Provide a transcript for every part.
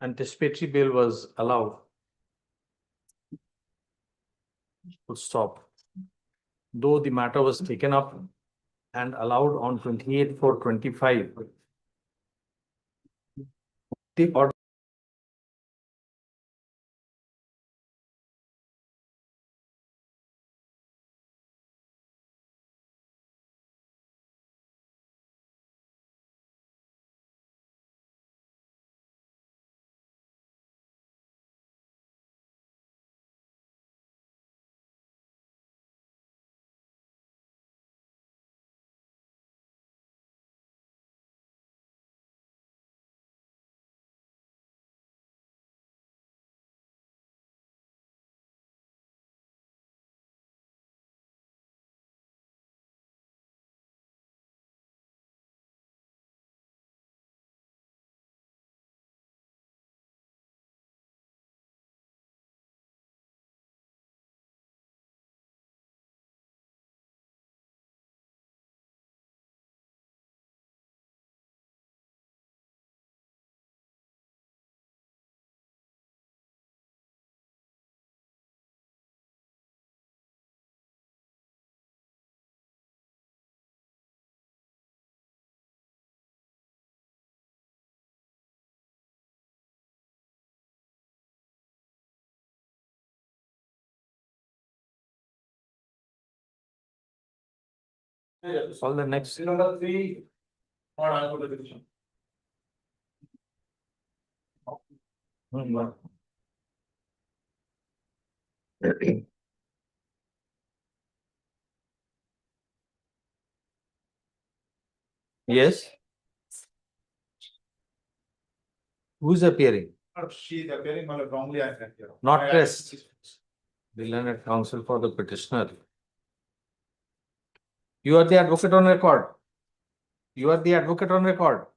Anticipatory bail was allowed. Full stop. Though the matter was taken up and allowed on 28/4/25, the order all the next. Number 3. Yes. Who's appearing? She is appearing wrongly. Not pressed. The learned counsel for the petitioner. You are the advocate on record. You are the advocate on record.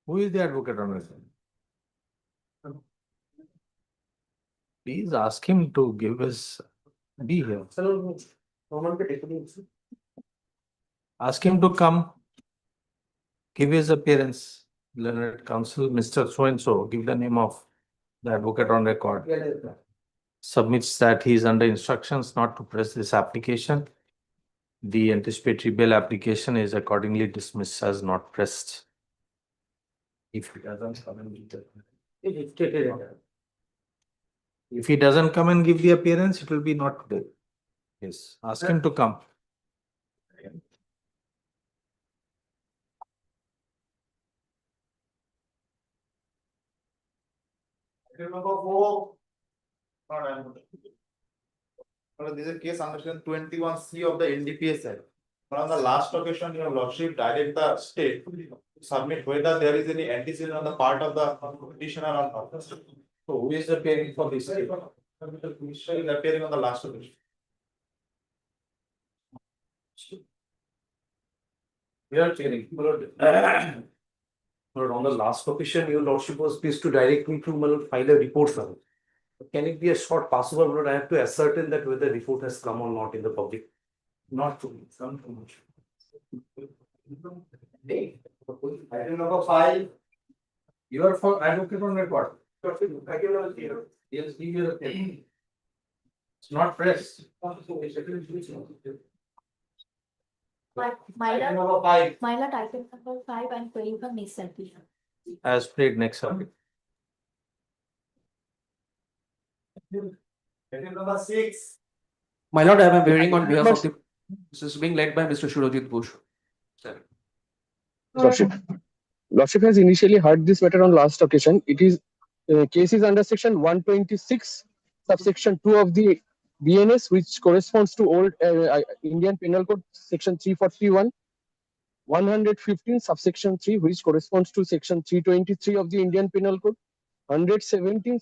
Who is the advocate on record? Please ask him to give us, be here. Ask him to come, give his appearance. Learned counsel, Mr. So-and-so, give the name of the advocate on record. Submits that he is under instructions not to press this application. The anticipatory bail application is accordingly dismissed as not pressed. If he doesn't come and give the, if he doesn't come and give the appearance, it will be not today. Yes, ask him to come. Number 4. This is case under section 21C of the NDPS Act. On the last occasion, your lordship direct the state to submit whether there is any antecedent on the part of the petitioner or not. So who is appearing for this case? The petitioner is appearing on the last occasion. We are appearing. On the last occasion, your lordship was pleased to direct me to file a report, sir. Can it be a short possible, but I have to ascertain that whether the report has come or not in the public? Not too much. Item number 5. You are for advocate on record. Yes, give your opinion. It's not pressed. Item number 5. Myla item number 5 and query for Miss Selfie. As played next subject. Item number 6. My lord, I am appearing on behalf of the. This is being led by Mr. Shurojit Bush. Sir. Lordship has initially heard this matter on last occasion. It is cases under section 126, subsection 2 of the BNS, which corresponds to old Indian Penal Code, section 341, 115, subsection 3, which corresponds to section 323 of the Indian Penal Code, 117,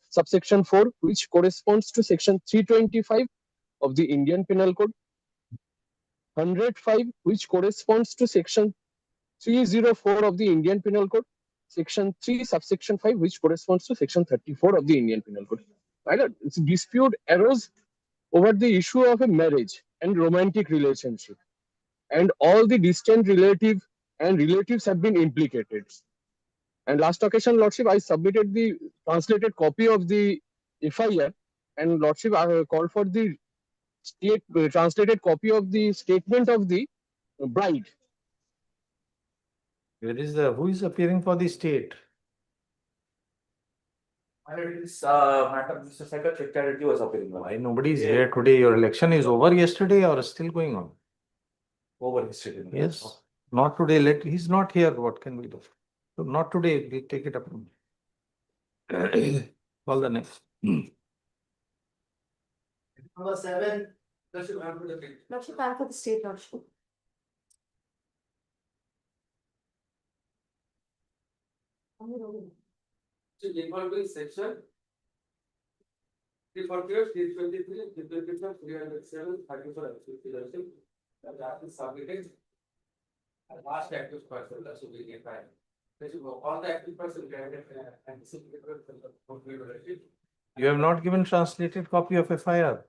subsection 4, which corresponds to section 325 of the Indian Penal Code, 105, which corresponds to section 304 of the Indian Penal Code, section 3, subsection 5, which corresponds to section 34 of the Indian Penal Code. Dispute arose over the issue of a marriage and romantic relationship, and all the distant relative and relatives have been implicated. And last occasion, Lordship, I submitted the translated copy of the FIR, and Lordship called for the state translated copy of the statement of the bride. Who is appearing for the state? Madam, Mr. Secretary was appearing. Why nobody is here today? Your election is over yesterday or still going on? Over history. Yes, not today. He's not here. What can we do? So not today. We take it up. Call the next. Number 7. Lordship, I for the state, Lordship. Section 348, 323, 307, 34, that is submitted. And last active person, that should be get back. All the active person granted anticipated. You have not given translated copy of FIR.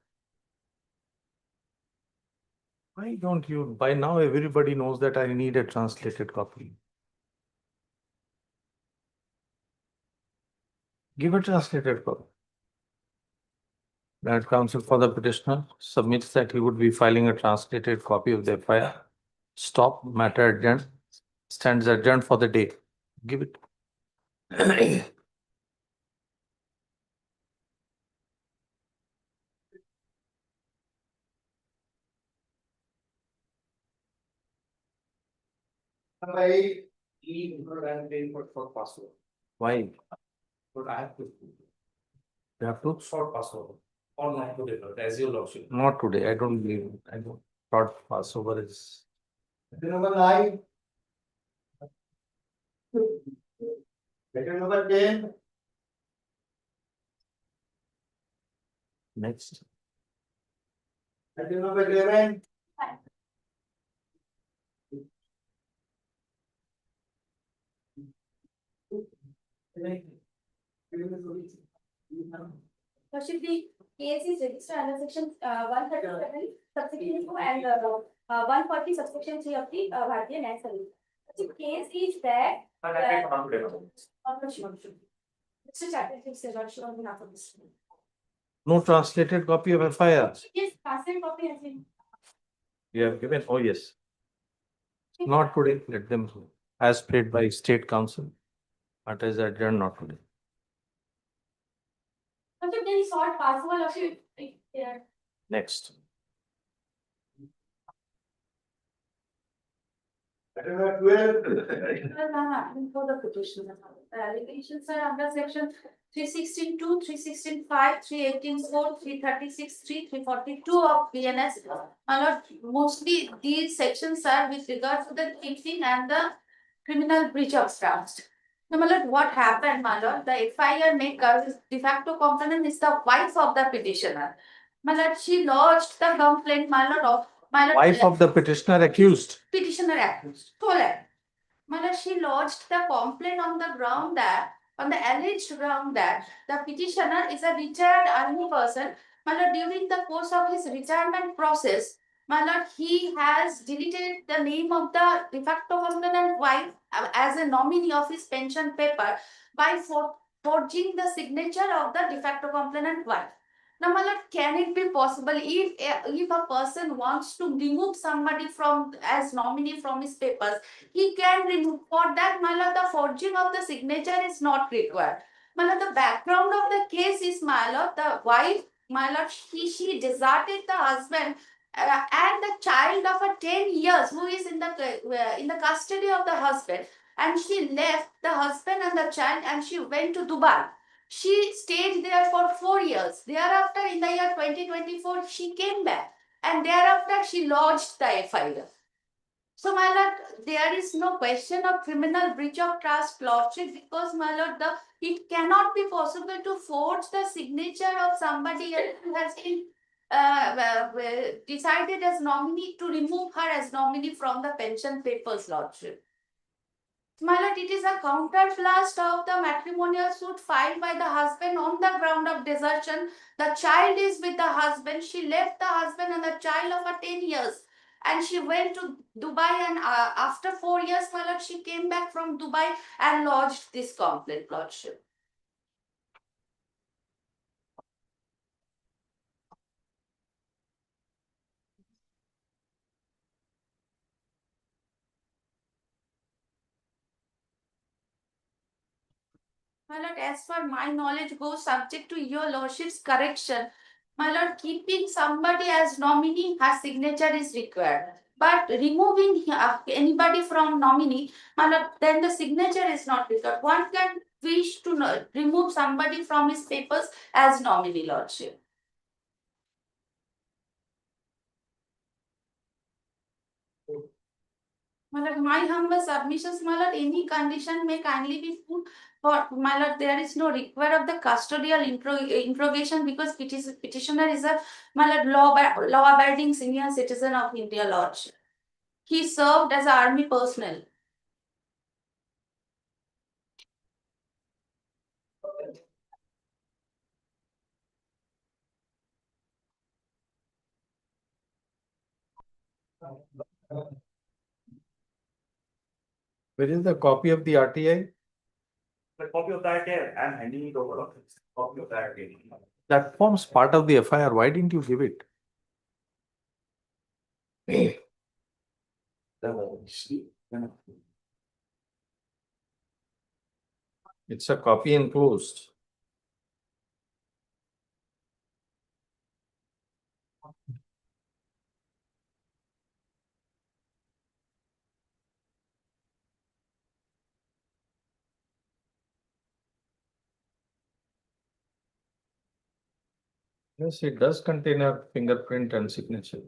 Why don't you? By now, everybody knows that I need a translated copy. Give a translated copy. That counsel for the petitioner submits that he would be filing a translated copy of the FIR. Stop, matter adjourned, stands adjourned for the day. Give it. Number 8. And paying for password. Why? But I have to. You have to? Short password. Or not today, but as your lordship. Not today. I don't believe it. I don't. Thought Passover is. Number 9. Letter number 10. Next. Letter number 11. Lordship, the case is registered under section 137, subsection 2 and 140 subsection 3 of the Bharatiya Nyaya Samhita. The case is that. Mr. Chatterjee, sir, Lordship, on behalf of this. No translated copy of FIR. Yes, translated copy has been. You have given, oh yes. Not today, let them, as paid by state council. But as adjourned, not today. Lordship, there is short password, Lordship. Here. Next. Letter number 12. For the petition. Allegations are under section 316(2), 316(5), 318(4), 336(3), 342 of BNS. My lord, mostly these sections are with regard to the cheating and the criminal breach of trust. Now, my lord, what happened, my lord? The FIR maker, de facto complainant, is the wife of the petitioner. My lord, she lodged the complaint, my lord, of my lord. Wife of the petitioner accused. Petitioner accused. Correct. Madam, she lodged the complaint on the ground that, on the alleged ground that the petitioner is a retired army person. Madam, during the course of his retirement process, Madam, he has deleted the name of the de facto husband wife as a nominee of his pension paper by forging the signature of the de facto complainant wife. Now, my lord, can it be possible if a person wants to remove somebody from as nominee from his papers, he can remove. For that, my lord, the forging of the signature is not required. My lord, the background of the case is, my lord, the wife, my lord, she deserted the husband and the child of a 10 years who is in the custody of the husband, and she left the husband and the child and she went to Dubai. She stayed there for 4 years. Thereafter, in the year 2024, she came back, and thereafter she lodged the FIR. So, my lord, there is no question of criminal breach of trust, lordship, because, my lord, it cannot be possible to forge the signature of somebody else who has been decided as nominee, to remove her as nominee from the pension papers, lordship. My lord, it is a counterblast of the matrimonial suit filed by the husband on the ground of desertion. The child is with the husband. She left the husband and the child of her 10 years. and she went to Dubai, and after 4 years, my lord, she came back from Dubai and lodged this complaint, lordship. My lord, as far my knowledge goes, subject to your lordship's correction, my lord, keeping somebody as nominee, her signature is required. But removing anybody from nominee, my lord, then the signature is not required. One can wish to remove somebody from his papers as nominee, lordship. My lord, my humble submissions, my lord, any condition may kindly be put for, my lord, there is no require of the custodial interrogation because petitioner is a, my lord, law abiding senior citizen of India, lordship. He served as army personnel. Where is the copy of the RTI? The copy of that, I'm handing it over. Copy of that. That forms part of the FIR. Why didn't you give it? It's a copy enclosed. Yes, it does contain a fingerprint and signature.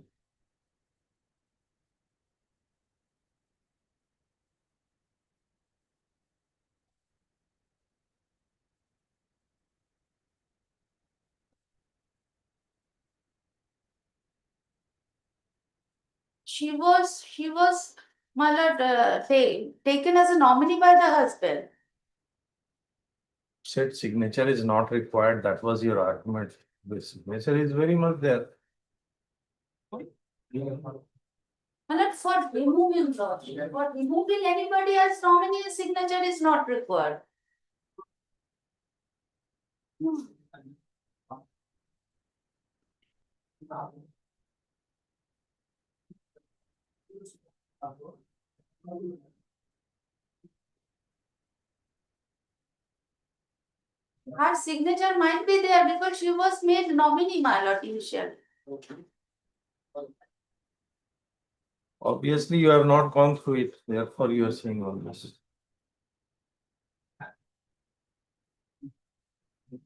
She was, my lord, taken as a nominee by the husband. Said signature is not required. That was your argument. The signature is very much there. My lord, for removing anybody as nominee, signature is not required. Her signature might be there because she was made nominee, my lord, initially. Obviously, you have not gone through it. Therefore, you are saying all this.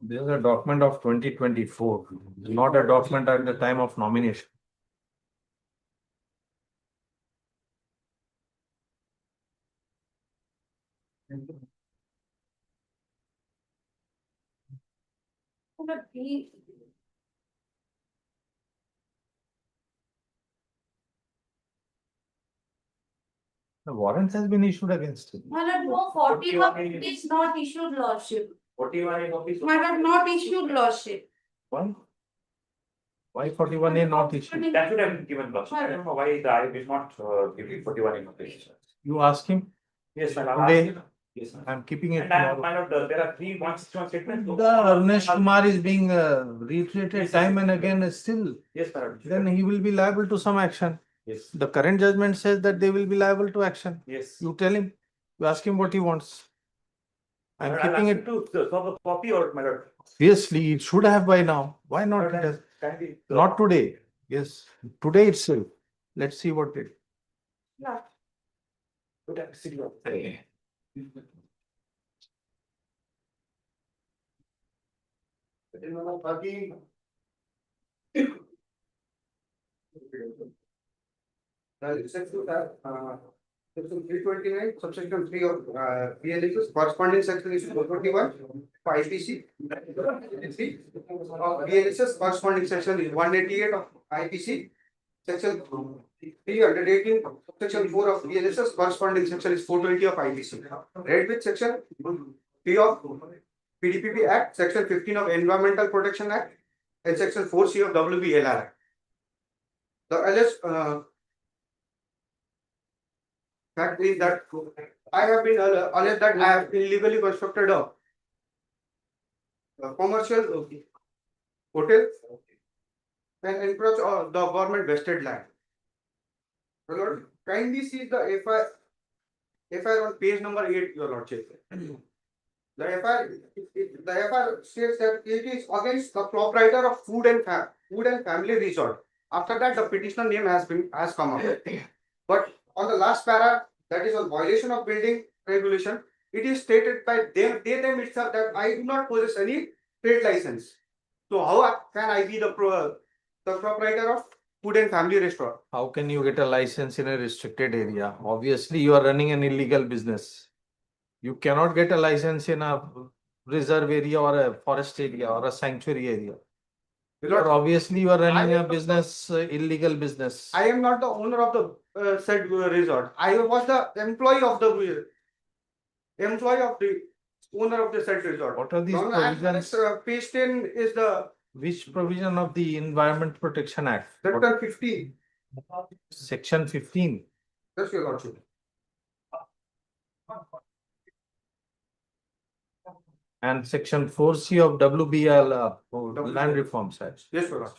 This is a document of 2024, not a document at the time of nomination. But he, The warrant has been issued against him. my lord, no 41 is not issued, lordship. 41 copies. My lord, not issued, lordship. Why? Why 41A not issued? That should have been given last. I don't know why the I did not give you 41 copies. You ask him. Yes, sir. Today? Yes, sir. I'm keeping it And I tomorrow. find out there are 3 161 statements. The Arnesh Kumar is being reiterated time and again still. Yes, sir. Then he will be liable to some action. Yes. The current judgment says that they will be liable to action. Yes. You tell him, you ask him what he wants. I'm I'll keeping ask it. you to solve a copy or my lord. Obviously, it should have by now. Why not? It has- Kindly. Not today. Yes, today itself. Let's see what it. Yeah. Good at city. Section 329, subsection 3 of BNS, corresponding section is 421 for IPC. Of BNS, corresponding section is 188 of IPC. Section 318, section 4 of BNS, corresponding section is 420 of IPC. Read with section 3 of PDPP Act, section 15 of Environmental Protection Act, and section 4C of WBLR Act. The alleged Fact is that I have been alleged that I have illegally constructed a commercial hotel and encroach on the government vested land. My lord, kindly see the FIR on page number 8, your lordship. The FIR states that it is against the proprietor of food and family resort. After that, the petitioner name has come up. But on the last para, that is on violation of building regulation, it is stated by them itself that I do not possess any trade license. So how can I be the proprietor of food and family restaurant? How can you get a license in a restricted area? Obviously, you are running an illegal business. You cannot get a license in a reserve area or a forest area or a sanctuary area. Or obviously, you are running a business, illegal business. I am not the owner of the said resort. I was the employee of the owner of the said resort. What are these No, provisions? Page 10 is the Which provision of the Environment Protection Act? Section 15. Section 15. That's your lordship. And section 4C of WBL, Land Reforms Act. Yes, your lordship.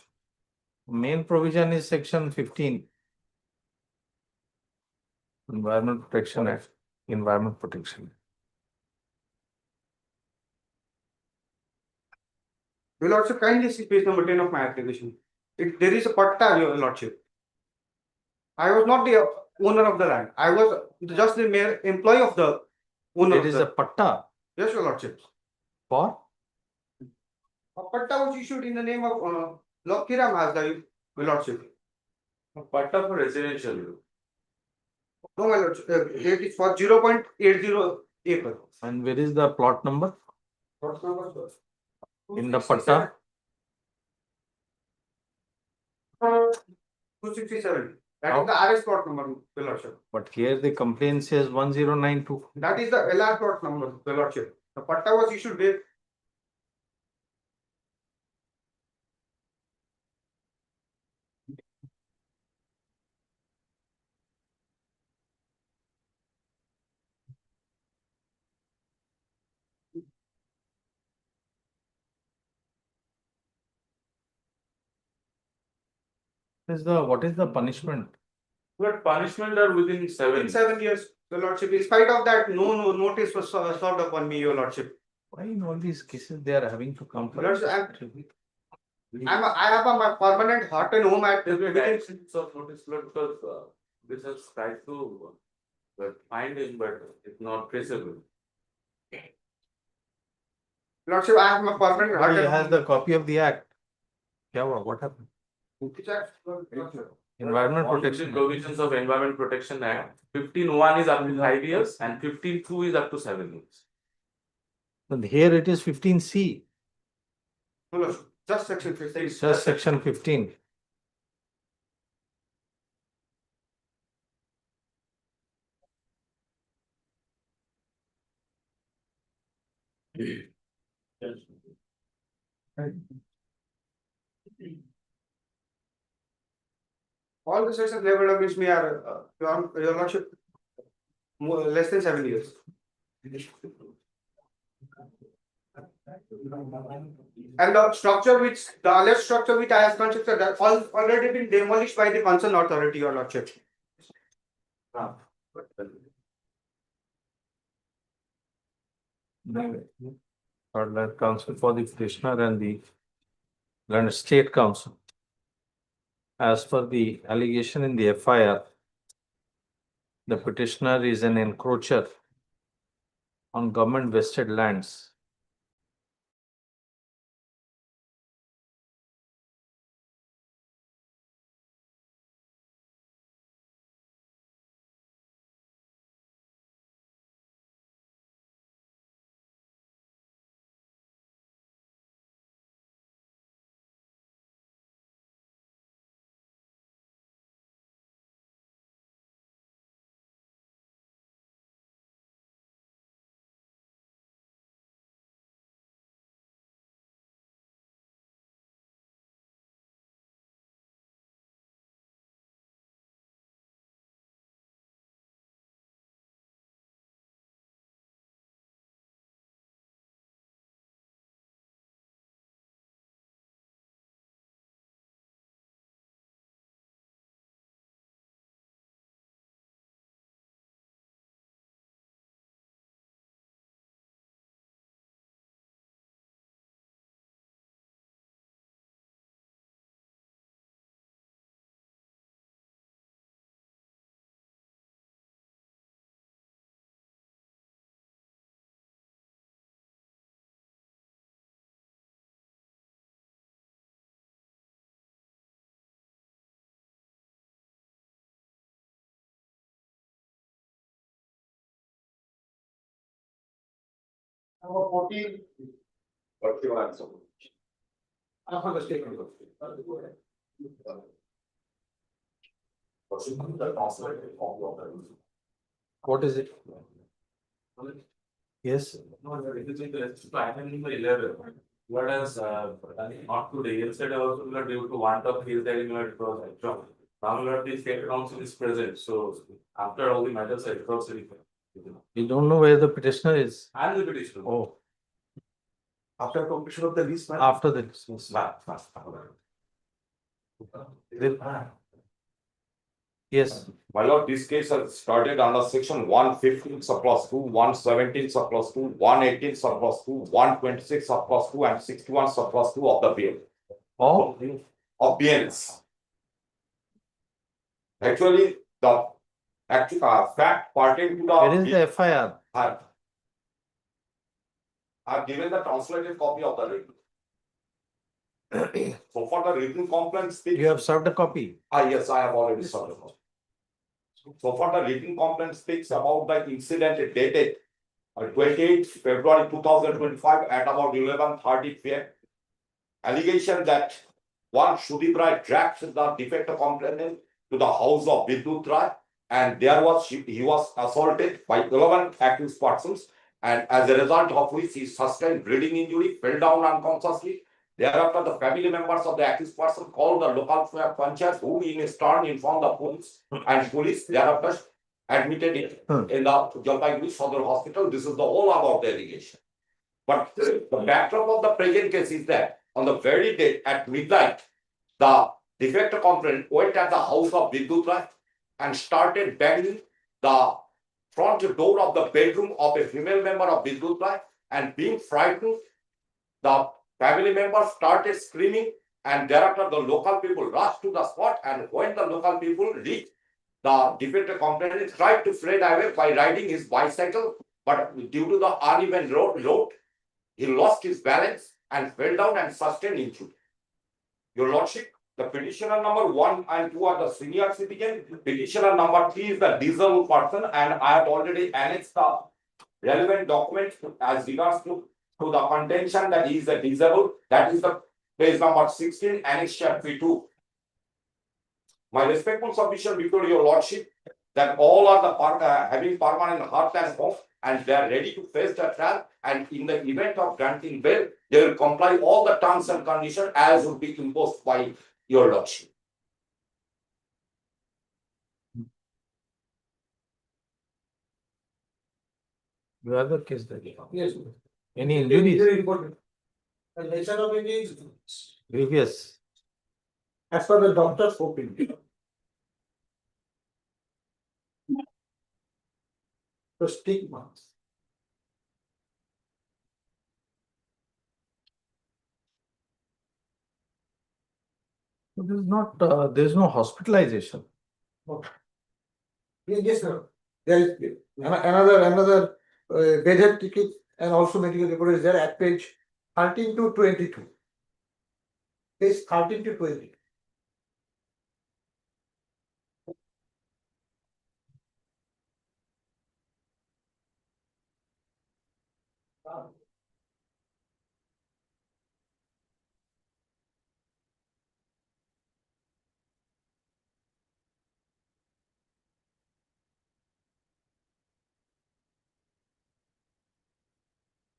Main provision is section 15. Environment Protection Act, Environment Protection. Your lordship, kindly see page number 10 of my application. There is a patta, your lordship. I was not the owner of the land. I was just the mere employee of the owner. It is a patta Yes, your lordship. for A patta was issued in the name of Lokhiram Hasda, your lordship. Patta for residential. No, my lordship, it is for 0.80 acre. and where is the plot number What number, sir? in the patta? 267. That is the RS plot number, your lordship. But here the complaint says 1092. That is the LR plot number, your lordship. The patta was issued with. What is the punishment? But punishment are within In 7 years, your lordship. In spite of that, no notice was served upon me, your lordship. Why in all these cases they are having to come for? Your lordship, I have a permanent heart and home at There will be within. actions of notice because this has tried to find him, but it's not traceable. Lordship, I have my permanent heart He and has home. the copy of the act. Yeah, what happened? Which act, lordship? Environment All the Protection. provisions of Environment Protection Act, 15(1) is up to 5 years and 15(2) is up to 7 years. And here it is 15C, No, lordship, just section 15. just section 15. All the sections leveled against me are, your lordship, less than 7 years. And the alleged structure which I have constructed, that already been demolished by the concerned authority, your lordship. Land Council for the petitioner and the Land State Council. As per the allegation in the FIR, the petitioner is an encroacher on government vested lands Number 14. What's your answer? For the statement. What is it? Yes, No, it is in the item number 11. Whereas, not today, yesterday also we are due to want of his that in our process. Now, the state council is present, so after all the matters are across. you don't know where the petitioner is. And the petition. Oh, After completion of the lease. after the dismissal. Yes, My lord, this case has started under section 115 surplus 2, 117 surplus 2, 118 surplus 2, 126 surplus 2, and 61 surplus 2 of the bill oh, of BNS. Actually, the fact pertaining to where is the the FIR? I've given the translated copy of the written. So for the written complaint speaks. You have served a copy. Yes, I have already served. So for the written complaint speaks about the incident dated 28th February 2025 at about 11:30 p.m. Allegation that one Sudeep Rai dragged the defective complainant to the house of Vidyut Rai, and he was assaulted by 11 accused persons, and as a result of which he sustained bleeding injury, fell down unconsciously. Thereafter, the family members of the accused person called the local panchayat, who in his turn informed the police, and police thereafter admitted it in the Jalpaiguri Sodar Hospital. This is the whole about the allegation. But the backdrop of the present case is that on the very day at midnight, the defective complainant went at the house of Vidyut Rai and started banging the front door of the bedroom of a female member of Vidyut Rai, and being frightened, the family members started screaming, and thereafter the local people rushed to the spot, and when the local people reached, the defective complainant tried to flee away by riding his bicycle, but due to the uneven road, he lost his balance and fell down and sustained injury. Your Lordship, the petitioner number 1 and 2 are the senior citizen. Petitioner number 3 is the disabled person, and I have already annexed the relevant documents as regards to the contention that he is a disabled. That is the page number 16, annex chapter 2. My respectful submission before your Lordship that all are the having permanent hearth and home, and they are ready to face the trial, and in the event of granting bail, they will comply all the terms and conditions as would be imposed by your Lordship. You have the case there. Yes. Any injuries? Report. The nature of it is Grievous. as per the doctor's opinion. The stigma. There is not, there is no hospitalization. Yes, sir. There is another bed ticket and also medical report is there at page 13 to 22. Page 13 to 20.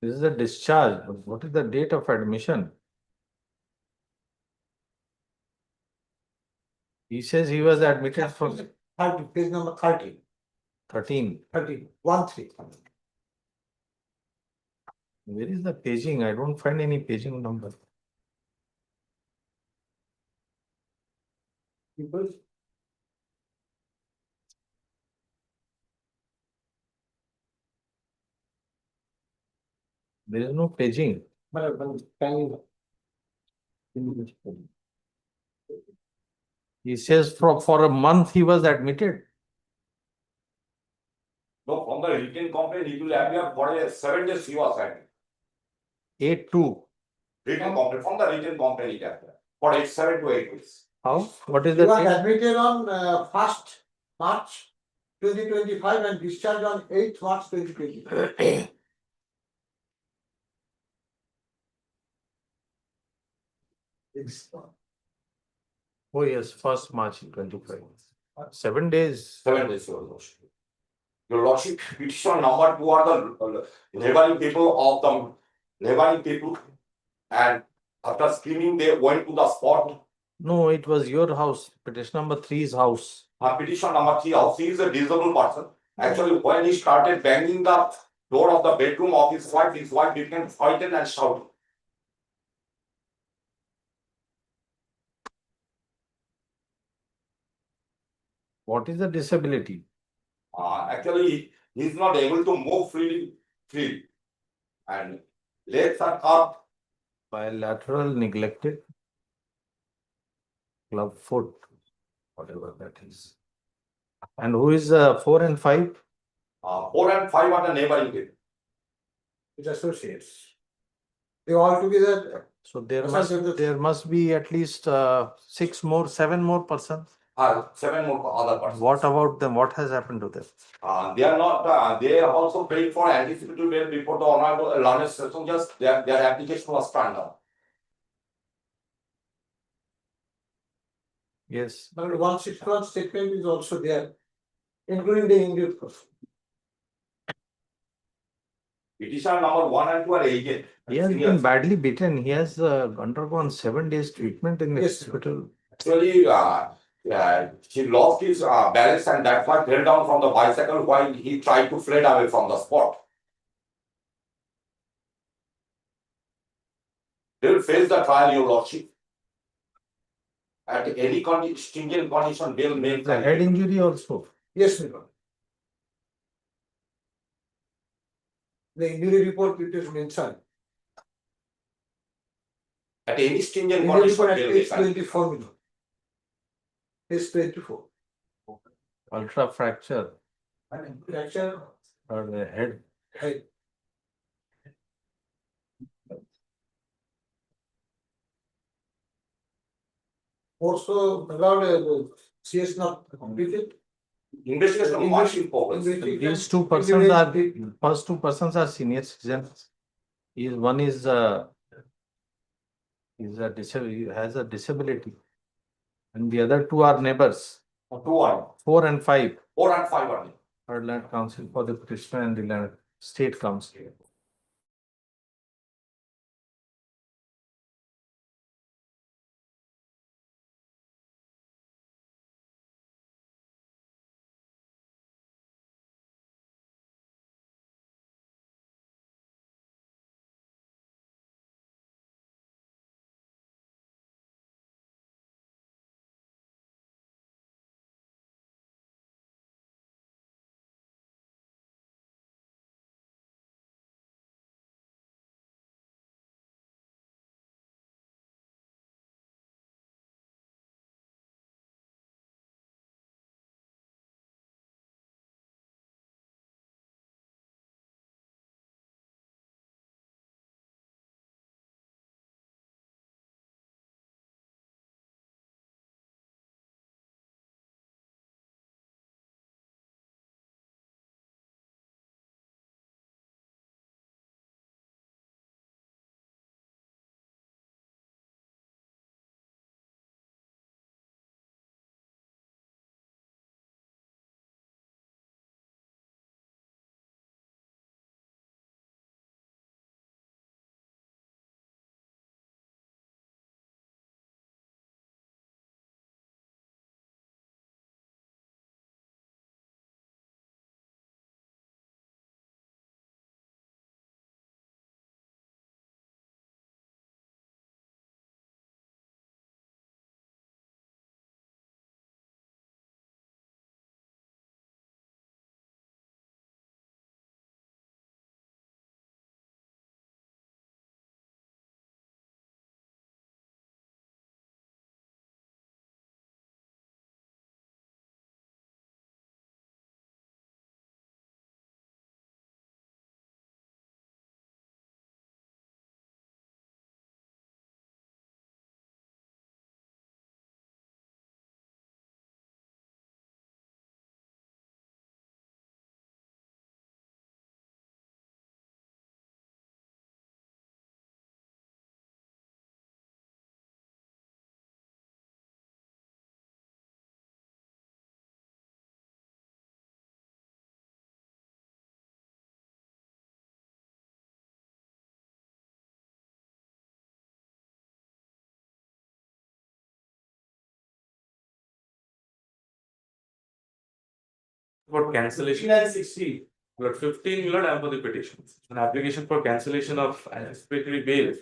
This is a discharge. But what is the date of admission? He says he was admitted for 30, page number 30. 13. 30, 1-3. Where is the paging? I don't find any paging number. People. There is no paging. He says for a month he was admitted. No, from the written complaint, it will appear for 7 days he was admitted. 8-2. Written complaint, from the written complaint it appears for 7 to 8 weeks. How? What is He the was date? admitted on 1st March 2025 and discharged on 8th March 2025. Oh, yes, 1st March 25. 7 days. 7 days, your lordship. Your lordship, petition number 2 are the neighboring people of the neighboring people. And after screening, they went to the spot. No, it was your house. Petition number 3's house. Petition number 3, house, he is a disabled person. Actually, when he started banging the door of the bedroom of his wife became frightened and shouting. What is the disability? Actually, he is not able to move freely. And legs are up. Bilateral neglected. Club foot, whatever that is. And who is 4 and 5? 4 and 5 are the neighboring people. It associates. They all together, So there Yes, must, sir. there must be at least 7 more persons. 7 more other persons. What about them? What has happened to them? They are not, they are also paid for anticipatory bail before the honorable learned session, just their application was turned down. Yes. but 161 statement is also there, including the injured person. Petition number 1 and 2 are aged. He has Seniors. been badly beaten. He has undergone 7 days treatment in the Yes, sir. hospital. Actually, he lost his balance and that's why fell down from the bicycle while he tried to fled away from the spot. They will face the trial, your lordship. At any stringent condition, bail may. The head injury also. Yes, my lord. The injury report it is mentioned. At any stringent Injury condition, report at bail may. page 24, my lord. Page 24. Ultra fracture Fracture, or the head. head. Also, my lord, CS not completed. Investigation much in progress. These 2 persons are, first 2 persons are senior citizens. One is has a disability. And the other 2 are neighbors, 4 and 5. 4 and 5 are there. Third Land Council for the petitioner and the Land State Council. For cancellation and 60, but 15 blood and for the petition. An application for cancellation of anticipatory bail,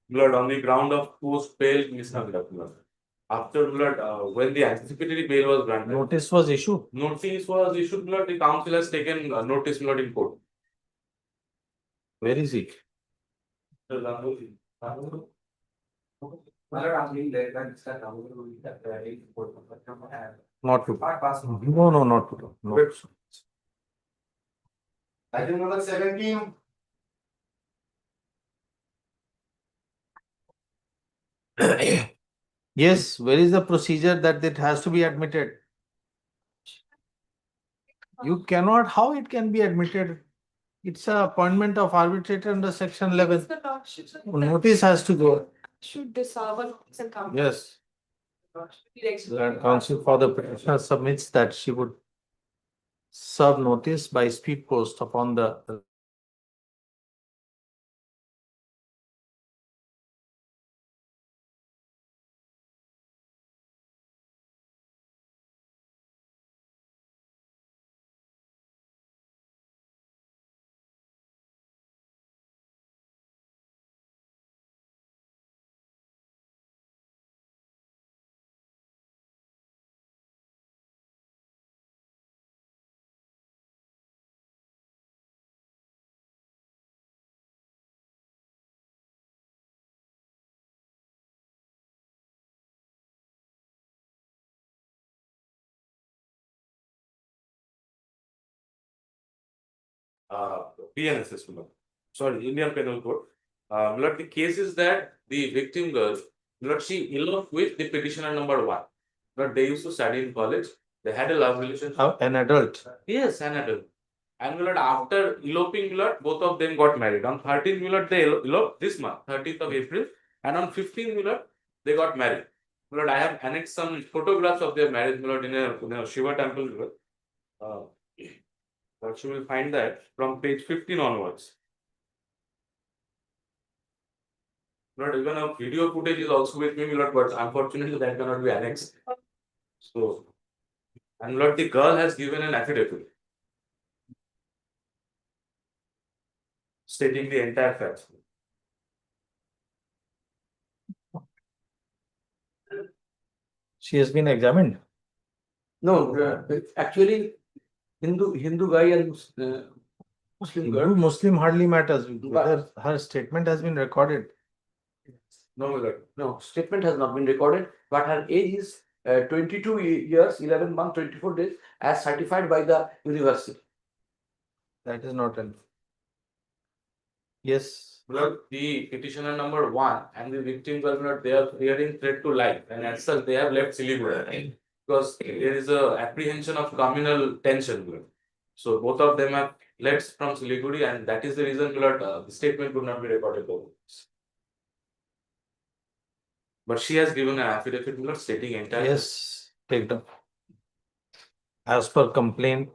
blood on the ground of post bail misconduct. Blood. After blood, when the anticipatory bail was granted, Notice was issued. notice was issued, blood, the council has taken notice blood in court. Where is it? Not to. No, no, not to. No. Item number 17. Yes, where is the procedure that it has to be admitted? You cannot, how it can be admitted? It's a appointment of arbitrator under section 11. Notice has to go. Should dissolve and come. Yes, land counsel for the petitioner submits that she would serve notice by speed post upon the BNS system. Sorry, Indian Penal Code. But the case is that the victim girl, but she eloped with the petitioner number 1. But they used to study in college. They had a love relationship. an adult. Yes, an adult. And blood after eloping blood, both of them got married. On 13th blood, they eloped this month, 30th of April, and on 15th blood, they got married. Blood, I have annexed some photographs of their marriage blood in a Shiva temple blood. But you will find that from page 15 onwards. Not even a video footage is also with me, Lord, but unfortunately that cannot be annexed. So, and Lord, the girl has given an affidavit stating the entire facts. She has been examined. No, actually, Hindu guy and Muslim girl. Muslim hardly matters whether her statement has been recorded. No, Lord. No, statement has not been recorded, but her age is 22 years, 11 months, 24 days, as certified by the university. That is not an. Yes. Lord, the petitioner number 1 and the victim girl, Lord, they are fearing threat to life, and as such, they have left Siliguri because there is a apprehension of communal tension. Lord. So both of them have left from Siliguri, and that is the reason, Lord, the statement could not be recorded. But she has given an affidavit, Lord, stating entire. Yes, take the. As per complaint,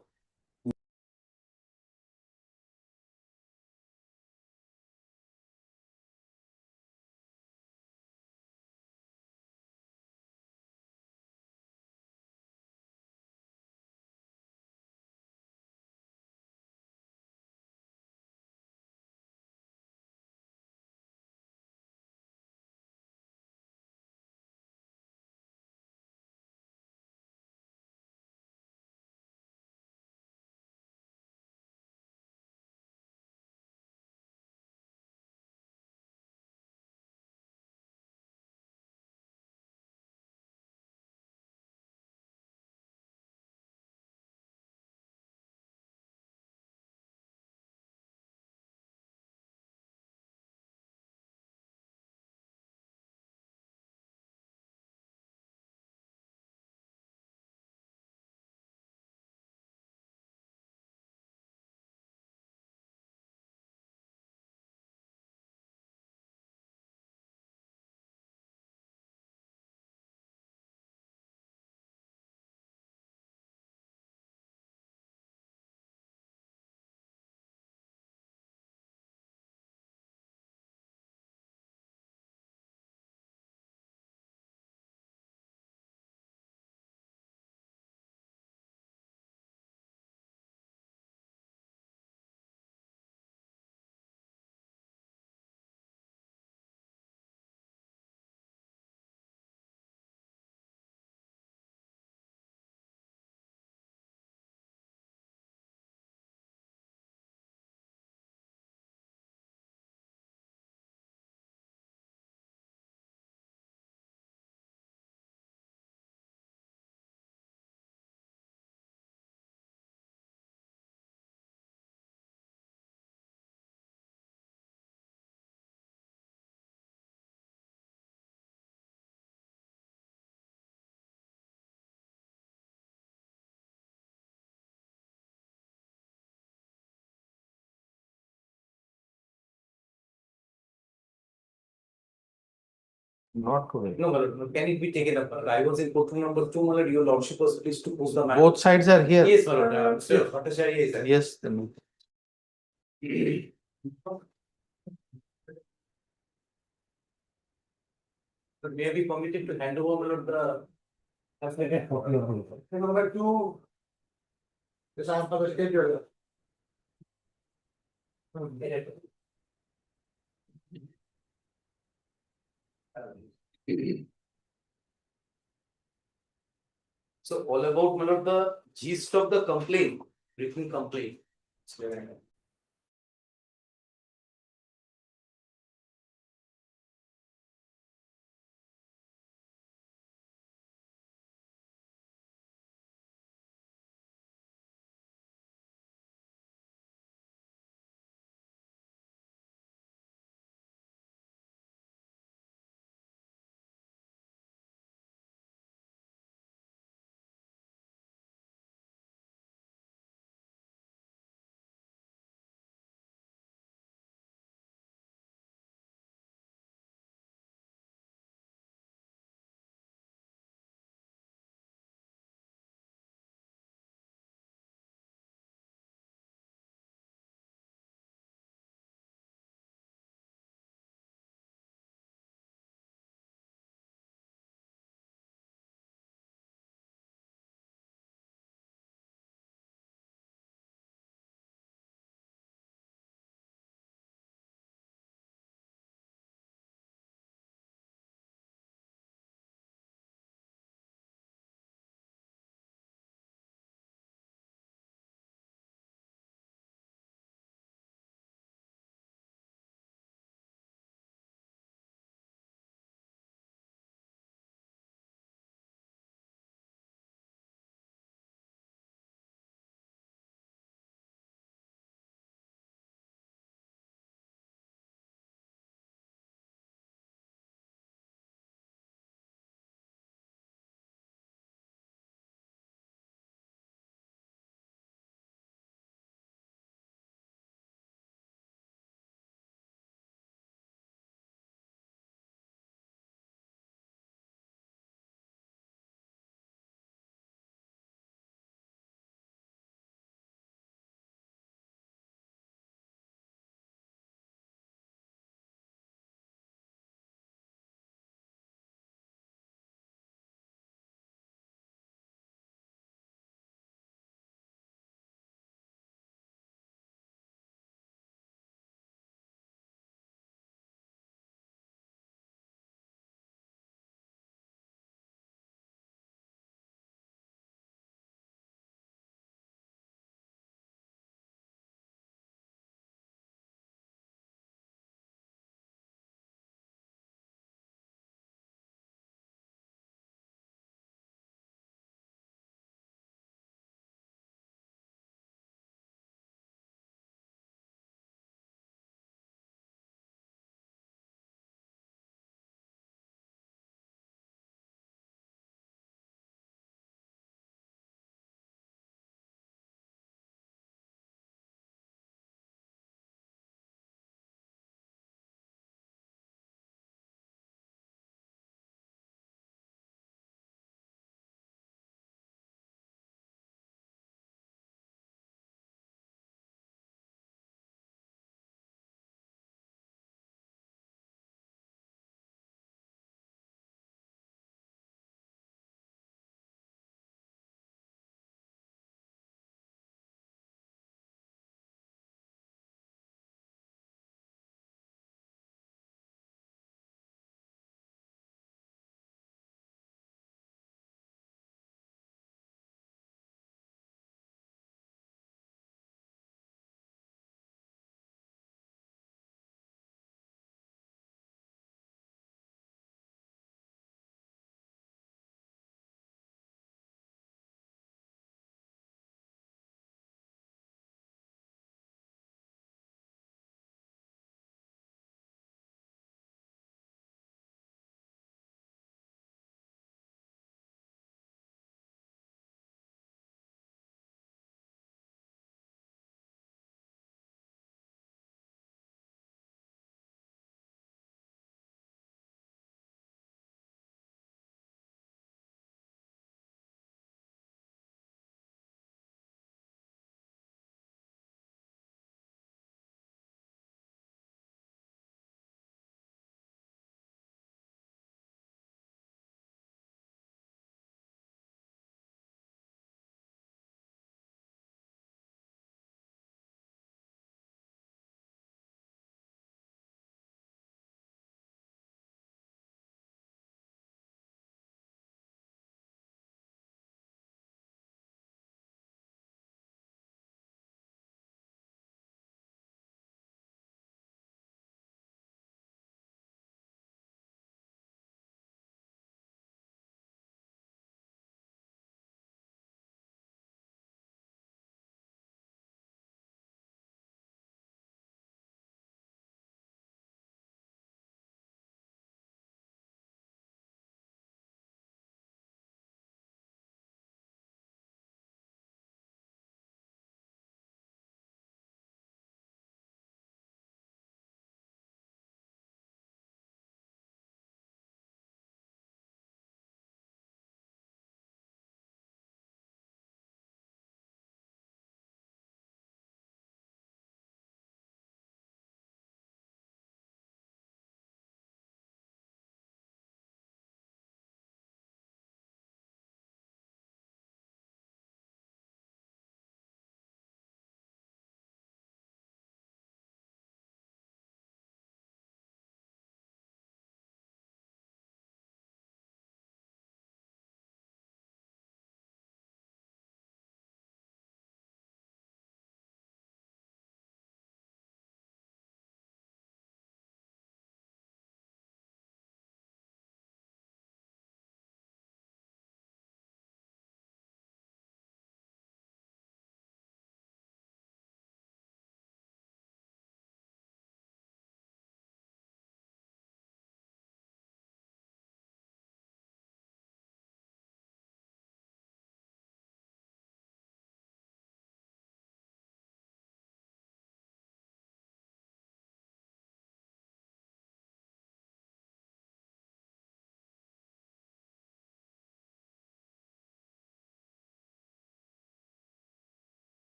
Not today. No, can it be taken up? I was in court room number 2, my lord, your lordship was pleased to post the matter. Both sides are here. Yes, my lord, sir, Bhattacharya is there. Yes, then. But may I be permitted to hand over, my lord, the. Number two. This I am for the schedule. So all about, my lord, the gist of the complaint, written complaint.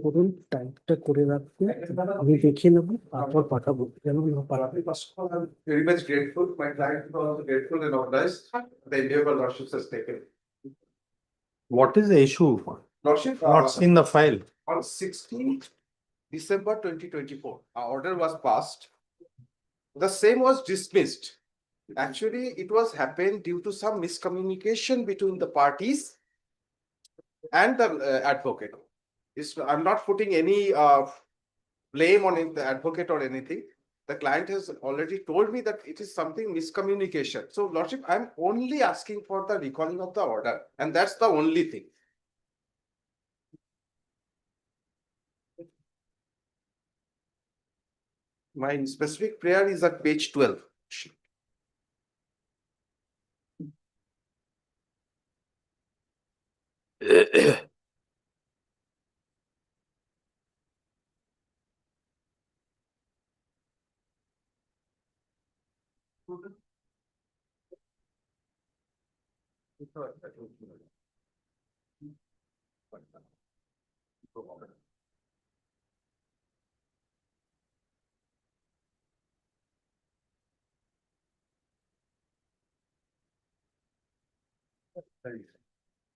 প্রথম টাইপটা করে রাখতে আমি দেখে নেবো তারপর পাঠাবো কেন First of all, I'm very much grateful. My client is also grateful and obliged. The endeavor Lordship has taken. What is the issue? Lordship, What's in the file? on 16th December 2024, our order was passed. The same was dismissed. Actually, it was happened due to some miscommunication between the parties and the advocate. I'm not putting any blame on the advocate or anything. The client has already told me that it is something miscommunication. So Lordship, I'm only asking for the recalling of the order, and that's the only thing. My specific prayer is at page 12.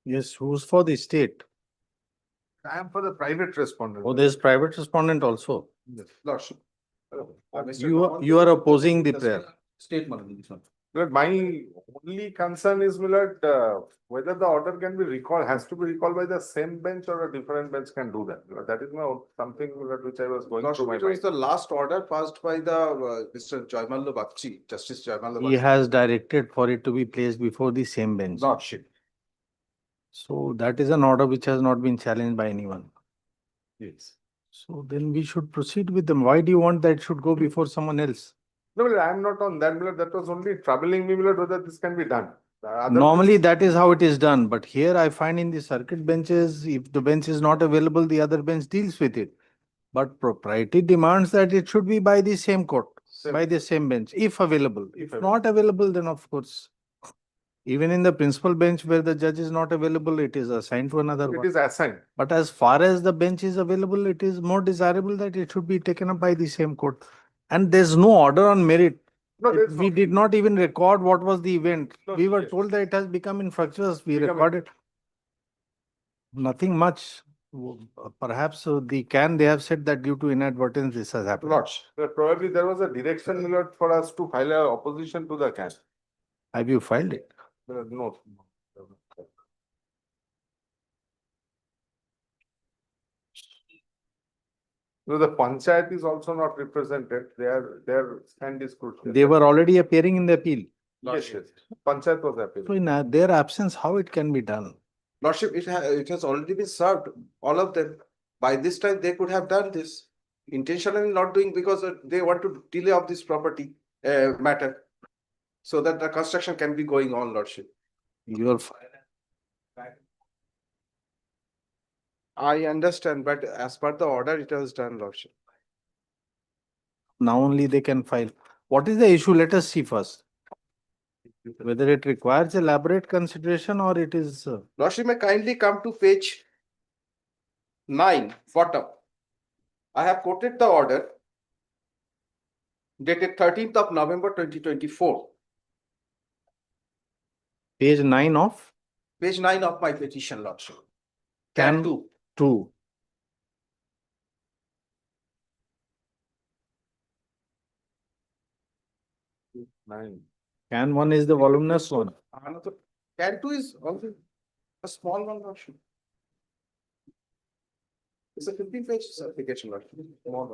Yes, who's for the state? I am for the private respondent. Oh, there's private respondent also. Lordship. You are opposing the prayer. State Madam, this one. But my only concern is, Millard, whether the order can be recalled, has to be recalled by the same bench or a different bench can do that. That is my something Millard, which I was going through my Lordship, it was mind. the last order passed by the Mr. Jaimallo Bagchi, Justice Jaimallo He Bagchi. has directed for it to be placed before the same bench. Lordship. So that is an order which has not been challenged by anyone. Yes. So then we should proceed with them. Why do you want that it should go before someone else? No, Millard, I am not on that, Millard. That was only troubling me, Millard, whether this can be done. The other Normally bench- that is how it is done, but here I find in the circuit benches, if the bench is not available, the other bench deals with it. But propriety demands that it should be by the same court, Same. by the same bench, if available. If If not available, then of course, even in the principal bench where the judge is not available, it is assigned to another It one. is assigned. But as far as the bench is available, it is more desirable that it should be taken up by the same court. And there's no order on merit. No, there's We no- did not even record what was the event. No, We were yes. told that it has become infructuous. We Become- recorded nothing much. Perhaps they have said that due to inadvertence this has happened. Lodge. Probably there was a direction, Millard, for us to file a opposition to the can. Have you filed it? No. No, the panchayat is also not represented. Their stand is crucial. They were already appearing in the appeal. Yes, yes. Panchayat was appealing. So in their absence, how it can be done? Lordship, it has already been served, all of them. By this time, they could have done this. Intentionally not doing because they want to delay of this property matter. So that the construction can be going on, Lordship. Your I understand, but as per the order, it was done, Lordship. now only they can file. What is the issue? Let us see first. Whether it requires elaborate consideration or it is. Lordship, may kindly come to page 9, bottom. I have quoted the order dated 13th of November 2024. Page 9 of Page 9 of my petition, Lordship. Can 2. 2. Nine. Can 1 is the voluminous one. Another, can 2 is also a small one, Lordship. It's a 15-page application, Lordship. Small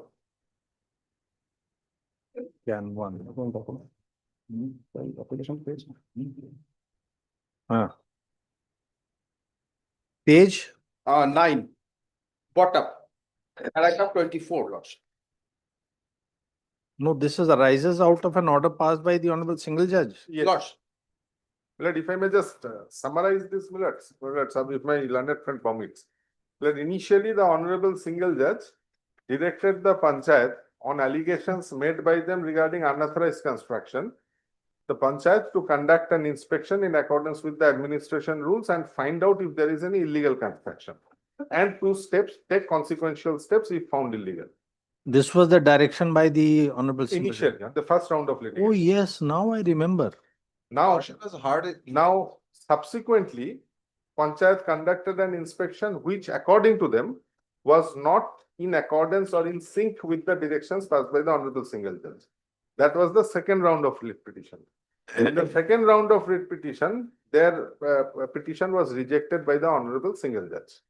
one. Can 1. Application page. Page 9, bottom, paragraph 24, Lordship. No, this is arises out of an order passed by the Honorable Single Judge. Yes. Lordship. Millard, if I may just summarize this, Millard, if my learned friend permits. Millard, initially the Honorable Single Judge directed the Panchayat on allegations made by them regarding unauthorized construction, the Panchayat to conduct an inspection in accordance with the administration rules and find out if there is any illegal construction. and to steps, take consequential steps if found illegal. This was the direction by the Honorable Speaker. Initially, the first round of litigation. Oh, yes, now I remember. Now, now subsequently, Panchayat conducted an inspection which according to them was not in accordance or in sync with the directions passed by the Honorable Single Judge. That was the second round of writ petition. In the second round of writ petition, their petition was rejected by the Honorable Single Judge.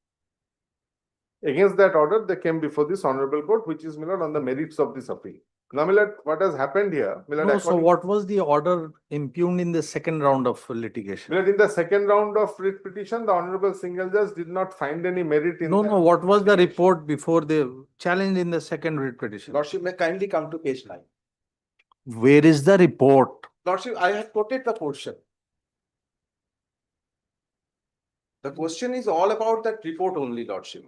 Against that order, they came before this Honorable Court, which is Millard on the merits of this appeal. Now, Millard, what has happened here? Millard, No, so what was the order impugned in the second round of litigation? Millard, in the second round of writ petition, the Honorable Single Judge did not find any merit in. No, no, what was the report before the challenge in the second writ petition? Lordship, may kindly come to page 9. Where is the report? Lordship, I have quoted the portion. The question is all about that report only, Lordship.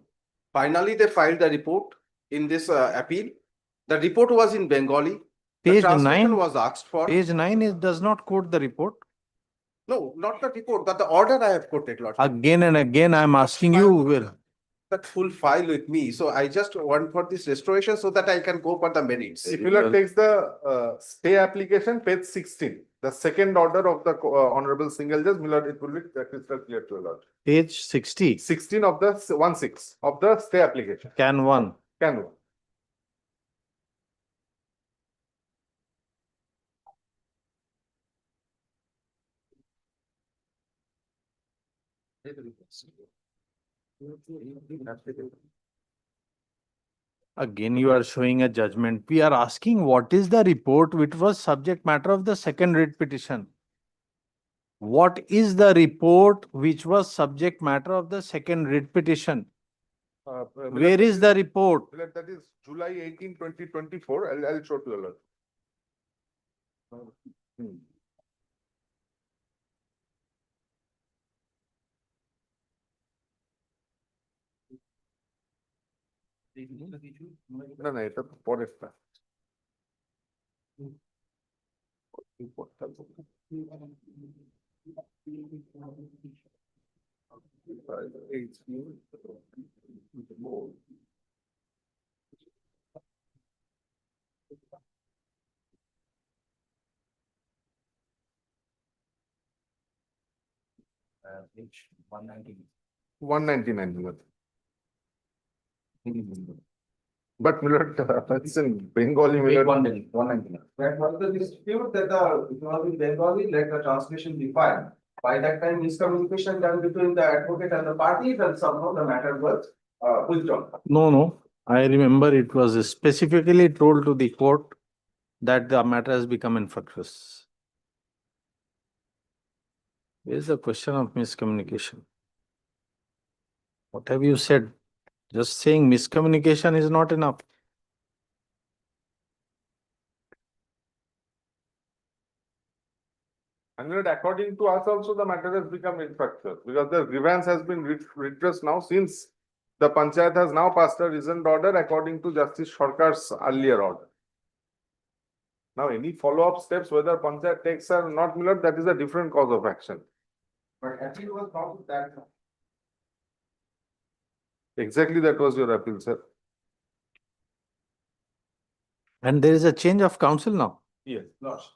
Finally, they filed the report in this appeal. The report was in Bengali. The Page translation 9. was asked for. Page 9 is, does not quote the report. No, not the report, but the order I have quoted, Lordship. Again and again, I'm asking you, where? That full file with me. So I just want for this restoration so that I can go for the merits. If Millard takes the stay application, page 16, the second order of the Honorable Single Judge, Millard, it will be crystal clear to you, Lord. Page 60, 16 of the 1/6 of the stay application. can 1. Can one. Again, you are showing a judgment. We are asking what is the report which was subject matter of the second writ petition? What is the report which was subject matter of the second writ petition? Where is the report? Millard, that is July 18, 2024. I'll show to you, Lord. না না এটা তো পরেরটা Page 119. 199. But Millard, that's in Bengali, Page Millard. 199. That was the dispute that it was in Bengali, let the translation be filed. By that time, miscommunication done between the advocate and the parties, and somehow the matter was withdrawn. No, no. I remember it was specifically told to the court that the matter has become infructuous. Where is the question of miscommunication? What have you said? Just saying miscommunication is not enough. And Millard, according to us also, the matter has become infructuous because the grievance has been redressed now since the Panchayat has now passed a reasoned order according to Justice Sarkar's earlier order. Now, any follow-up steps, whether Panchayat takes or not, Millard, that is a different cause of action. But appeal was not with that. Exactly, that was your appeal, sir. And there is a change of counsel now. Yes. Lost.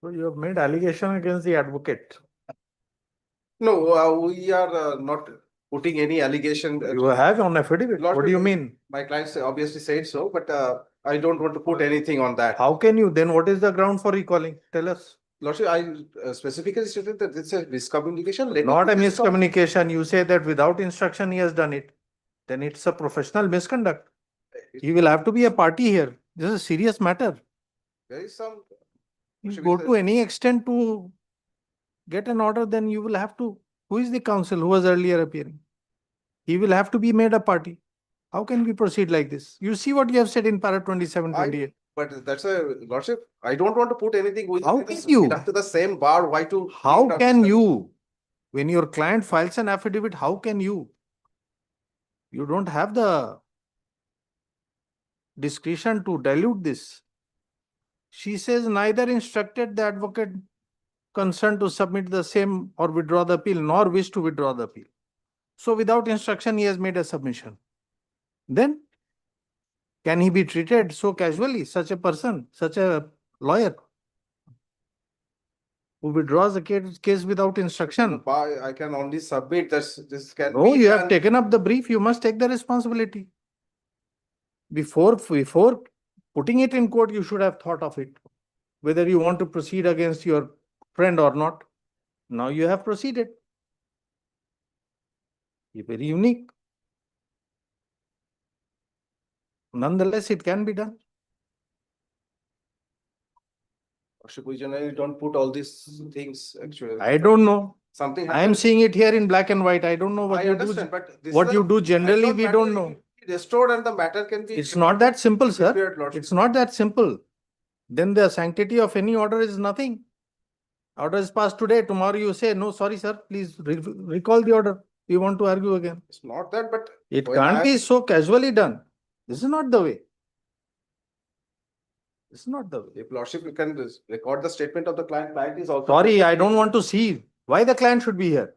So you have made allegation against the advocate. No, we are not putting any allegation. You have on affidavit. Lord, What do you mean? My clients obviously said so, but I don't want to put anything on that. How can you? Then what is the ground for recalling? Tell us. Lordship, I specifically stated that it's a miscommunication. Let me Not a put this on- miscommunication. You say that without instruction he has done it. Then it's a professional misconduct. He will have to be a party here. This is a serious matter. There is some. You Should go we to any extent to get an order, then you will have to. Who is the counsel who was earlier appearing? He will have to be made a party. How can we proceed like this? You see what you have said in para 27, 28. But that's a lordship. I don't want to put anything with. How can you? Up to the same bar. Why to? How can you? When your client files an affidavit, how can you? You don't have the discretion to dilute this. She says neither instructed the advocate concerned to submit the same or withdraw the appeal, nor wish to withdraw the appeal. So without instruction, he has made a submission. Then can he be treated so casually, such a person, such a lawyer who withdraws a case without instruction? I can only submit this can. No, be you have done. taken up the brief, you must take the responsibility. Before putting it in court, you should have thought of it, whether you want to proceed against your friend or not. Now you have proceeded. You're very unique. Nonetheless, it can be done. Lordship, we generally don't put all these things actually. I don't know. Something. I am happens. seeing it here in black and white. I don't know what I you understand, do. but this What is you a- do generally, I we matter don't it know. will be restored and the matter can be. It's not that simple, sir. Prepared, Lordship. It's not that simple. Then the sanctity of any order is nothing. Order is passed today. Tomorrow you say, no, sorry, sir, please recall the order. We want to argue again. It's not that, but. It when can't I- be so casually done. This is not the way. This is not the way. If Lordship, you can record the statement of the client. Client is also. Sorry, I don't want to see why the client should be here.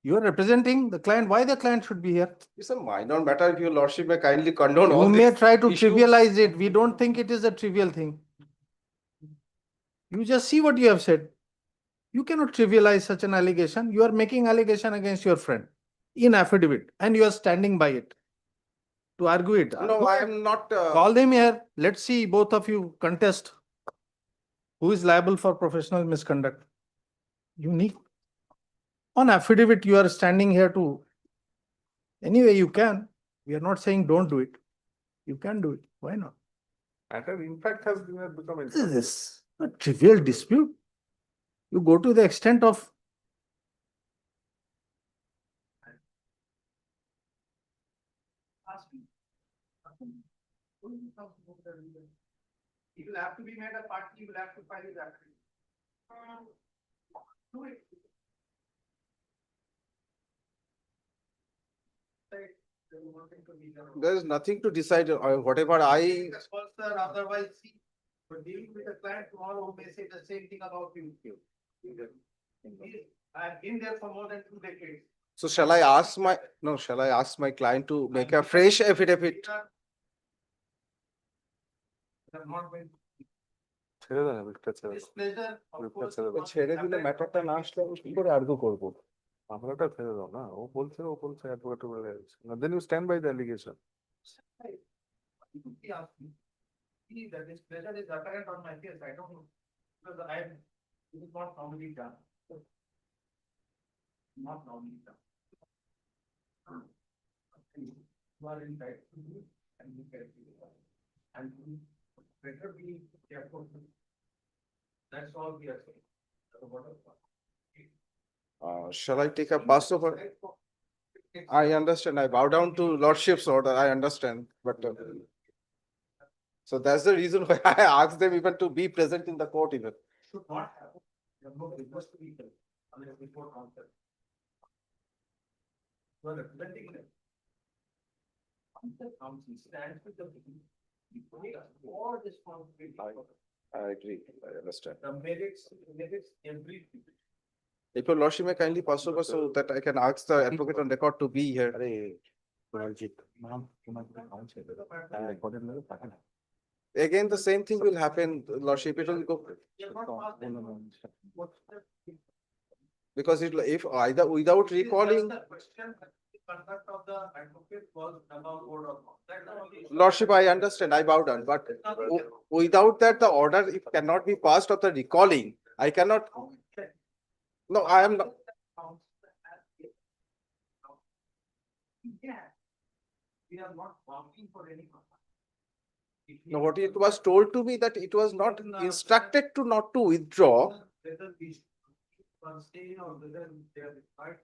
You are representing the client. Why the client should be here? It's a minor matter. If your Lordship may kindly condone all You may these try to issues. trivialize it. We don't think it is a trivial thing. You just see what you have said. You cannot trivialize such an allegation. You are making allegation against your friend in affidavit and you are standing by it to argue it. No, I am not. Call them here. Let's see both of you contest who is liable for professional misconduct. Unique. On affidavit, you are standing here to. Anyway, you can. We are not saying don't do it. You can do it. Why not? Matter in fact has become. What is this? A trivial dispute. You go to the extent of. He will have to be made a party, he will have to file his affidavit. Do it. There is nothing to decide, whatever I. Sir, otherwise, see, but dealing with a client tomorrow who may say the same thing about you. I've been there for more than 2 decades. So shall I ask my client to make a fresh affidavit? Have not been ছেড়ে দেন একটা ছেড়ে this pleasure, of Briefটা course. ছেড়ে দাও। ছেড়ে দিলে ম্যাটারটা না আসলে আমি কি করে আর্গু করবো? মামলাটা ছেড়ে দাও না ও বলছে অ্যাডভোকেট বলে then you stand by the allegation He asked me. See, that this pleasure is apparent on my face, I don't know. Because it is not normally done. Not normally done. You are in right to do it and you can do it. And you better be careful. That's all we are saying. So what of- Shall I take a pass over? I understand. I bow down to lordship's order. I understand, but. So that's the reason why I asked them even to be present in the court even. Should not have. There are no request to be done unless before counsel. You are representing them. Until counsel stands with the. All this I agree. I understand. The merits every. If your lordship may kindly pass over so that I can ask the advocate on record to be here. Again, the same thing will happen, lordship, it will go. Because it, if either without recalling, The question, the conduct of the advocate was done on board or not. That's the only issue. lordship, I understand, I bow down, but without that, the order, it cannot be passed of the recalling, I cannot. No, I am not. Yeah. We are not working for anyone. No, what it was told to me that it was not instructed to not to withdraw. Whether we should stay or whether they are required.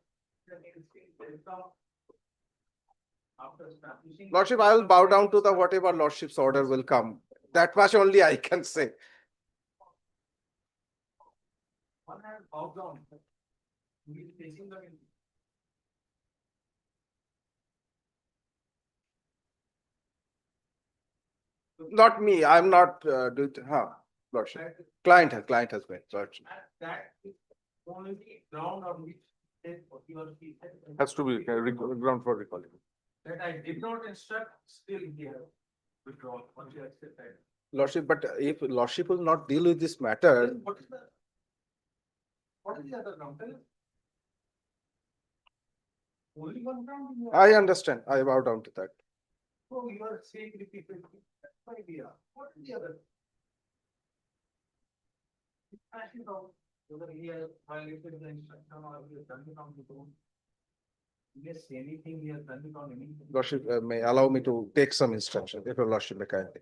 After establishing. Lordship, I will bow down to the whatever lordship's order will come. That much only I can say. One hand bow down. We is facing the. Not me, I am not, lordship. Client has been, lordship. That is only ground on which state your fee. Has to be ground for recalling. That I did not instruct, still here. Withdraw, once you accept that. Lordship, but if lordship will not deal with this matter, Then what is the? What is the other ground? Tell us. Only one ground? you are- I understand, I bow down to that. Oh, you are saying repeatedly. That's my idea. What is the other? I should know whether he has violated the instruction or he has done it on his own. Yes, anything he has done it on anything. Lordship may allow me to take some instruction, if your lordship may kindly.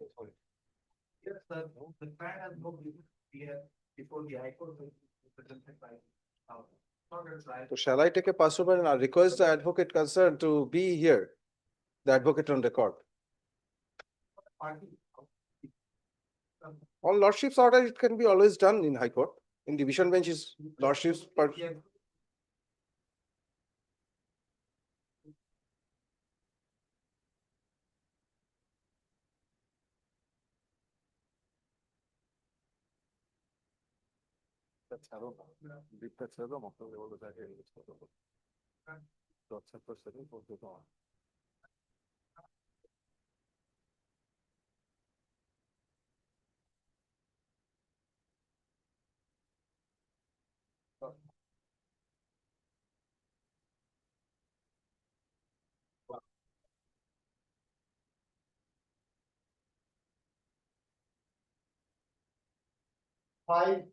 Yes, sir, the client has no business here before the High Court. Presented by. Not a trial. So shall I take a passover and I request the advocate concerned to be here? The advocate on record. Party. On lordship's order, it can be always done in high court. In division bench is lordship's, but Yes. Five.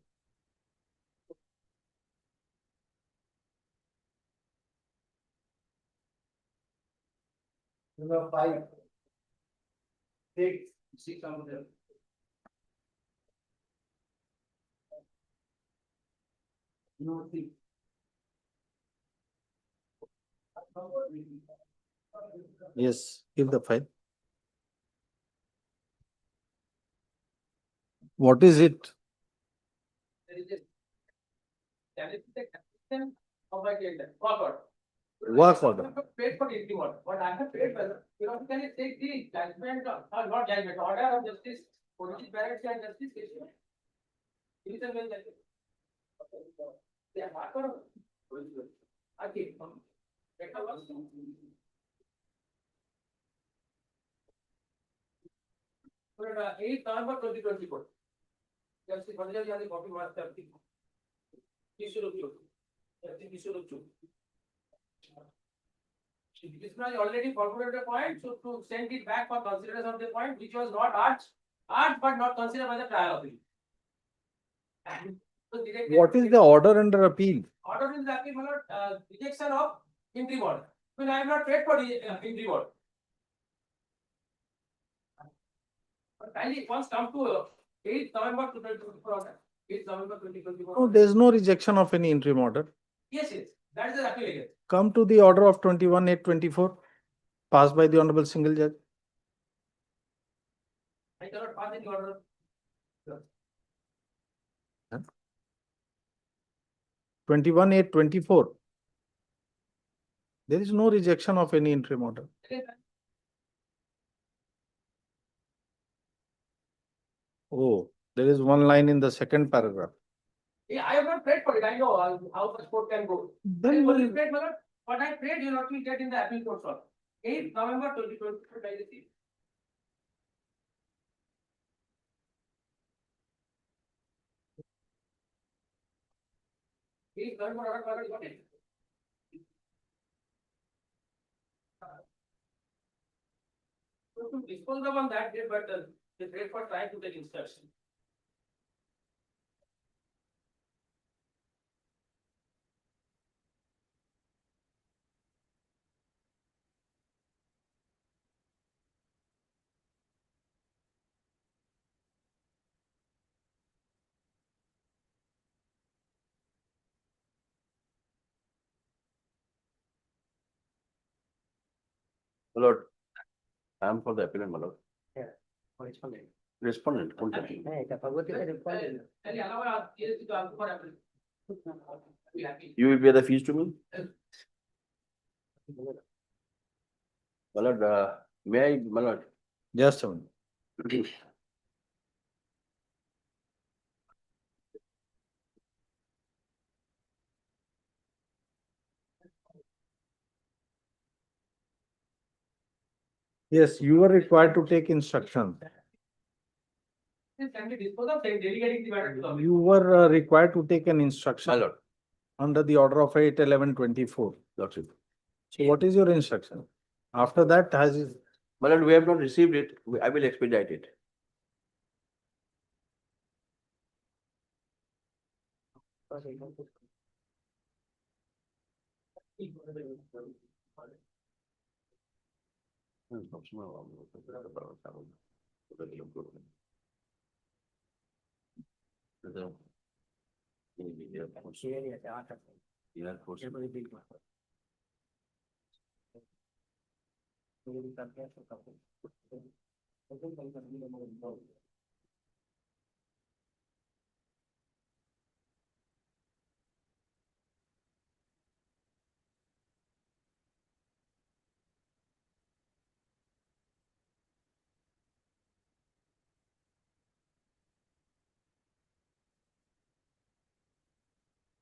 Number five. Six on there. No, three. Yes, give the file. What is it? Work order. Paid for 81, but I have paid, can you take the judgment, not judgment, order of justice, police barracks and justice case? Division bench judges. They are not for. Okay. But 8 November 2024. Justice Bhattacharya has a copy was 30. Issue of you. Issue of you. Krishna already forwarded the point, so to send it back for consideration of the point, which was not urged but not considered by the trial authority. So directly- What is the order under appeal? Order in the appeal, rejection of interim order. When I am not paid for the interim order. But kindly once come to 8th November 2024 order. 8th November 2024. No, there is no rejection of any interim order. Yes, that is the appeal again. come to the order of 21/8/24, passed by the Honorable Single Judge. I cannot pass any order. 21/8/24. There is no rejection of any interim order. Oh, there is one line in the second paragraph. Yeah, I have not prayed for it. I know how the court can go. Then Only prayed, Malad. What I prayed, you not will get in the appeal court also. 8th November 2024 by the chief. Eighth November order, Malad, got it. To dispose of on that day, but they prayed for trying to take instruction. Lord, I am for the appellant, my lord. Correspondent. Respondent. Any allow case to answer for appeal. Be happy. You will pay the fees to me? My lord, may I, my lord? Just a minute. Yes, you are required to take instruction. This can be disposed of, delegating the matter to the. You were required to take an My instruction lord, under the order of 8/11/24. lordship. So what is your instruction? After that, has My lord, we have not received it. I will expedite it.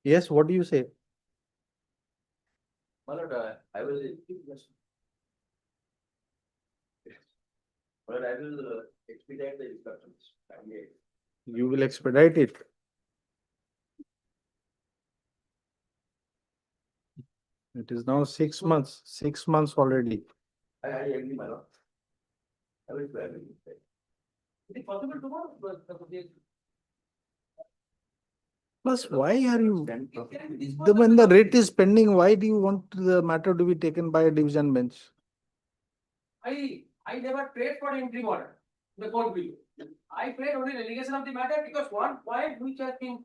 yes, what do you say? My lord, I will. But I will expedite the instructions. You will expedite it. It is now 6 months already. I agree, my lord. I will. Is it possible tomorrow? Plus, why are you, when the writ is pending, why do you want the matter to be taken by a division bench? I never prayed for interim order, the court will. I prayed only relegation of the matter because one point which has been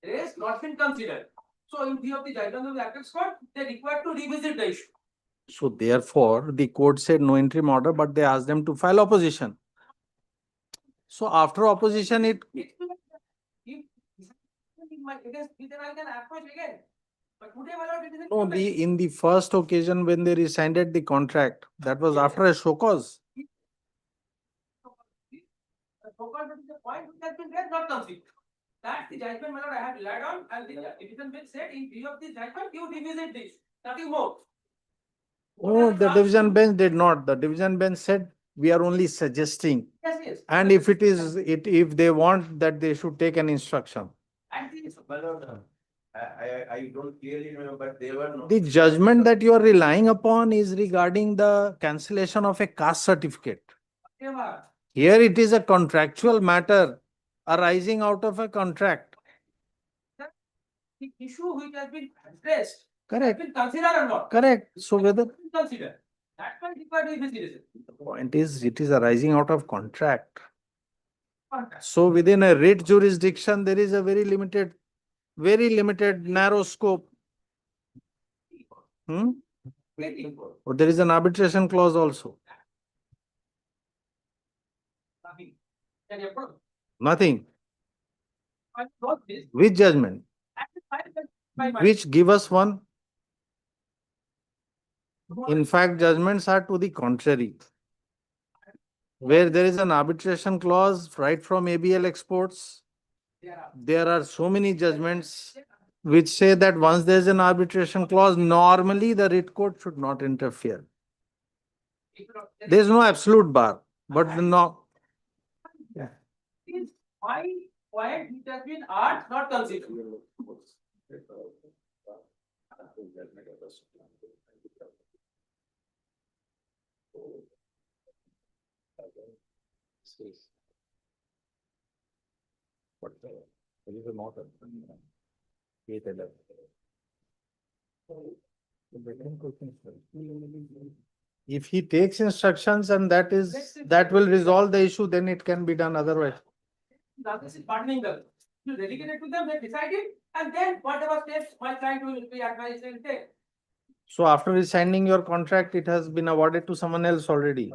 raised, not been considered. So in view of the judgment of the Apex Court, they required to revisit the issue. So therefore, the court said no interim order, but they asked them to file opposition. So after opposition, If then I can approach again. But today, my lord, it is. no, in the first occasion when they rescinded the contract, that was after a show cause. The point which has been raised, not considered. That's the judgment, my lord, I have relied on, and the division bench said, in view of this judgment, you revisit this, nothing more. Oh, the division bench did not. The division bench said, we are only suggesting. Yes. And if it is, if they want that, they should take an instruction. And this. My lord, I don't clearly remember, but they were not. The judgment that you are relying upon is regarding the cancellation of a caste certificate. Whatever. Here it is a contractual matter arising out of a contract. The issue which has been addressed. Correct. Has been considered or not? Correct. So whether Consider. That one required to investigation. the point is, it is arising out of contract. So within a writ jurisdiction, there is a very limited narrow scope. Hmm? Oh, there is an arbitration clause also. Nothing. Which judgment? Which give us one? In fact, judgments are to the contrary. Where there is an arbitration clause right from ABL exports, there are so many judgments which say that once there is an arbitration clause, normally the writ court should not interfere. There is no absolute bar, but the no. Why it has been art not considered? If he takes instructions and that will resolve the issue, then it can be done otherwise. This is partnering them. You delegate it to them, they decide it, and then whatever steps my client will be advised will take. So after signing your contract, it has been awarded to someone else already.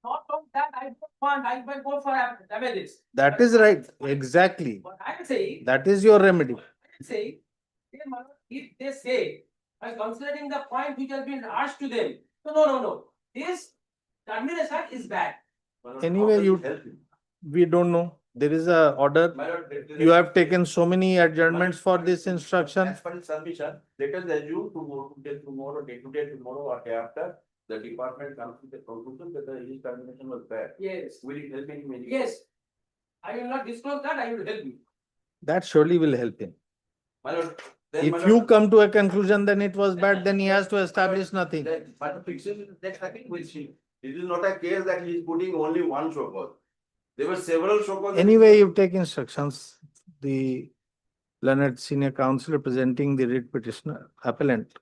Not from that, I don't want, I will go for damages. That is right, exactly. What I am saying, That is your remedy. if they say, by considering the point which has been asked to them, no, this termination is bad. Anyway, we don't know. There is a order. You have taken so many adjournments for this instruction. As per his submission, let us assume tomorrow, day to day, tomorrow or day after, the department comes with the conclusion that the his termination was bad. Yes, Will it help in any? yes. I will not disclose that, I will help you. That surely will help him. My lord, then my If lord- you come to a conclusion, then it was bad, then he has to establish nothing. But the fixation is next again with him. It is not a case that he is putting only one show cause. There were several show causes. Anyway, you take instructions. The learned senior counsel representing the writ petitioner appellant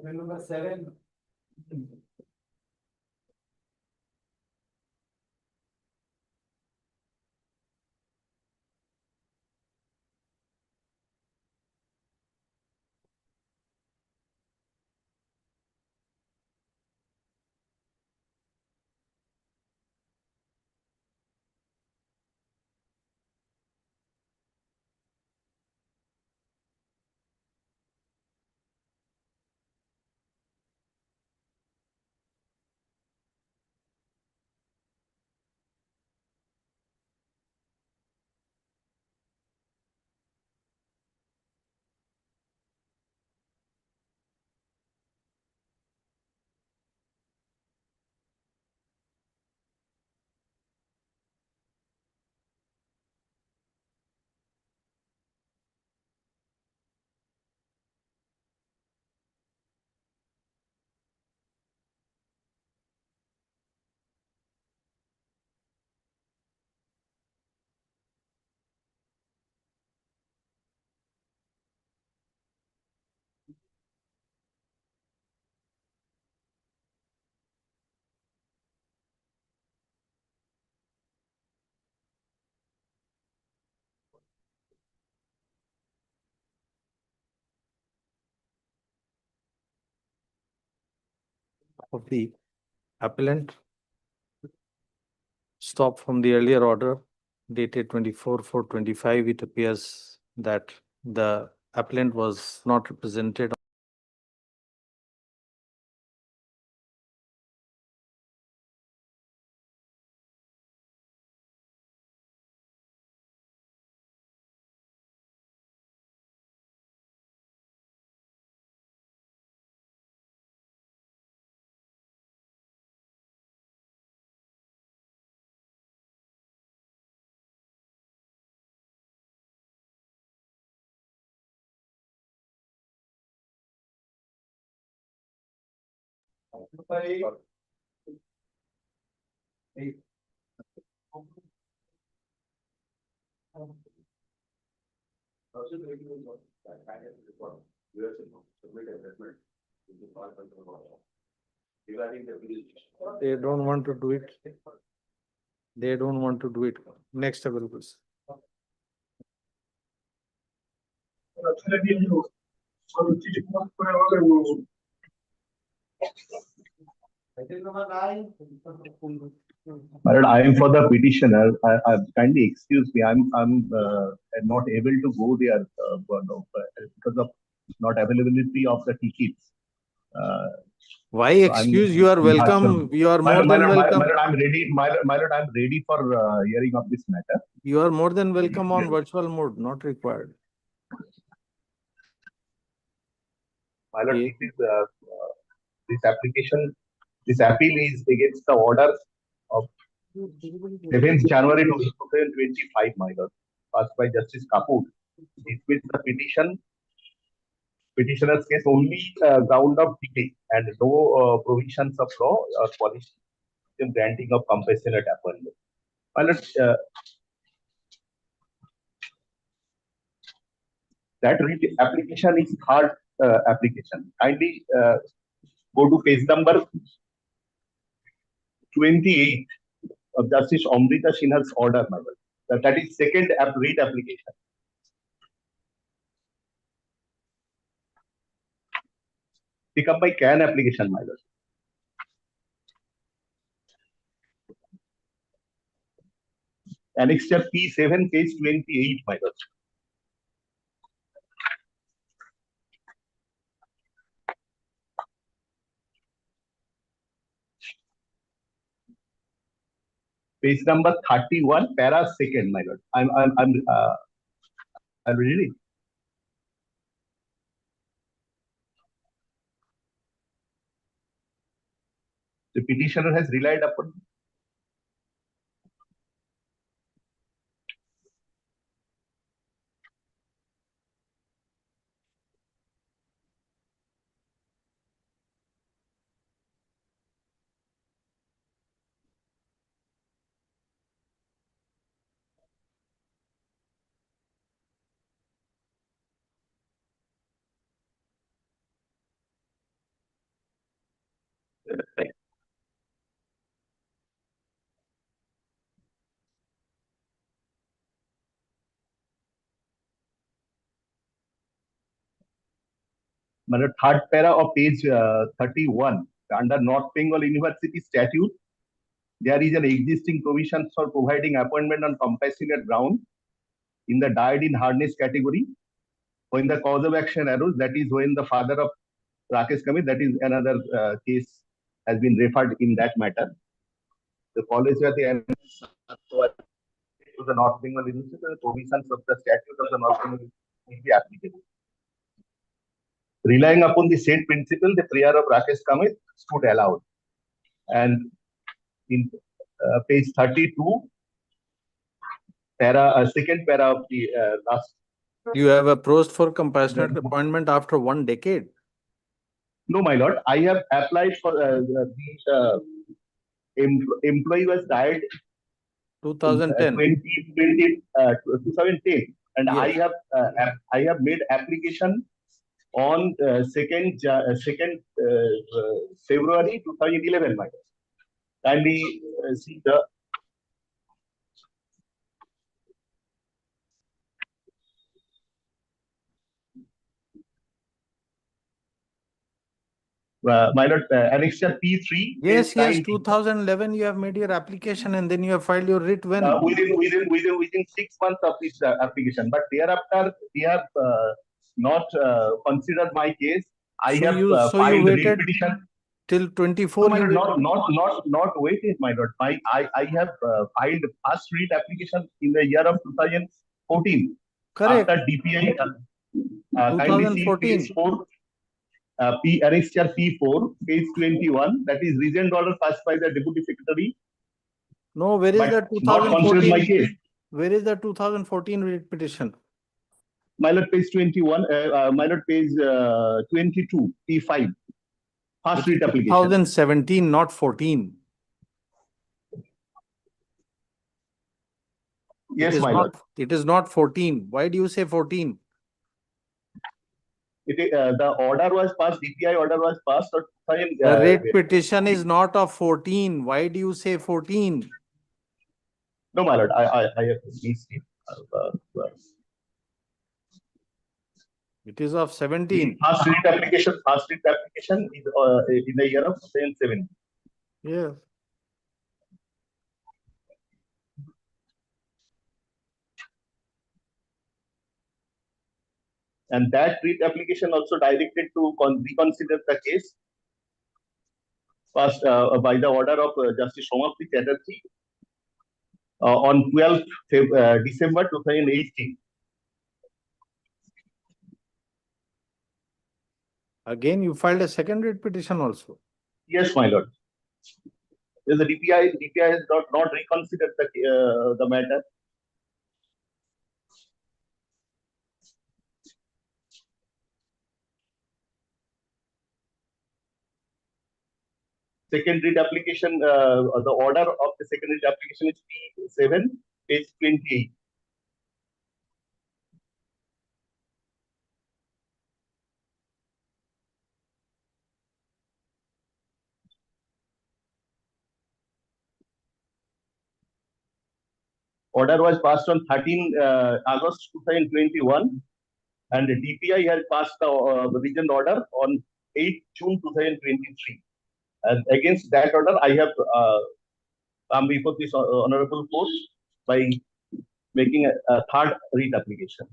Number 7. of the appellant stop from the earlier order dated 24/4/25. It appears that the appellant was not represented They don't want to do it. They don't want to do it. Next available. But I am for the petitioner. Kindly excuse me. I'm not able to go there because of not availability of the tickets. Why So excuse? You are welcome. You are more than welcome. I'm ready. My lord, I'm ready for hearing of this matter. You are more than welcome on virtual mode, not required. My lord, Yeah. this application, this appeal is against the order of 7th January 2025, my lord, passed by Justice Kapoor. It with the petitioner's case only ground of delay and no provisions of law or policy in granting of compassionate appointment. My lord, that application is third application. Kindly go to page number 28 of Justice Amrita Sinha's order, my lord. That is second read application. Pick up by CAN application, my lord. Annexure P7, page 28, my lord. Page number 31, para second, my lord. I'm reading. The petitioner has relied upon. My lord, third para of page 31, under North Bengal University statute, there is an existing provision for providing appointment on compassionate ground in the died in harness category. When the cause of action arose, that is when the father of Rakesh Kamit, that is another case has been referred in that matter. The college where the to the North Bengal University, the provisions of the statute of the North Bengal will be applicable. Relying upon the said principle, the prayer of Rakesh Kamit stood allowed. And in page 32, second para of the last. You have approached for compassionate appointment after 1 decade. No, my lord. I have applied for the employee was died 2010. 2010, and Yes. I have made application on 2nd February 2011, my lord. Kindly see the. My lord, annexure P3. Yes, page yes, 90. 2011 you have made your application and then you have filed your writ when? Within 6 months of this application, but thereafter they have not considered my case. I have filed waited petition till 24. No, my lord, not waited, my lord. I have filed first writ application in the year of 2014. Correct. After DPI, kindly see 2014. page 4. Annexure P4, page 21, that is recent order passed by the Deputy Secretary. No, where is but the not considered my 2014? case. Where is the 2014 writ petition? My lord, page 21, my lord, page 22, P5. First writ application. 2017, not 14. Yes, my lord. It is not 14. Why do you say 14? The order was passed, DPI order was passed on The writ petition is not of 14. Why do you say 14? No, my lord, I have missed it. It is of 17. First writ application is in the year of 2007. Yes. And that writ application also directed to reconsider the case passed by the order of Justice Somapti Chatterjee on 12th December 2018. Again, you filed a second writ petition also. Yes, my lord. The DPI has not reconsidered the matter. Second writ application, the order of the second writ application is P7, page 28. Order was passed on 13 August 2021, and the DPI has passed the revision order on 8 June 2023. And against that order, I have come before this honorable court by making a third writ application.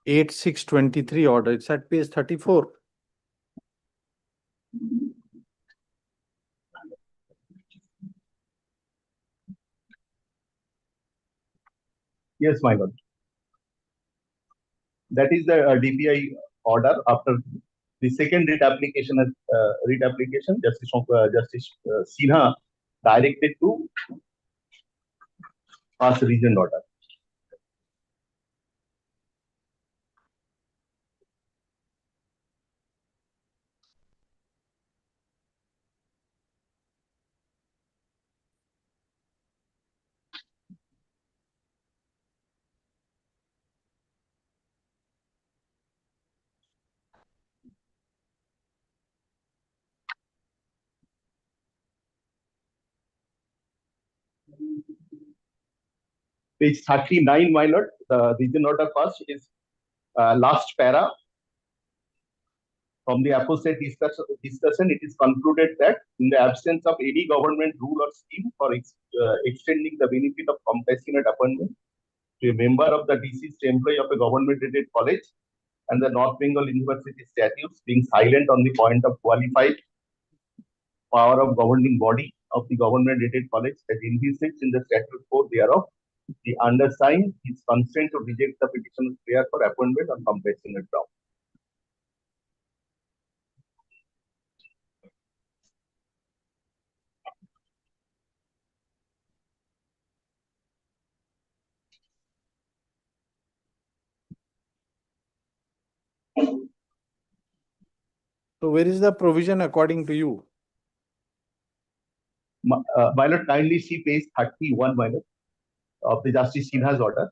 Eight 623 order. It's at page 34. Yes, my lord. That is the DPI order after the second writ application. Justice Sinha directed to pass reasoned order. Page 39, my lord, the reason order first is last para. From the aforesaid discussion, it is concluded that in the absence of any government rule or scheme for extending the benefit of compassionate appointment to a member of the deceased employee of a government-rated college, and the North Bengal University statutes being silent on the point of qualified power of governing body of the government-rated college as envisaged in the statute 4 thereof, the undersigned is consent to reject the petitioner's prayer for appointment on compassionate ground. So where is the provision according to you? My lord, kindly see page 31, my lord, of the Justice Sinha's order.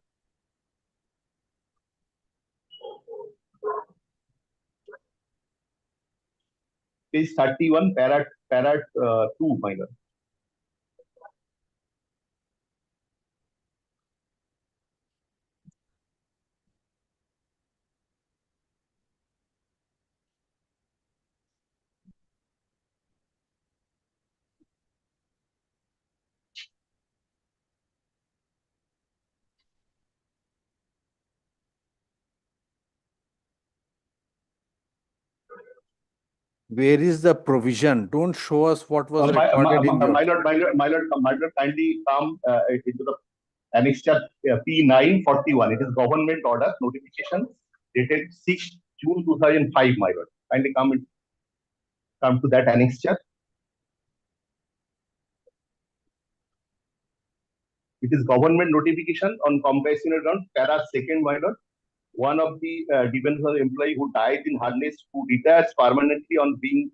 Page 31, para 2, my lord. Where is the provision? Don't show us what was recorded in your. My lord, kindly come into the annexure P941. It is government order notification dated 6 June 2005, my lord. Kindly come to that annexure. It is government notification on compassionate ground, para second, my lord. One of the dependent employee who died in harness, who retires permanently on being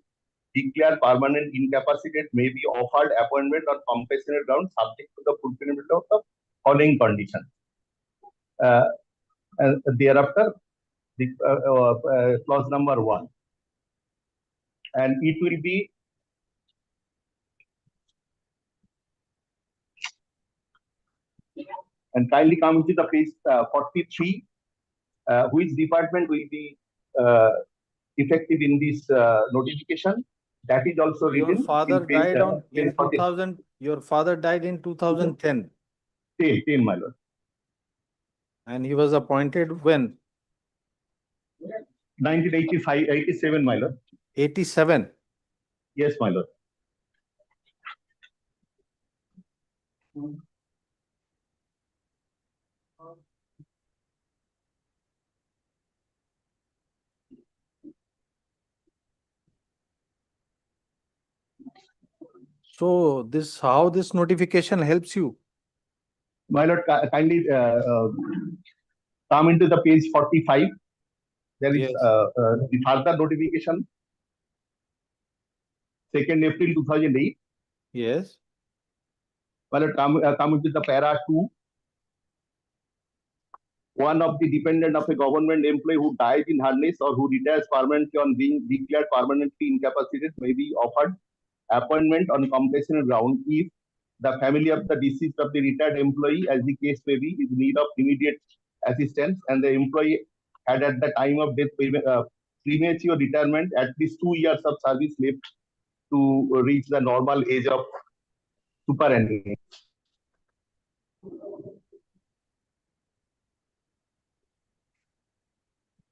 declared permanent incapacitated, may be offered appointment on compassionate ground subject to the fulfillment of the following conditions. And thereafter, the clause number 1. And it will be and kindly come to the page 43, which department will be effective in this notification. That is also Your written father in page, died on in page 40. 2000. Your father died in 2010, 10, my lord. and he was appointed when? 1987, my lord. 87. Yes, my lord. So this how this notification helps you? My lord, kindly come into the page 45. There is Yes. the further notification, 2nd April 2008. Yes. My lord, come into the para 2. One of the dependent of a government employee who dies in harness or who retires permanently on being declared permanently incapacitated may be offered appointment on compassionate ground if the family of the deceased of the retired employee, as the case may be, is in need of immediate assistance, and the employee had at the time of death premature retirement at least 2 years of service left to reach the normal age of superannuation.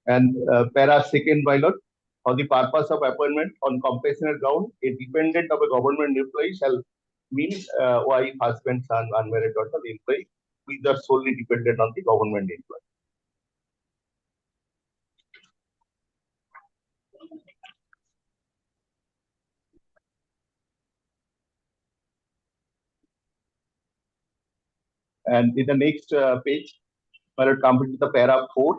And para second, my lord, for the purpose of appointment on compassionate ground, a dependent of a government employee shall mean wife, husband, son, unmarried daughter, employee, which are solely dependent on the government employee. And in the next page, my lord, come to the para 4.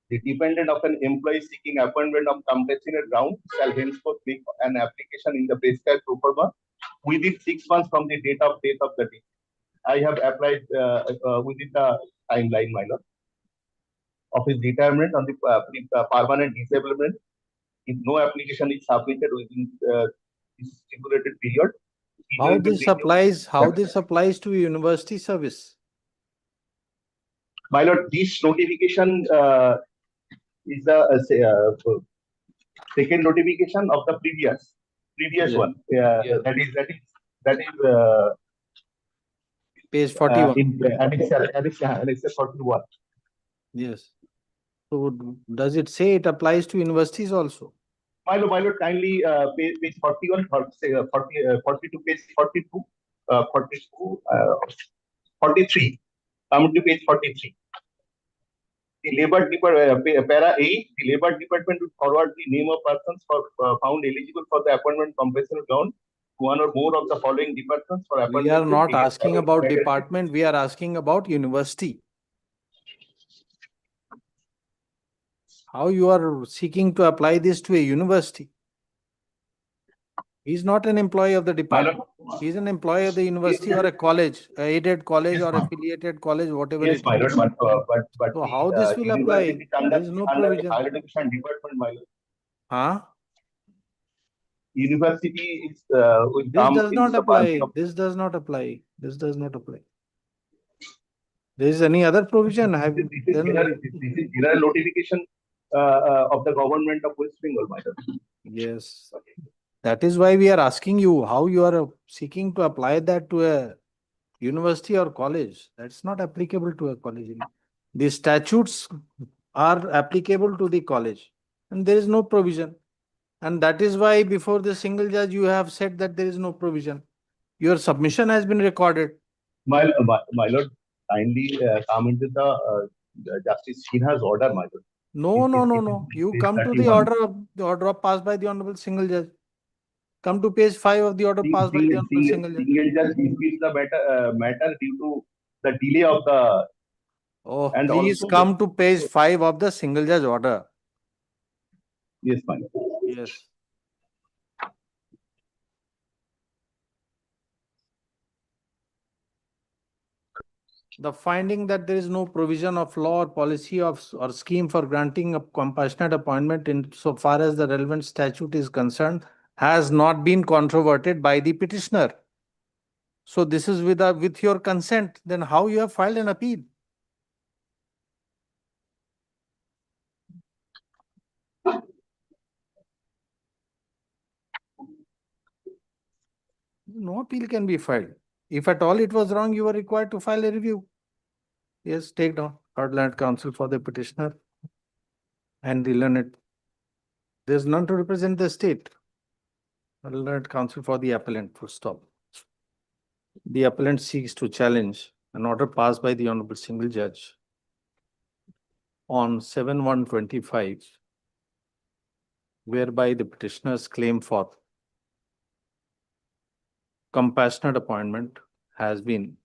The dependent of an employee seeking appointment on compassionate ground shall henceforth make an application in the prescribed pro forma within 6 months from the date of death of the deceased. I have applied within the timeline, my lord, of his retirement on the permanent disablement. If no application is submitted within this stipulated period, How this applies? How this applies to university service? My lord, this notification is the second notification of the previous Yeah. one. Yeah. That is Page 41. in annexure 41. Yes. So does it say it applies to universities also? My lord, kindly page 41, 42, page 42, 42, 43. Come to page 43. The labor department, para 8, the labor department will forward the name of persons found eligible for the appointment compensation ground to one or more of the following departments for appointment. We are not asking about department, we are asking about university. How you are seeking to apply this to a university? He's not an employee of the department. He's an employee of the university or a college, a aided college or affiliated college, whatever Yes, it my is. lord, but So how this will apply? There is no provision. Higher education department, my lord. Huh? University is will This come does into not the apply. party of This does not apply. This does not apply. There is any other provision? Have this is general notification of the government of West Bengal, my lord. Yes. That is why we are asking you how you are seeking to apply that to a university or college. That's not applicable to a college. The statutes are applicable to the college. and there is no provision. And that is why before the single judge, you have said that there is no provision. Your submission has been recorded. My lord, kindly come into the Justice Sinha's order, my lord. No, It no, is- no, it no. is You page come to 31. the order of passed by the honorable single judge. Come to page 5 of the order passed by the honorable single judge. Single judge disputes the matter due to the delay of the Oh, and please also come to page 5 of the single judge order. yes, my lord. Yes. The finding that there is no provision of law or policy of or scheme for granting a compassionate appointment in so far as the relevant statute is concerned has not been controverted by the petitioner. So this is with your consent. Then how you have filed an appeal? No appeal can be filed. If at all it was wrong, you were required to file a review. Yes, take down. Third Learned Counsel for the petitioner and the learned. There's none to represent the state. Third Learned Counsel for the appellant. Full stop. The appellant seeks to challenge an order passed by the Honorable Single Judge on 7/1/25, whereby the petitioner's claim for compassionate appointment has been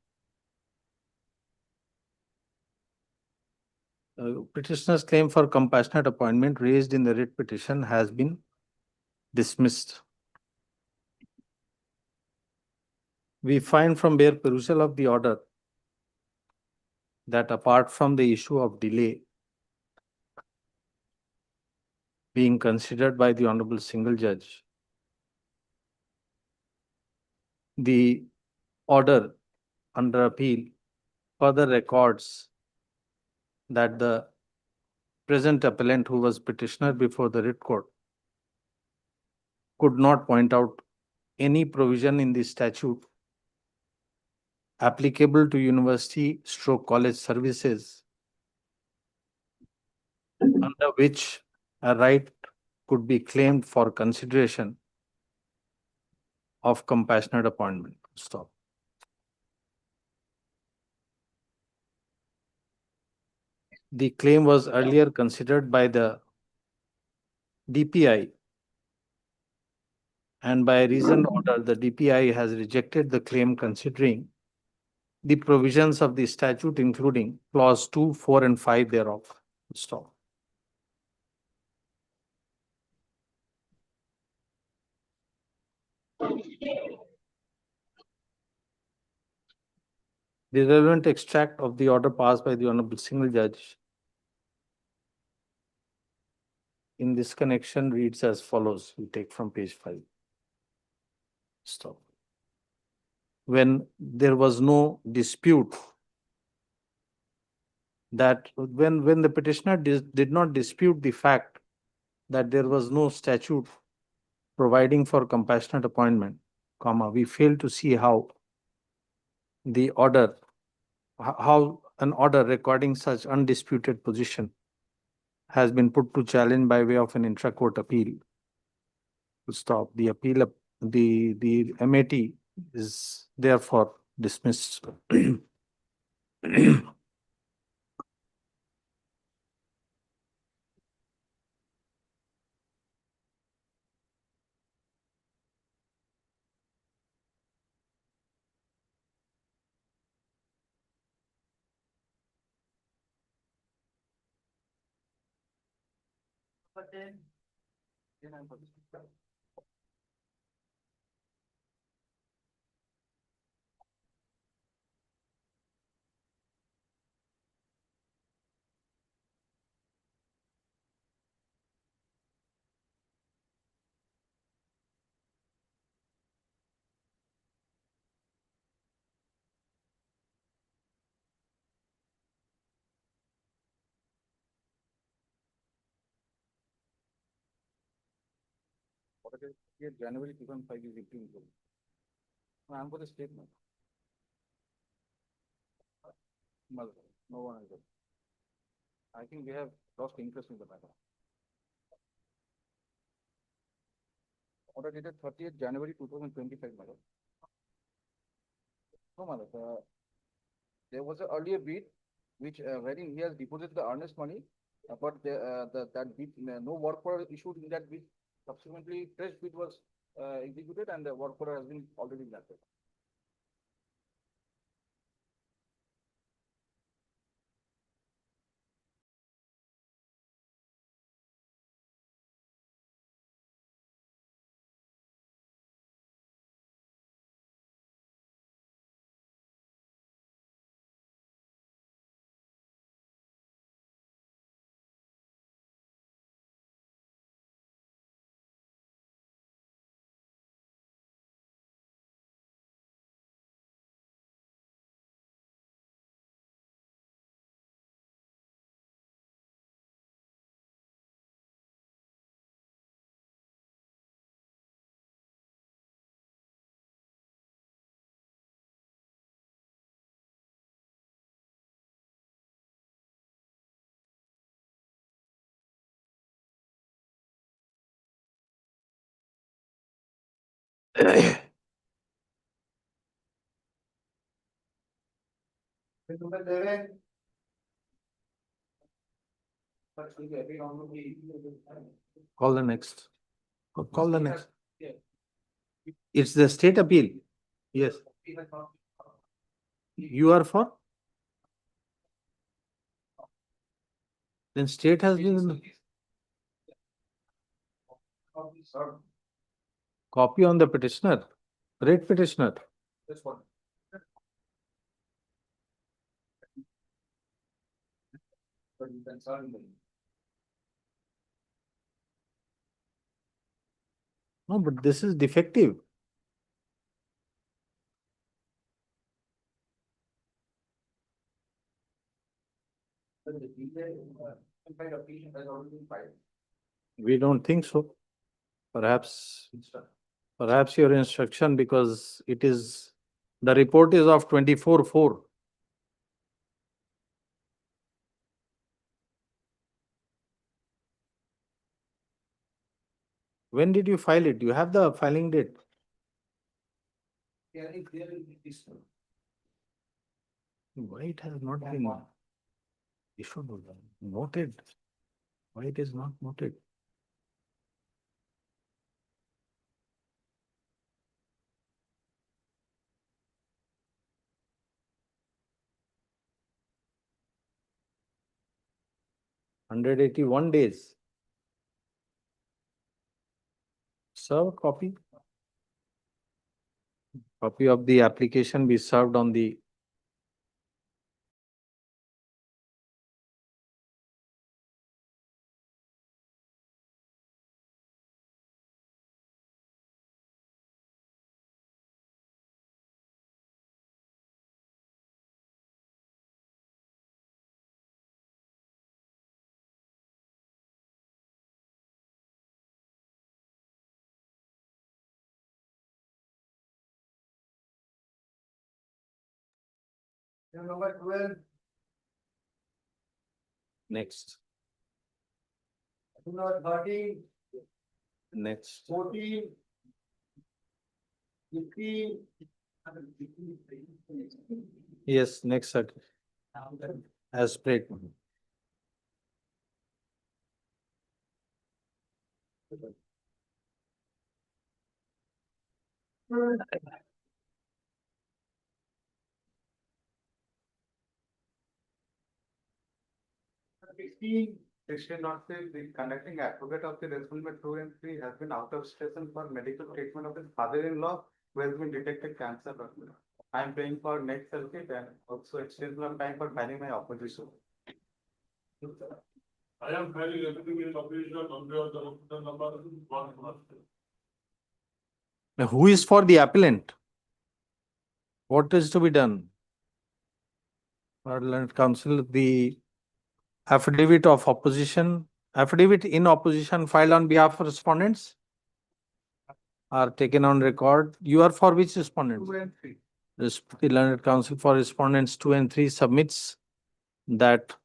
petitioner's claim for compassionate appointment raised in the writ petition has been dismissed. We find from bare perusal of the order that apart from the issue of delay being considered by the Honorable Single Judge, the order under appeal further records that the present appellant, who was petitioner before the writ court, could not point out any provision in the statute applicable to university stroke college services under which a right could be claimed for consideration of compassionate appointment. Stop. The claim was earlier considered by the DPI, and by a reasoned order, the DPI has rejected the claim considering the provisions of the statute, including clause 2, 4, and 5 thereof. Stop. The relevant extract of the order passed by the Honorable Single Judge in this connection reads as follows. We take from page 5. Stop. When there was no dispute that when the petitioner did not dispute the fact that there was no statute providing for compassionate appointment, comma, we fail to see how the order, how an order recording such undisputed position has been put to challenge by way of an intra-court appeal. To stop the appeal, the MAT is therefore dismissed. But then I'm for this. What is it? January 2005 is 18. I'm for the statement. No one has. I think we have lost interest in the matter. Order dated 30th January 2025, madam. No, madam, there was an earlier bid which wherein he has deposited the earnest money, but that bid, no work order issued in that bid. Subsequently, fresh bid was executed and the work order has been already granted. Number 11. Call the next. Call the next. It's the state appeal. Yes. You are for? Then state has been. Copy on the petitioner, rate petitioner. This one. But you can sign them. No, but this is defective. But the detail, by the application has already been filed. We don't think so. Perhaps your instruction, because it is, the report is of 24/4. When did you file it? You have the filing date. Yeah, if there is this. Why it has not been issued? Noted. Why it is not noted? $181. Serve copy. Copy of the application be served on the Number 12. next. Number 13, Next. 14. 15. Yes, next circuit. As prayed. Section not say the conducting advocate of the respondent 2 and 3 has been out of station for medical treatment of his father-in-law who has been detected cancer. I am paying for next circuit and also extension of time for filing my opposition. I am filing everything in opposition under the number 1. Now, who is for the appellant? What is to be done? Marital Council, the affidavit of opposition, affidavit in opposition filed on behalf of respondents are taken on record. You are for which respondents? 2 and 3. The Learned Council for respondents 2 and 3 submits that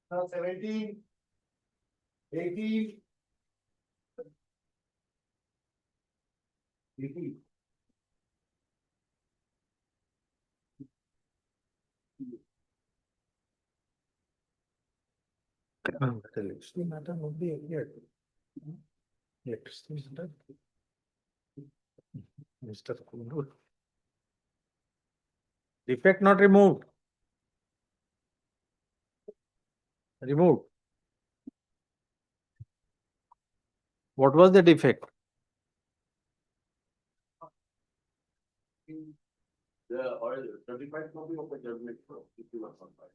Now 17, 18. 18. Matter would be here. Mr. Kundu. Defect not removed. Removed. What was the defect? The or certified copy of the judgment, if you are certified.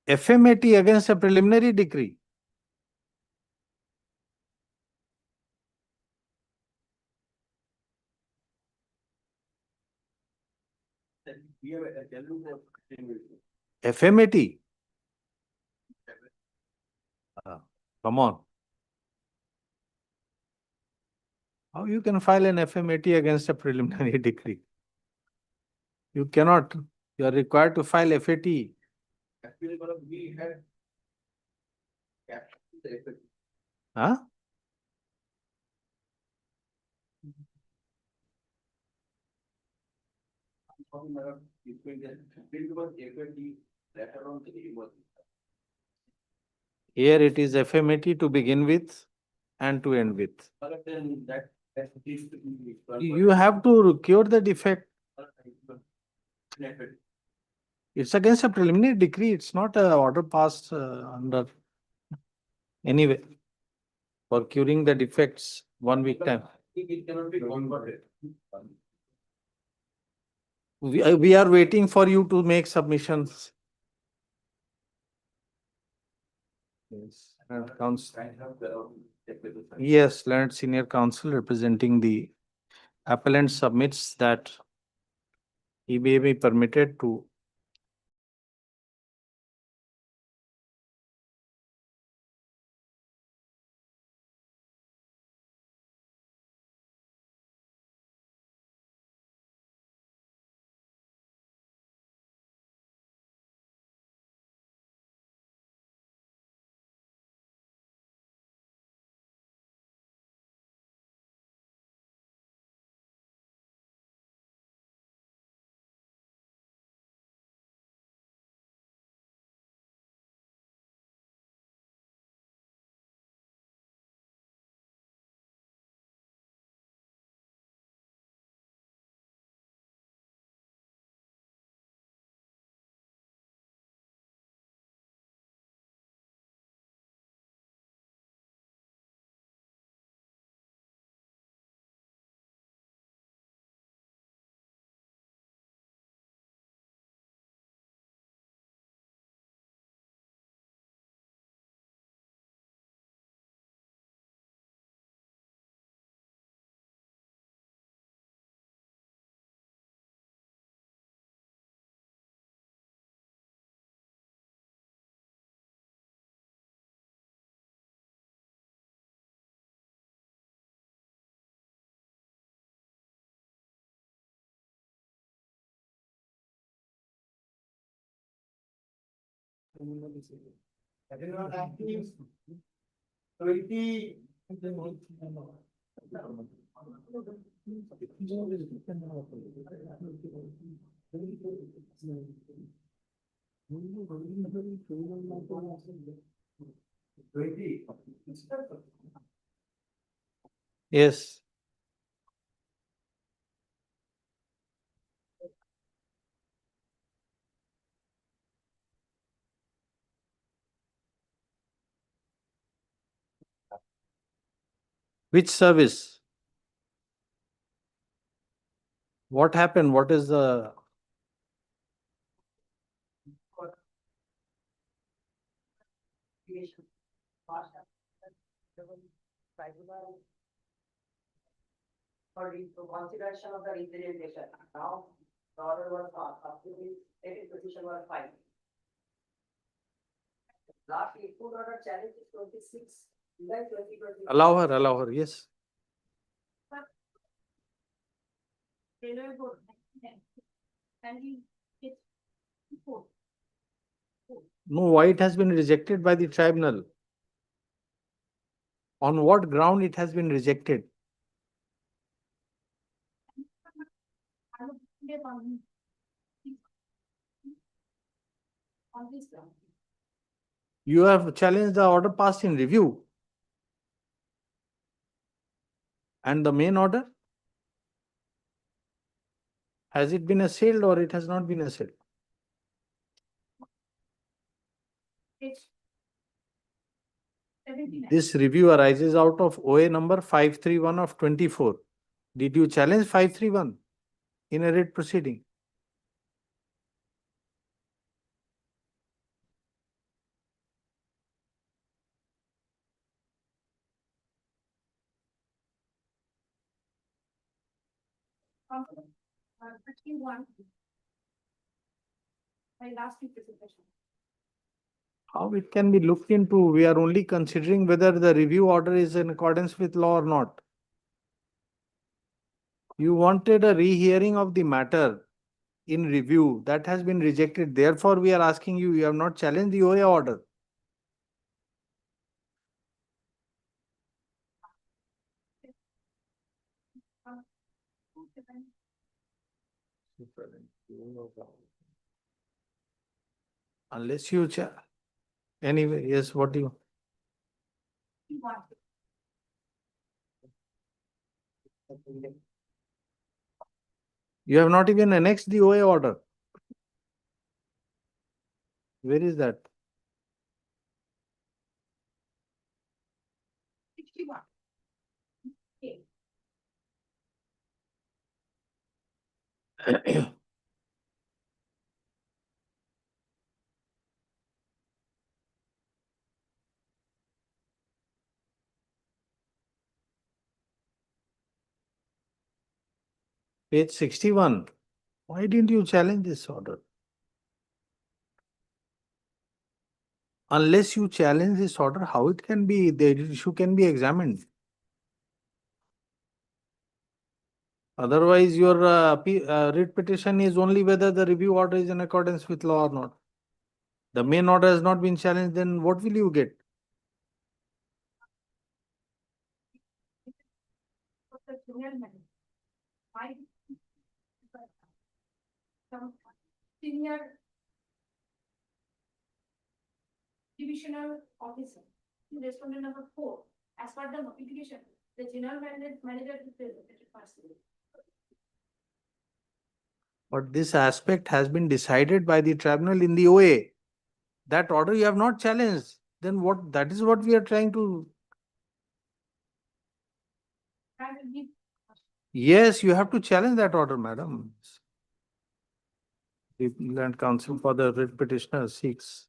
FMAT against a preliminary decree. We have a tell you the FMAT. Come on. How you can file an FMAT against a preliminary decree? You cannot. You are required to file FAT. actually because we had captured the effect. Huh? Madam, it will get because effect later on the was. Here it is FMAT to begin with and to end with. But then that needs to be. You have to cure the defect. It's against a preliminary decree. It's not a order passed under. Anyway, for curing the defects, 1 week time. It cannot be converted. We are waiting for you to make submissions. Yes. Yes, Learned Senior Counsel representing the appellant submits that he may be permitted to I did not active. 20. yes. Which service? What happened? What is the For the consideration of the representation. Now, the order was approved, stated petition was filed. Last input order challenge is 26 July 2020. allow her, yes. Railway board. And he gets. Report. No, why it has been rejected by the tribunal? On what ground it has been rejected? On this ground. You have challenged the order passed in review. And the main order? Has it been assailed or it has not been assailed? It's 79. This review arises out of OA number 531 of 24. Did you challenge 531 in a writ proceeding? Actually, one. My last week presentation. How it can be looked into? We are only considering whether the review order is in accordance with law or not. You wanted a rehearing of the matter in review. That has been rejected. Therefore, we are asking you, you have not challenged the OA order. Unless you anyway, yes, what do you? You have not even annexed the OA order. Where is that? 61. Okay. Page 61. Why didn't you challenge this order? Unless you challenge this order, how it can be, the issue can be examined. Otherwise, your writ petition is only whether the review order is in accordance with law or not. The main order has not been challenged, then what will you get? The junior man. Why? Some senior divisional officer. Respondent number 4. As per the notification, the general manager is presented first. But this aspect has been decided by the tribunal in the OA. That order you have not challenged. Then what? That is what we are trying to. Yes, you have to challenge that order, madam. The Land Council for the writ petitioner seeks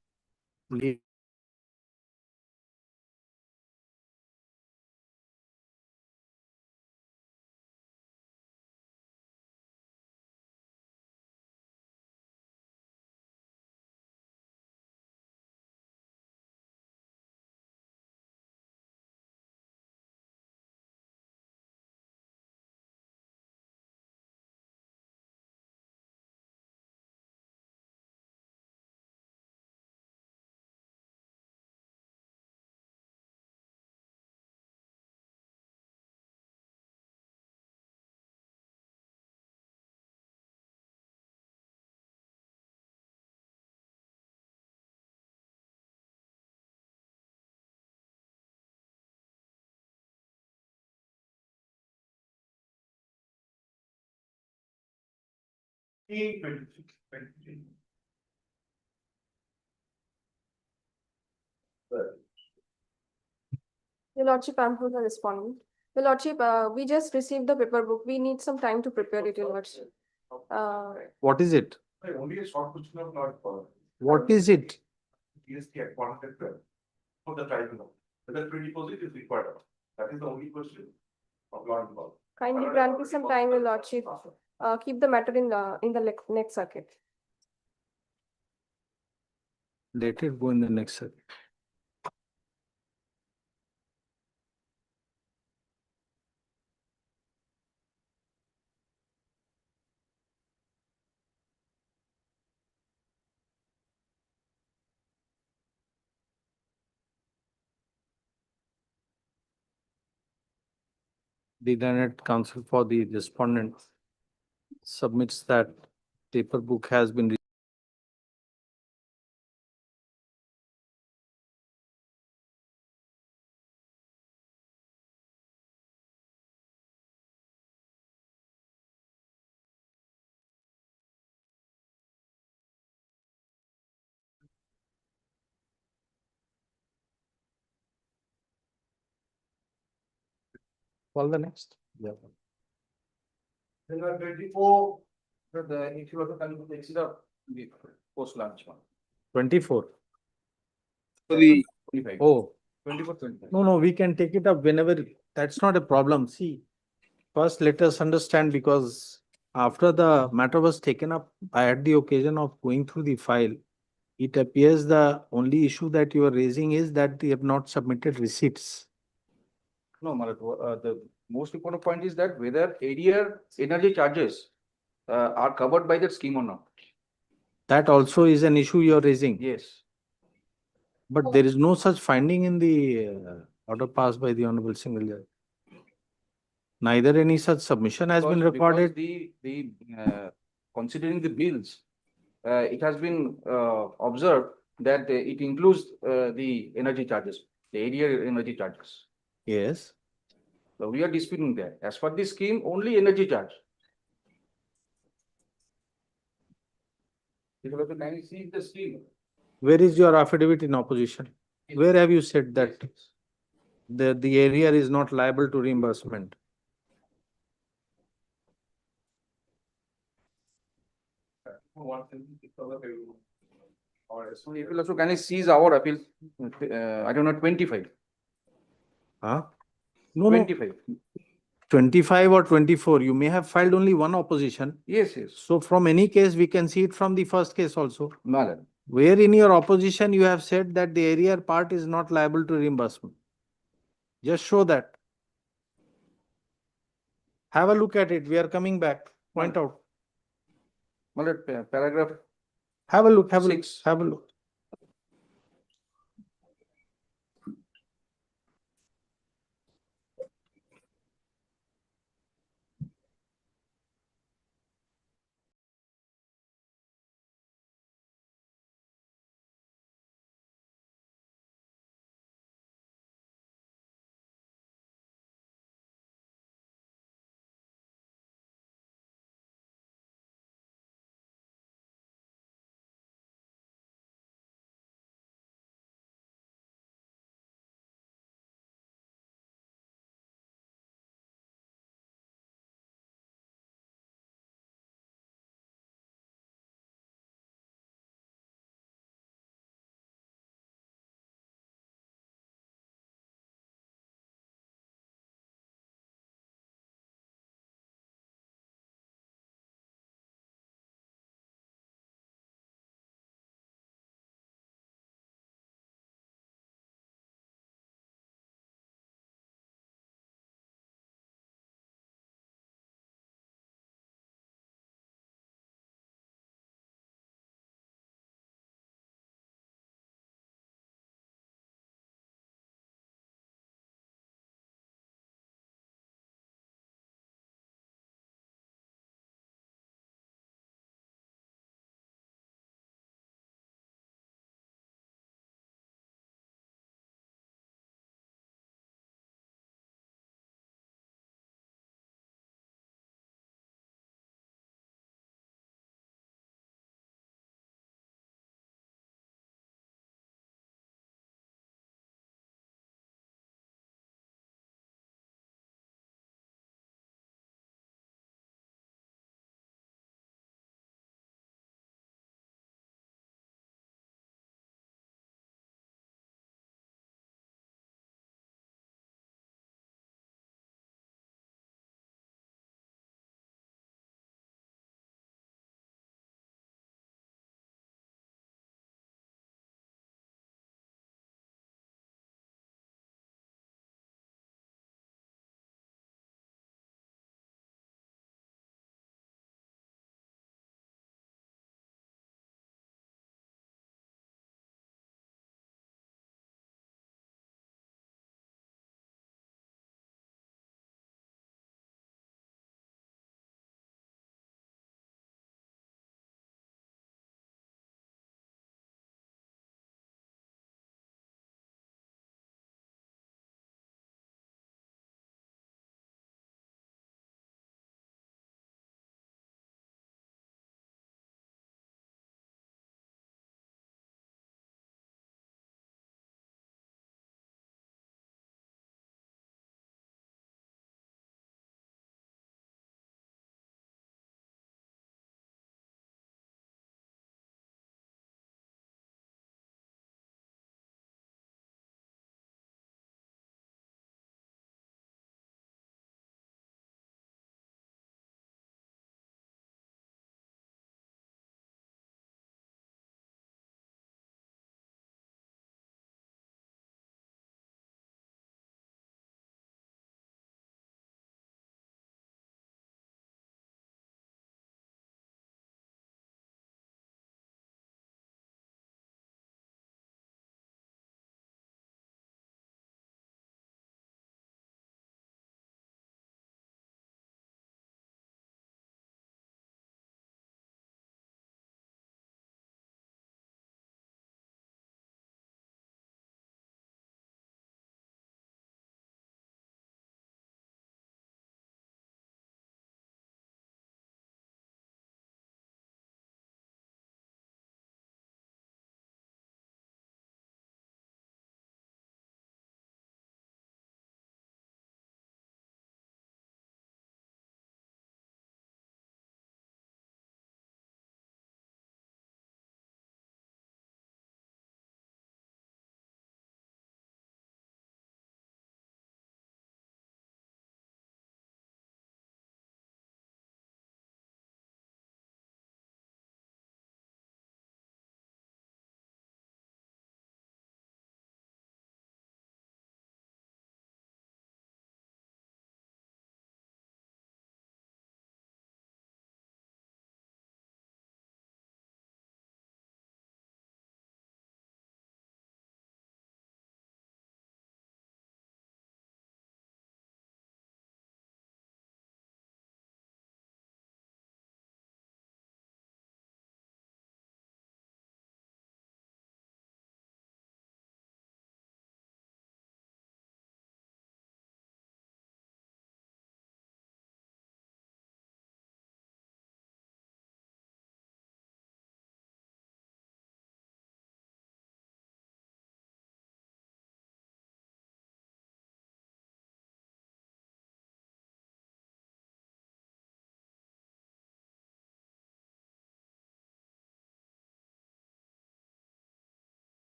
leave. Your Lordship, I'm the respondent. Your Lordship, we just received the paper book. We need some time to prepare it, Your Lordship. What is it? Only a short question of not for. What is it? GST contractor for the tribunal. Whether pre-deposit is required. That is the only question of law involved. Kindly grant me some time, Your Lordship. Keep the matter in the next circuit. Let it go in the next circuit. the learned counsel for the respondent submits that paper book has been call the next. Yeah. Then 24, if you want to consider the post lunch one. 24. 25. Oh, 24, 25. no, we can take it up whenever. That's not a problem. See, first let us understand, because after the matter was taken up, I had the occasion of going through the file. It appears the only issue that you are raising is that they have not submitted receipts. No, Marital, the most important point is that whether area energy charges are covered by that scheme or not. That also is an issue you are raising. Yes. But there is no such finding in the order passed by the Honorable Single Judge. Neither any such submission has been Because recorded. Considering the bills, it has been observed that it includes the energy charges, the area energy charges. Yes. So we are disputing that. As per the scheme, only energy charge. If you have to kindly see the scheme. Where is your affidavit in opposition? Where have you said that the area is not liable to reimbursement? So if you also kindly seize our appeal, I don't know, 25. Huh? No. 25. 25 or 24, you may have filed only one opposition. Yes, yes. So from any case, we can see it from the first case also. Madam. Where in your opposition you have said that the area part is not liable to reimbursement. Just show that. Have a look at it. We are coming back. Point out. Paragraph. Have a look. Have a look. 6. Have a look.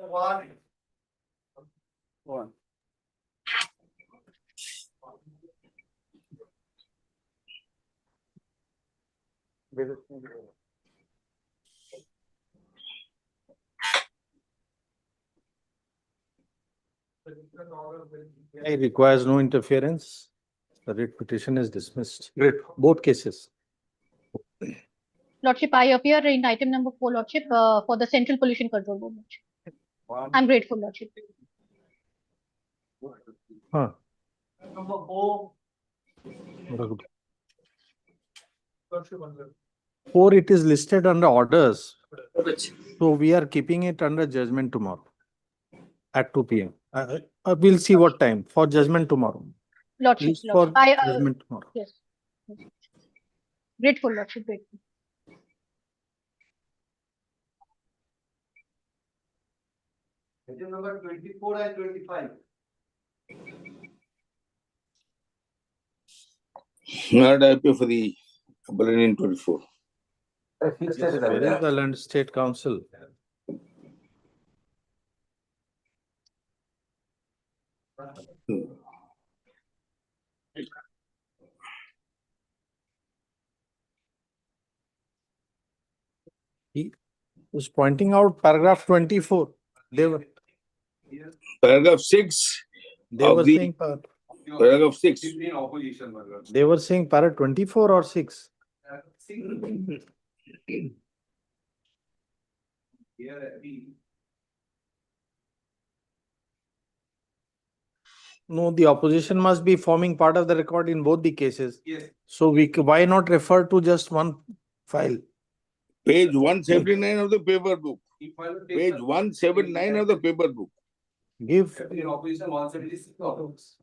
One. It requires no interference. The writ petition is dismissed. Great, both cases. Lordship, I appear in item number 4, Lordship, for the Central Pollution Control Board. Lordship. I'm grateful, Lordship. Huh. Four, it is listed under orders. So we are keeping it under judgment tomorrow at 2 p.m. We'll see what time for judgment tomorrow. Lordship, Please for Lordship. judgment tomorrow. Yes. Grateful, Lordship, grateful. Item number 24 and 25. Not happy for the bulletin in 24. Where is the Land State Council? He was pointing out paragraph 24. They were Paragraph 6 of the saying paragraph 6. they were saying para 24 or 6. No, the opposition must be forming part of the record in both the cases. Yes. So why not refer to just one file? Page 179 of the paper book. Page 179 of the paper book. Give In opposition 176.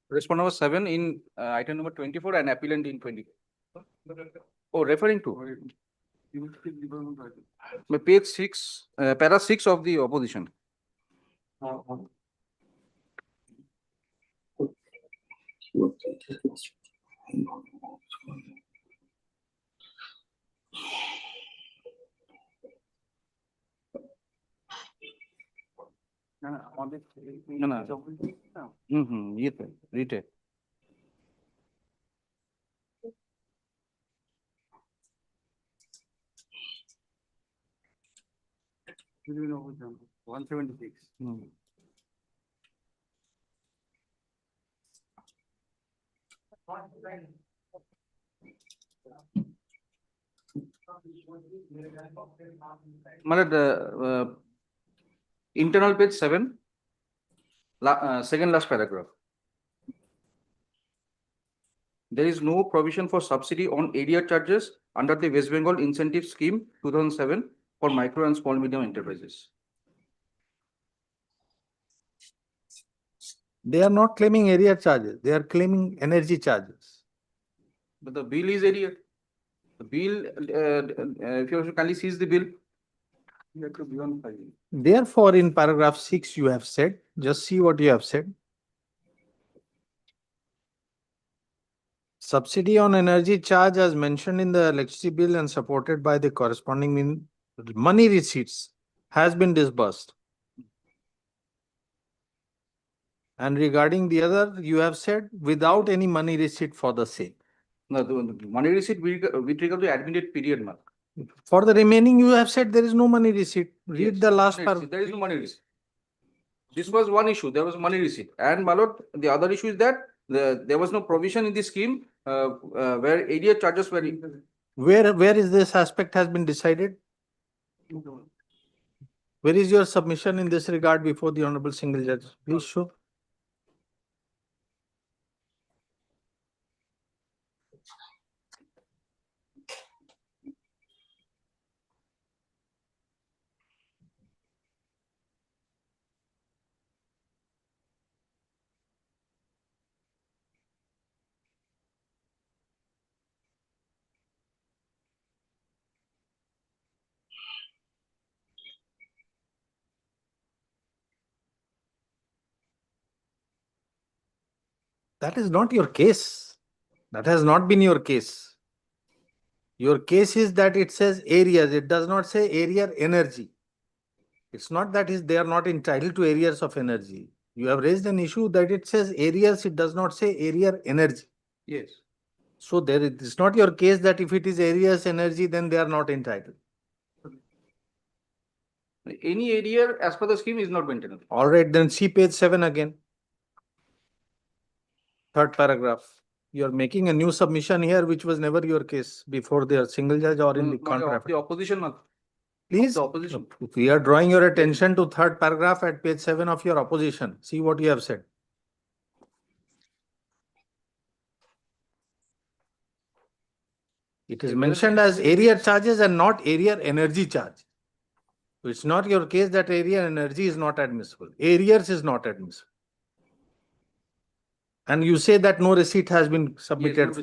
Respond number 7 in item number 24 and appellant in 20. Oh, referring to page 6, para 6 of the opposition. ये तो read it. 176. Internal page 7, second last paragraph. There is no provision for subsidy on area charges under the West Bengal Incentive Scheme 2007 for micro and small medium enterprises. They are not claiming area charges. They are claiming energy charges. But the bill is area. The bill, if you kindly sees the bill. Therefore, in paragraph 6, you have said, just see what you have said. Subsidy on energy charge as mentioned in the electricity bill and supported by the corresponding money receipts has been disbursed. And regarding the other, you have said without any money receipt for the same. No, the money receipt with regard to admitted period mark. For the remaining, you have said there is no money receipt. Read Yes, the last paragraph. There is no money receipt. This was one issue. There was money receipt. And Malot, the other issue is that there was no provision in the scheme where area charges were. Where is this aspect has been decided? Where is your submission in this regard before the Honorable Single Judge? Please show. That is not your case. That has not been your case. Your case is that it says areas, it does not say area energy. It's not that they are not entitled to areas of energy. You have raised an issue that it says areas, it does not say area energy. Yes. So there it is not your case that if it is areas energy, then they are not entitled. Any area as per the scheme is not maintainable. All right, then see page 7 again. Third paragraph. You are making a new submission here, which was never your case before the single judge or in the contract. The opposition, Please, the opposition. we are drawing your attention to third paragraph at page 7 of your opposition. See what you have said. It is mentioned as area charges and not area energy charge. So it's not your case that area energy is not admissible. Areas is not admissible. And you say that no receipt has been submitted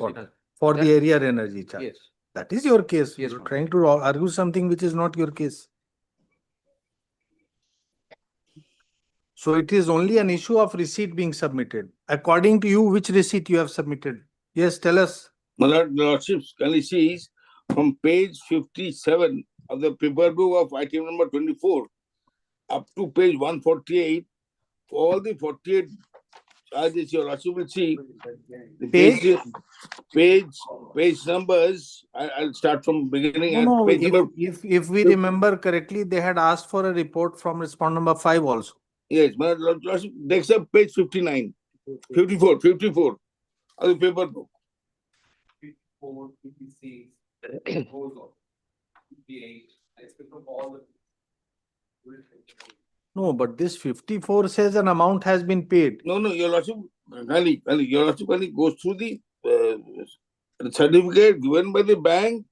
for the area energy charge. Yes. That is your case. Yes, You're ma'am. trying to argue something which is not your case. So it is only an issue of receipt being submitted. According to you, which receipt you have submitted? Yes, tell us. My lordships, can you see from page 57 of the paper book of item number 24 up to page 148, all the 48 charges your lordship will see the page numbers. I'll start from beginning. No, Page number, if we remember correctly, they had asked for a report from respondent number 5 also. yes, my lordship takes up page 59, 54 of the paper book. 54, 56, proposal, 58, I expect from all the. No, but this 54 says an amount has been paid. No, your lordship, your lordship goes through the certificate given by the bank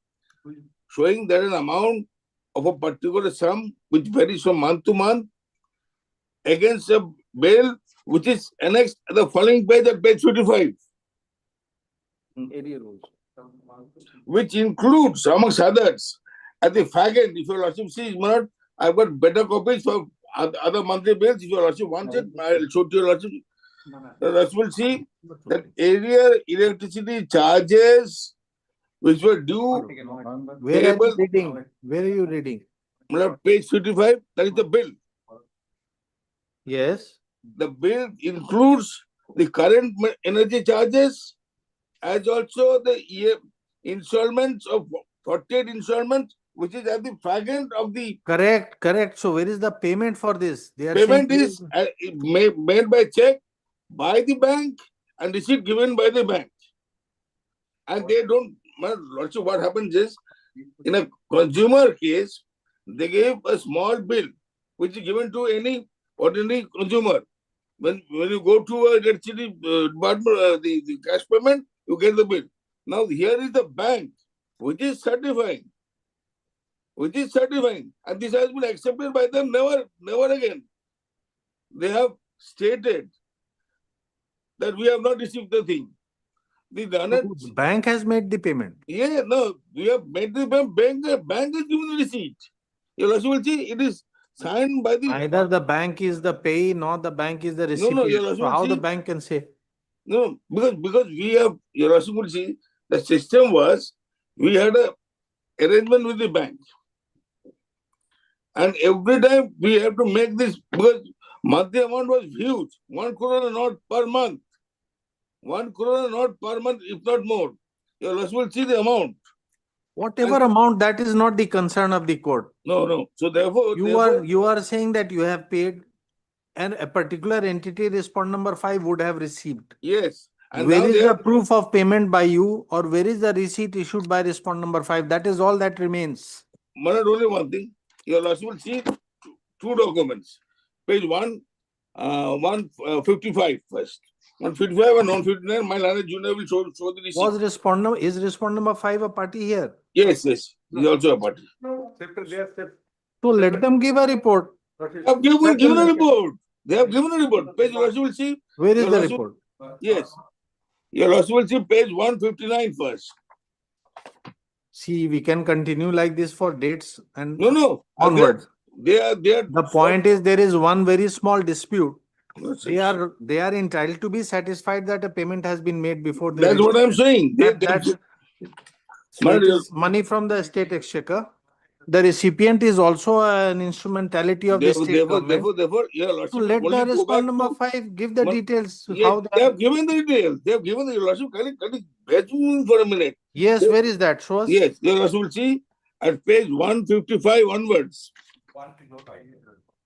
showing that an amount of a particular sum which varies from month to month against a bill which is annexed at the following page at page 55, Area rules. which includes, amongst others, at the fag end, if your lordship sees, I've got better copies for other monthly bills. If your lordship wants it, I'll show to your lordship. The lordship will see that area electricity charges which were due. Where are you reading? Where are you reading? Page 55, that is the bill. Yes. The bill includes the current energy charges as also the installments of 48 installments, which is at the fag end of the Correct. So where is the payment for this? They are payment saying is made by check by the bank and receipt given by the bank. And they don't, lordship, what happens is, in a consumer case, they gave a small bill which is given to any ordinary consumer. When you go to a electricity department, the cash payment, you get the bill. Now here is the bank which is certifying. And this has been accepted by them never again. They have stated that we have not received the thing. The bank has made the payment. Yeah, no, we have made the bank has given the receipt. You also will see it is signed by the. Either the bank is the payee, nor the bank is the recipient. No, so how the bank can say? No, because we have, you also will see, the system was, we had a arrangement with the bank. And every time we have to make this, because monthly amount was huge, 1 crore not per month. 1 crore not per month, if not more. You also will see the amount. Whatever amount, that is not the concern of the court. No. So therefore, you are saying that you have paid and a particular entity respondent number 5 would have received. Yes. And where is the proof of payment by you, or where is the receipt issued by respondent number 5? That is all that remains. Not only one thing. You also will see two documents. Page 155 first. 155 and 159, my landed junior will show the receipt. Was respondent, is respondent number 5 a party here? Yes, yes, he is also a party. So let them give a report. They have given a report. They have given a report. Page, your Lordship will see. Where is Your the Lordship- report? Yes. Your Lordship will see page 159 first. See, we can continue like this for dates and No. onwards. They are. The point is, there is one very small dispute. That's They are entitled to be satisfied that a payment has been made before they. That's what I'm saying. So it is money from the state exchequer. The recipient is also an instrumentality of the state government. Therefore, your So Lordship let only the go back respondent number to- 5 give the Mon- details. Yes, How they have given the details. They have given the Your Lordship. Can you bear me for a minute? Yes, where is that? Show us. Yes, your Lordship will see at page 155 onwards.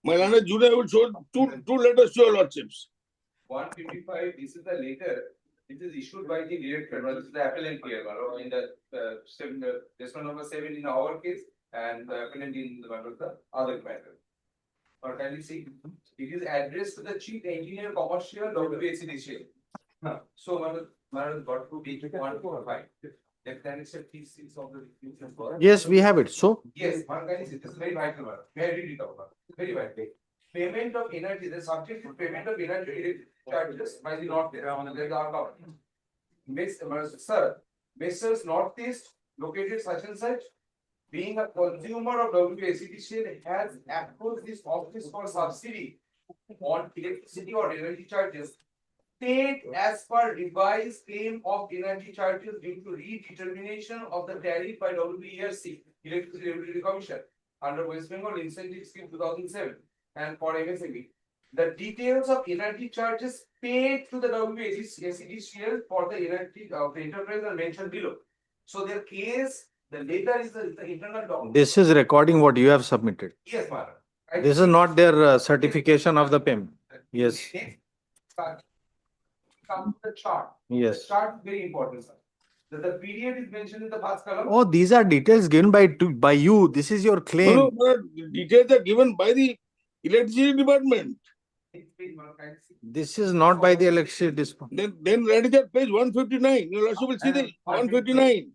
My landed junior will show two letters to your Lordships. 155, this is the letter, which is issued by the director, this is the appellant here, in the, this one number 7 in our case, and the appellant in the one of the other matter. Or can you see, it is addressed to the chief engineer commercial WACDCL. So, Madam, got to be 145. Then it's a T6 of the. Yes, we have it. So Yes, one can see, this is very vital, one. Very vital, very vital. Payment of energy, the subject to payment of energy charges by the North, sir, Messrs. Northeast located such and such, being a consumer of WACDCL has approached this office for subsidy on electricity or energy charges. Paid as per revised claim of energy charges due to redetermination of the tariff by WERC, Electricity Regulatory Commission, under West Bengal Incentive Scheme 2007, and for MSME. The details of energy charges paid to the WACDCL for the energy of the enterprise are mentioned below. So their case, the letter is the internal document. this is recording what you have submitted. Yes, madam. This is not their certification of the payment. Yes. Come to the chart. Yes. The chart is very important, sir. The period is mentioned in the first column. Oh, these are details given by you. This is your claim. No, but details are given by the electricity department. This is not by the electricity department. Then read it at page 159. You also will see the 159.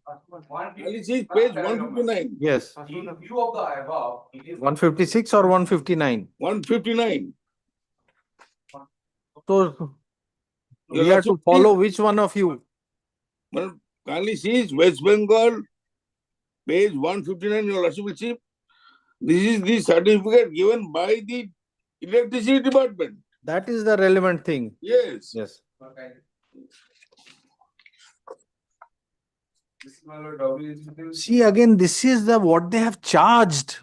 Only see page 159. Yes. In view of the above, it is 156 or 159. 159. So we have to follow which one of you. Well, kindly see West Bengal, page 159. You also will see. This is the certificate given by the electricity department. That is the relevant thing. Yes. Yes. See, again, this is the what they have charged.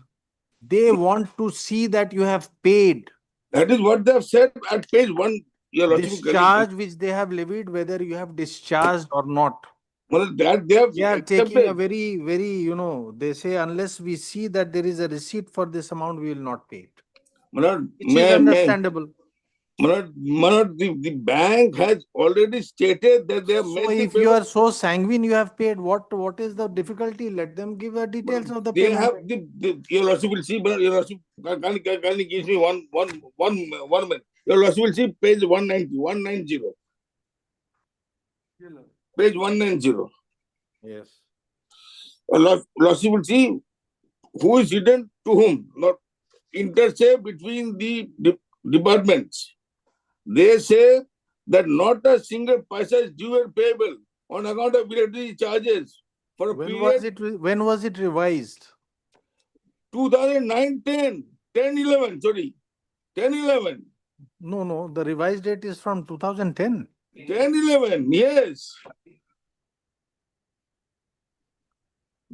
They want to see that you have paid. That is what they have said at page 1. Discharge which they have levied, whether you have discharged or not. Well, that they have They are accepted. taking a very, they say unless we see that there is a receipt for this amount, we will not pay it. Manoj, Which is understandable. Manoj, the bank has already stated that they have So made the if you payment. are so sanguine, you have paid, what is the difficulty? Let them give the details of the They payment. have your Lordship will see, but your Lordship kindly gives me one minute. Your Lordship will see page 190. Page 190. Yes. Your Lordship will see who is hidden to whom, not intercept between the departments. They say that not a single paisa is due and payable on account of electricity charges for a period. When was it revised? 2009, 10, 11, sorry. 10, 11. No, the revised date is from 2010. 10, 11, yes.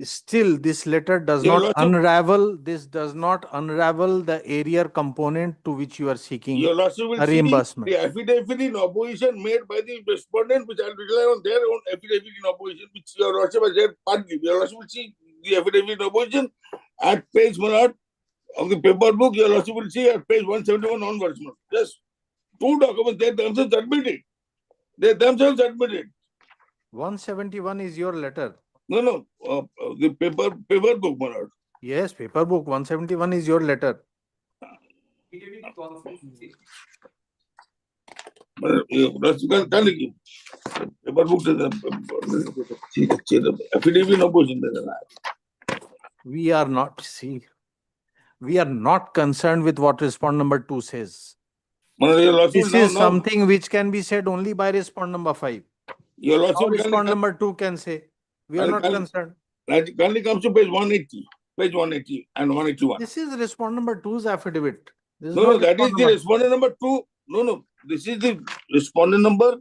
Still, this letter does Your not Lordship- unravel, this does not unravel the area component to which you are seeking Your Lordship will a see reimbursement. the affidavit in opposition made by the respondent, which I'll rely on their own affidavit in opposition, which your Lordship has read partly. Your Lordship will see the affidavit in opposition at page 1 of the paper book. Your Lordship will see at page 171 onwards. Just two documents, they themselves admitted. They themselves admitted. 171 is your letter. No, the paper book, Manoj. Yes, paper book 171 is your letter. Can you give? Paper book to the affidavit opposition. We are not, see, we are not concerned with what respondent number 2 says. Your lordship, This now, is something which can be said only by respondent number 5. your How lordship, respondent number 2 can say? We are not concerned. kindly comes to page 180, page 180 and 181. This is respondent number 2's affidavit. This is No, not that is the respondent respondent number 2. No, this is the respondent number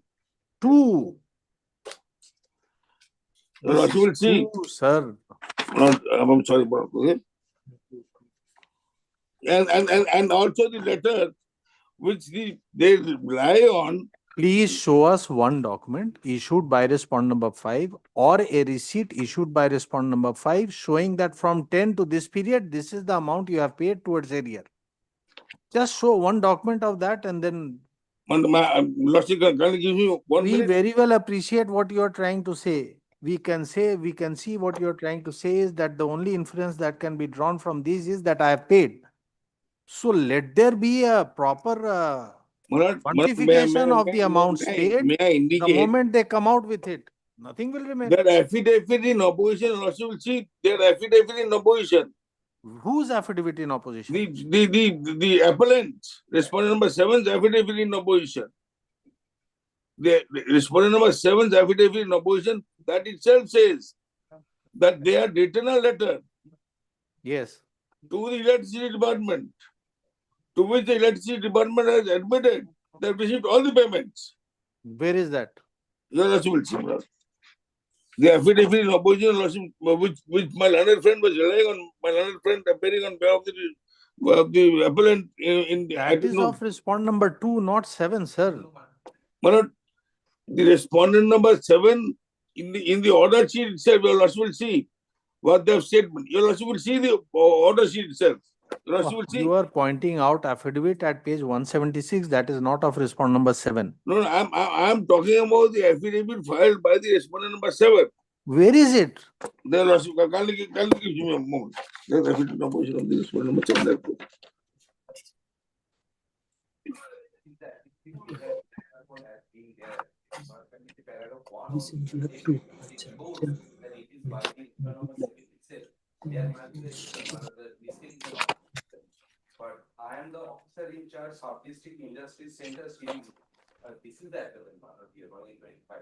2. Your lordship will see. 2, sir. I'm sorry, bro. Okay. And also the letter which they rely on. Please show us one document issued by respondent number 5 or a receipt issued by respondent number 5 showing that from 10 to this period, this is the amount you have paid towards arrear. Just show one document of that and then Lordship, can you give me 1 we minute? very well appreciate what you are trying to say. We can see what you are trying to say is that the only inference that can be drawn from this is that I have paid. So let there be a proper quantification of the amounts paid. May I indicate The moment they come out with it, nothing will remain. that affidavit in opposition, Lordship will see their affidavit in opposition. Whose affidavit in opposition? The appellant, respondent number 7's affidavit in opposition. The respondent number 7's affidavit in opposition, that itself says that they had written a letter Yes. to the electricity department, to which the electricity department has admitted they have received all the payments. Where is that? Your Lordship will see, brother. The affidavit in opposition, Lordship, which my learned friend was relying on, my learned friend appearing on behalf of the appellant in the. That is of respondent number 2, not 7, sir. But the respondent number 7 in the order sheet itself, your Lordship will see what they have said. Your Lordship will see the order sheet itself. Your Lordship will see. You are pointing out affidavit at page 176 that is not of respondent number 7. No, I'm talking about the affidavit filed by the respondent number 7. Where is it? There, Lordship, can you give me a moment? There's affidavit in opposition of the respondent number 7. But I am the officer in charge of District Industry Center. This is the equivalent of year 2025.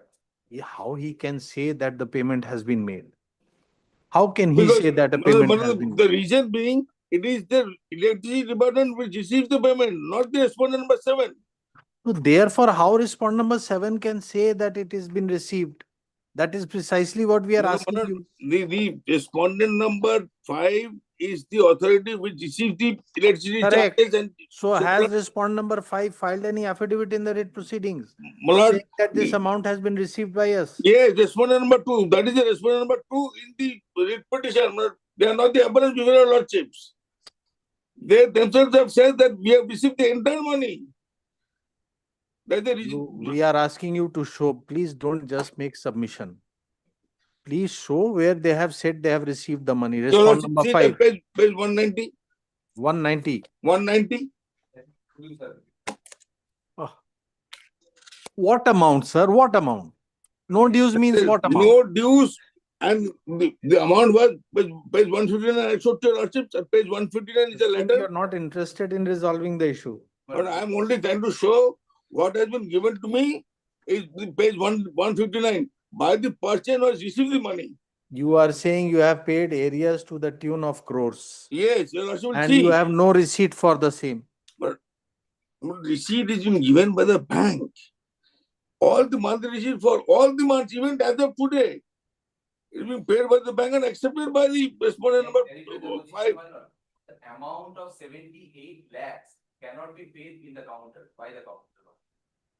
How he can say that the payment has been made? How can he say that a payment has been made? The reason being, it is the electricity department which receives the payment, not the respondent number 7. So therefore, how respondent number 7 can say that it has been received? That is precisely what we are asking you. The respondent number 5 is the authority which receives the electricity Correct. charges. And so has respondent number 5 filed any affidavit in the writ proceedings Malad, saying that this amount has been received by us? Yes, respondent number 2. That is the respondent number 2 in the writ petition. They are not the appellant before your lordships. They themselves have said that we have received the entire money. That's the reason. We are asking you to show, please don't just make submission. Please show where they have said they have received the money. Respondent number 5. Page 190. 190. 190. What amount, sir? What amount? No dues means what amount? No dues, and the amount was page 159. I showed to your lordships. At page 159 is a letter. You are not interested in resolving the issue. But I am only trying to show what has been given to me is the page 159. By the person who has received the money. You are saying you have paid areas to the tune of crores. Yes, your lordship will and see. You have no receipt for the same. But receipt is been given by the bank. All the monthly receipt for all the months, even as of today, it is being paid by the bank and accepted by the respondent number 5. The amount of 78 lakhs cannot be paid in the counter by the counter.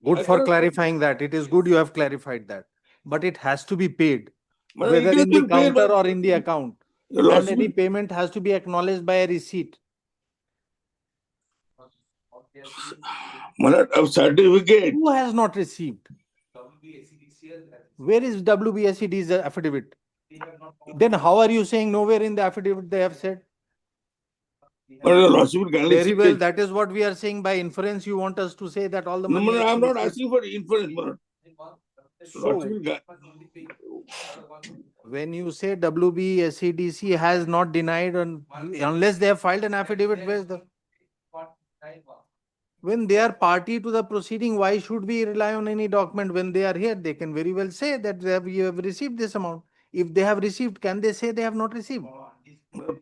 Good for clarifying that. It is good you have clarified that. But it has to be paid, whether in the counter or in the account. And any payment has to be acknowledged by a receipt. A certificate. Who has not received? Where is WBSCD's affidavit? Then how are you saying nowhere in the affidavit they have said? But your lordship will kindly Very see well, it. that is what we are saying. By inference, you want us to say that all the No, money. no, has I am been not received. asking for inference, my lord. Lordship will gui- When you say WB SEDC has not denied unless they have filed an affidavit, where's the? When they are party to the proceeding, why should we rely on any document? When they are here, they can very well say that you have received this amount. If they have received, can they say they have not received?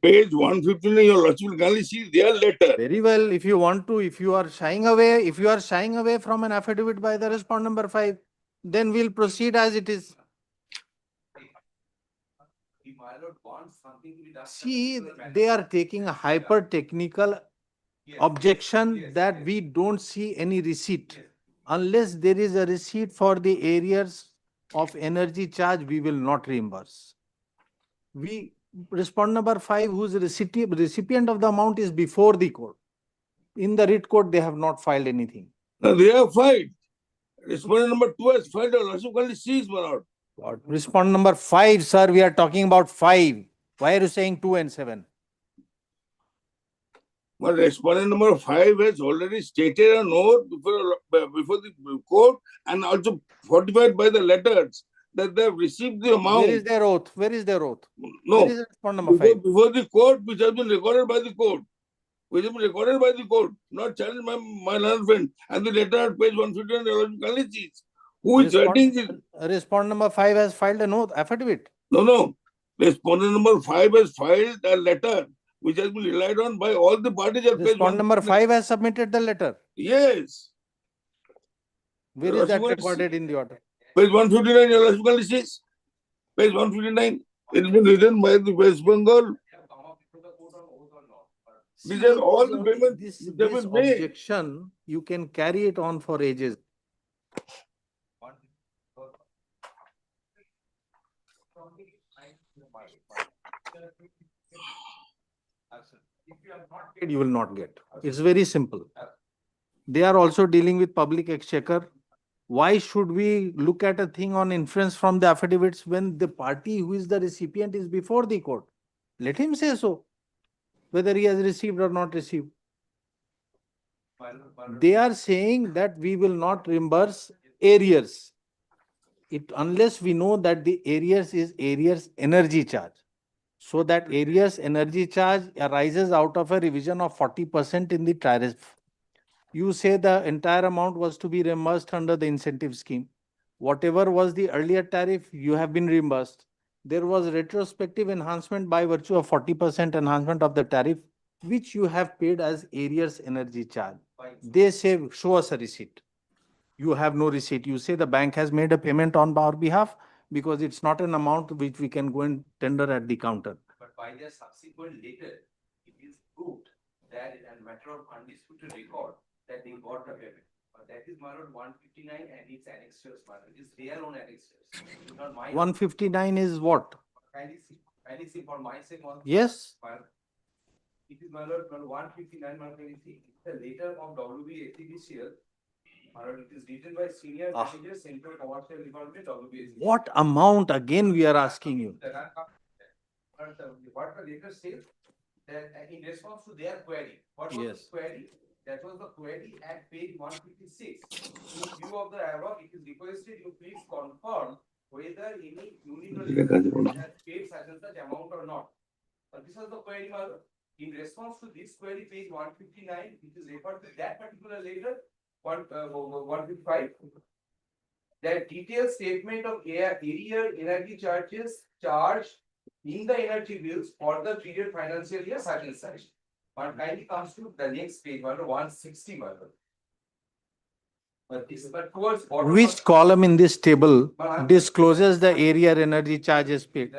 Page 159, your lordship will kindly see their letter. Very well, if you want to, if you are shying away from an affidavit by the respondent number 5, then we'll proceed as it is. See, they are taking a hyper technical objection that we don't see any receipt. Unless there is a receipt for the areas of energy charge, we will not reimburse. Respondent number 5, whose recipient of the amount is before the court. In the writ court, they have not filed anything. Now they have filed. Respondent number 2 has filed, your lordship kindly sees, my lord. Respondent number 5, sir, we are talking about 5. Why are you saying 2 and 7? But respondent number 5 has already stated a note before the court and also fortified by the letters that they have received the amount. Where is their oath? Where is their oath? No, Where is respondent number 5? before the court, which has been recorded by the court. Which has been recorded by the court, not challenged by my learned friend. And the letter at page 159, your lordship kindly sees. Who is writing this? Respondent number 5 has filed a note, affidavit. No. Respondent number 5 has filed a letter which has been relied on by all the parties at page Respondent number 5 has submitted the letter. Yes. Where Your is that lordship recorded in the order? Page 159, your lordship kindly sees. Page 159. It has been written by the West Bengal. These are all the payments which have This been made. objection, you can carry it on for ages. If you have not paid, you will not get. It's very simple. They are also dealing with public exchequer. Why should we look at a thing on inference from the affidavits when the party who is the recipient is before the court? Let him say so, whether he has received or not received. They are saying that we will not reimburse arrears. Unless we know that the arrears is arrears energy charge. So that arrears energy charge arises out of a revision of 40% in the tariff. You say the entire amount was to be reimbursed under the incentive scheme. Whatever was the earlier tariff, you have been reimbursed. There was retrospective enhancement by virtue of 40% enhancement of the tariff, which you have paid as arrears energy charge. They say, show us a receipt. You have no receipt. You say the bank has made a payment on our behalf because it's not an amount which we can go and tender at the counter. But by their subsequent letter, it is proved that in a matter of undisputed record that they got the payment. But that is my lord 159 and its annexures, my lord. It is their own annexures. Not mine. 159 is what? Kindly see for my sake. Yes. It is my lord 159, my lord, can you see? It's the letter of WB ACDCL. My lord, it is written by senior manager, Central Commercial Department, WB. What amount again we are asking you? What the letter says, that in response to their query, what was the query? That was the query at page 156. In view of the above, it is requested you please confirm whether any unit or has paid such and such amount or not. But this was the query, my lord. In response to this query, page 159, which is referred to that particular letter, 155. That detailed statement of area energy charges charged in the energy bills for the period financial year such and such. But kindly comes to the next page, 160. But towards Which column in this table discloses the area energy charges paid?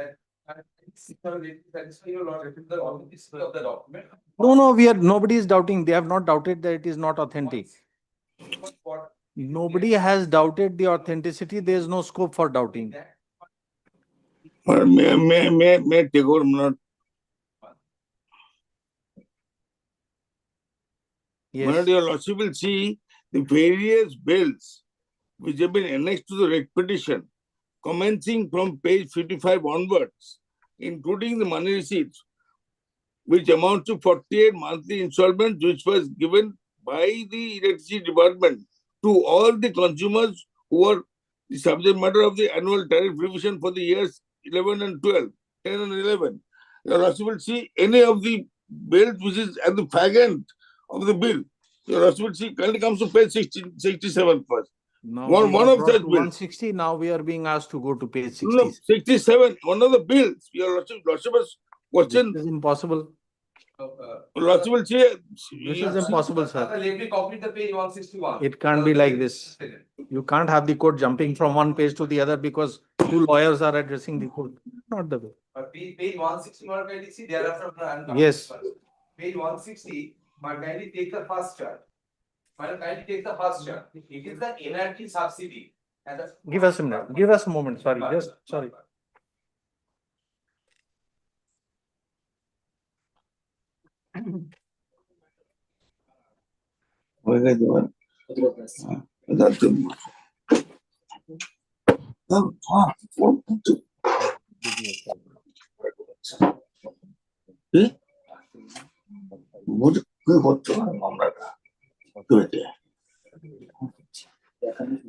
No, nobody is doubting. They have not doubted that it is not authentic. Nobody has doubted the authenticity. There is no scope for doubting. May I take over, my lord? Yes. My lord, your lordship will see the various bills which have been annexed to the writ petition, commencing from page 55 onwards, including the money receipts. which amounts to 48 monthly installments, which was given by the electricity department to all the consumers who are the subject matter of the annual tariff revision for the years 11 and 12, 10 and 11. Your Lordship will see any of the bills which is at the fag end of the bill. Your Lordship will see kindly comes to page 67 first. Now One we have of brought such to bills. 160, now we are being asked to go to page No, 60. 67, one of the bills. Your Lordship has question. This is impossible. Lordship will say. This is impossible, sir. Let me copy the page 161. It can't be like this. You can't have the code jumping from one page to the other because two lawyers are addressing the code. Not the way. Page 160, Madam, kindly see thereafter. Yes. Page 160, Madam, kindly take the first chart. Madam, kindly take the first chart. It is the energy subsidy. And the Give us a minute. Give us a moment. Sorry. Just sorry.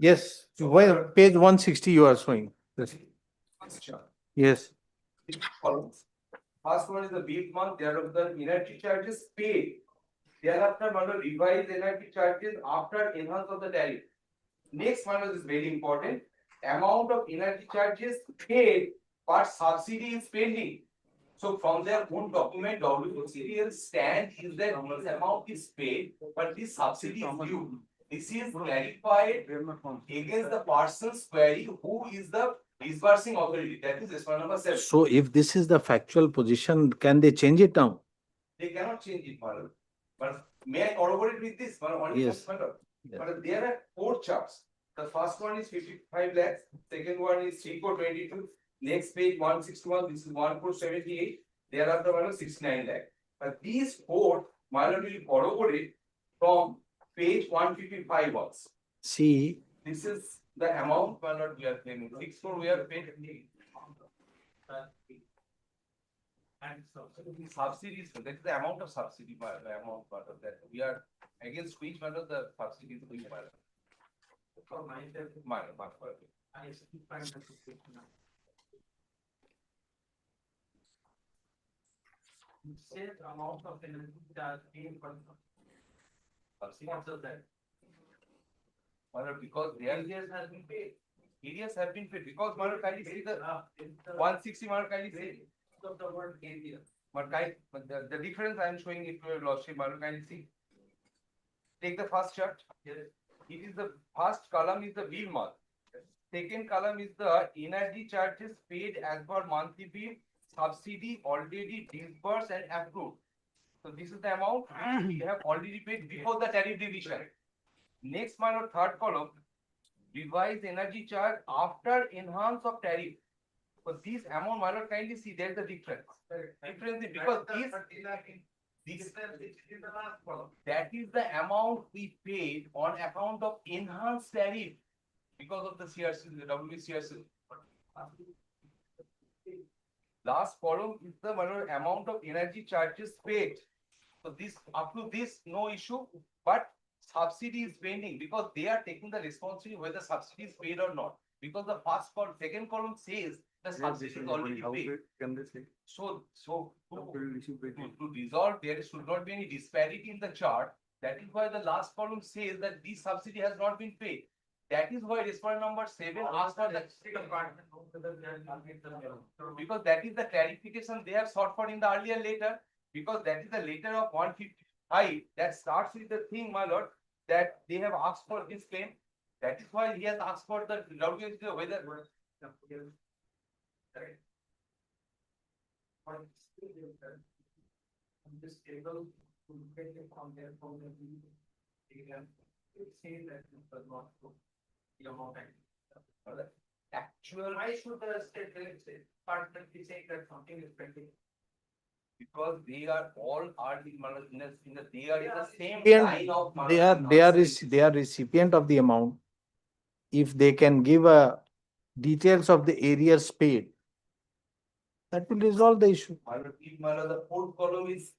Yes. Where page 160 you are showing. Yes. First one is the bill month, thereafter energy charges paid. Thereafter, Madam, revised energy charges after enhance of the tariff. Next one is very important. Amount of energy charges paid, but subsidy is pending. So from their own document, WCDL stand is that this amount is paid, but this subsidy is due. This is clarified against the person's query, who is the disbursing authority. That is response number 7. So if this is the factual position, can they change it now? They cannot change it, Madam. But may I corroborate with this? Madam, Yes. Madam. Yes. But there are 4 charts. The first one is 55 lakhs, second one is 3422, next page 161, this is 1478, thereafter one is 69 lakh. But these 4, Madam, will corroborate from page 155 also. See, This is the amount, Madam, we are claiming. 64 we are paid. And subsidies, that is the amount of subsidy, the amount part of that. We are against which one of the subsidies we are. For myself, Say the amount of energy that being subsidies of that. Because their areas has been paid. Areas have been paid because Madam, kindly see the 160 Madam, kindly see. Of the word area. But the difference I am showing it to your Lordship, Madam, kindly see. Take the first chart. Yes. It is the first column is the bill month. Second column is the energy charges paid as per monthly bill, subsidy already disbursed and approved. So this is the amount we have already paid before the tariff revision. Next, my lord, third column, revised energy charge after enhance of tariff. So this amount, my lord, kindly see there is a difference. Difference is because that is the amount we paid on account of enhanced tariff because of the CRC, the WCRC. Last column is the amount of energy charges paid. So this up to this no issue, but subsidy is pending because they are taking the responsibility whether subsidy is paid or not. Because the second column says the subsidy is already paid. So to resolve, there should not be any disparity in the chart. That is why the last column says that this subsidy has not been paid. That is why respondent number 7 asked for that. Because that is the clarification they have sought for in the earlier letter. Because that is the letter of 155 that starts with the thing, my lord, that they have asked for this claim. That is why he has asked for the WCRC whether. This table to get it from there from the say that it does not go the amount actual. Why should the state department be saying that something is pending? Because they are all are in the they are in the same line of they are recipient of the amount. If they can give a details of the areas paid, That will resolve the issue. The fourth column is,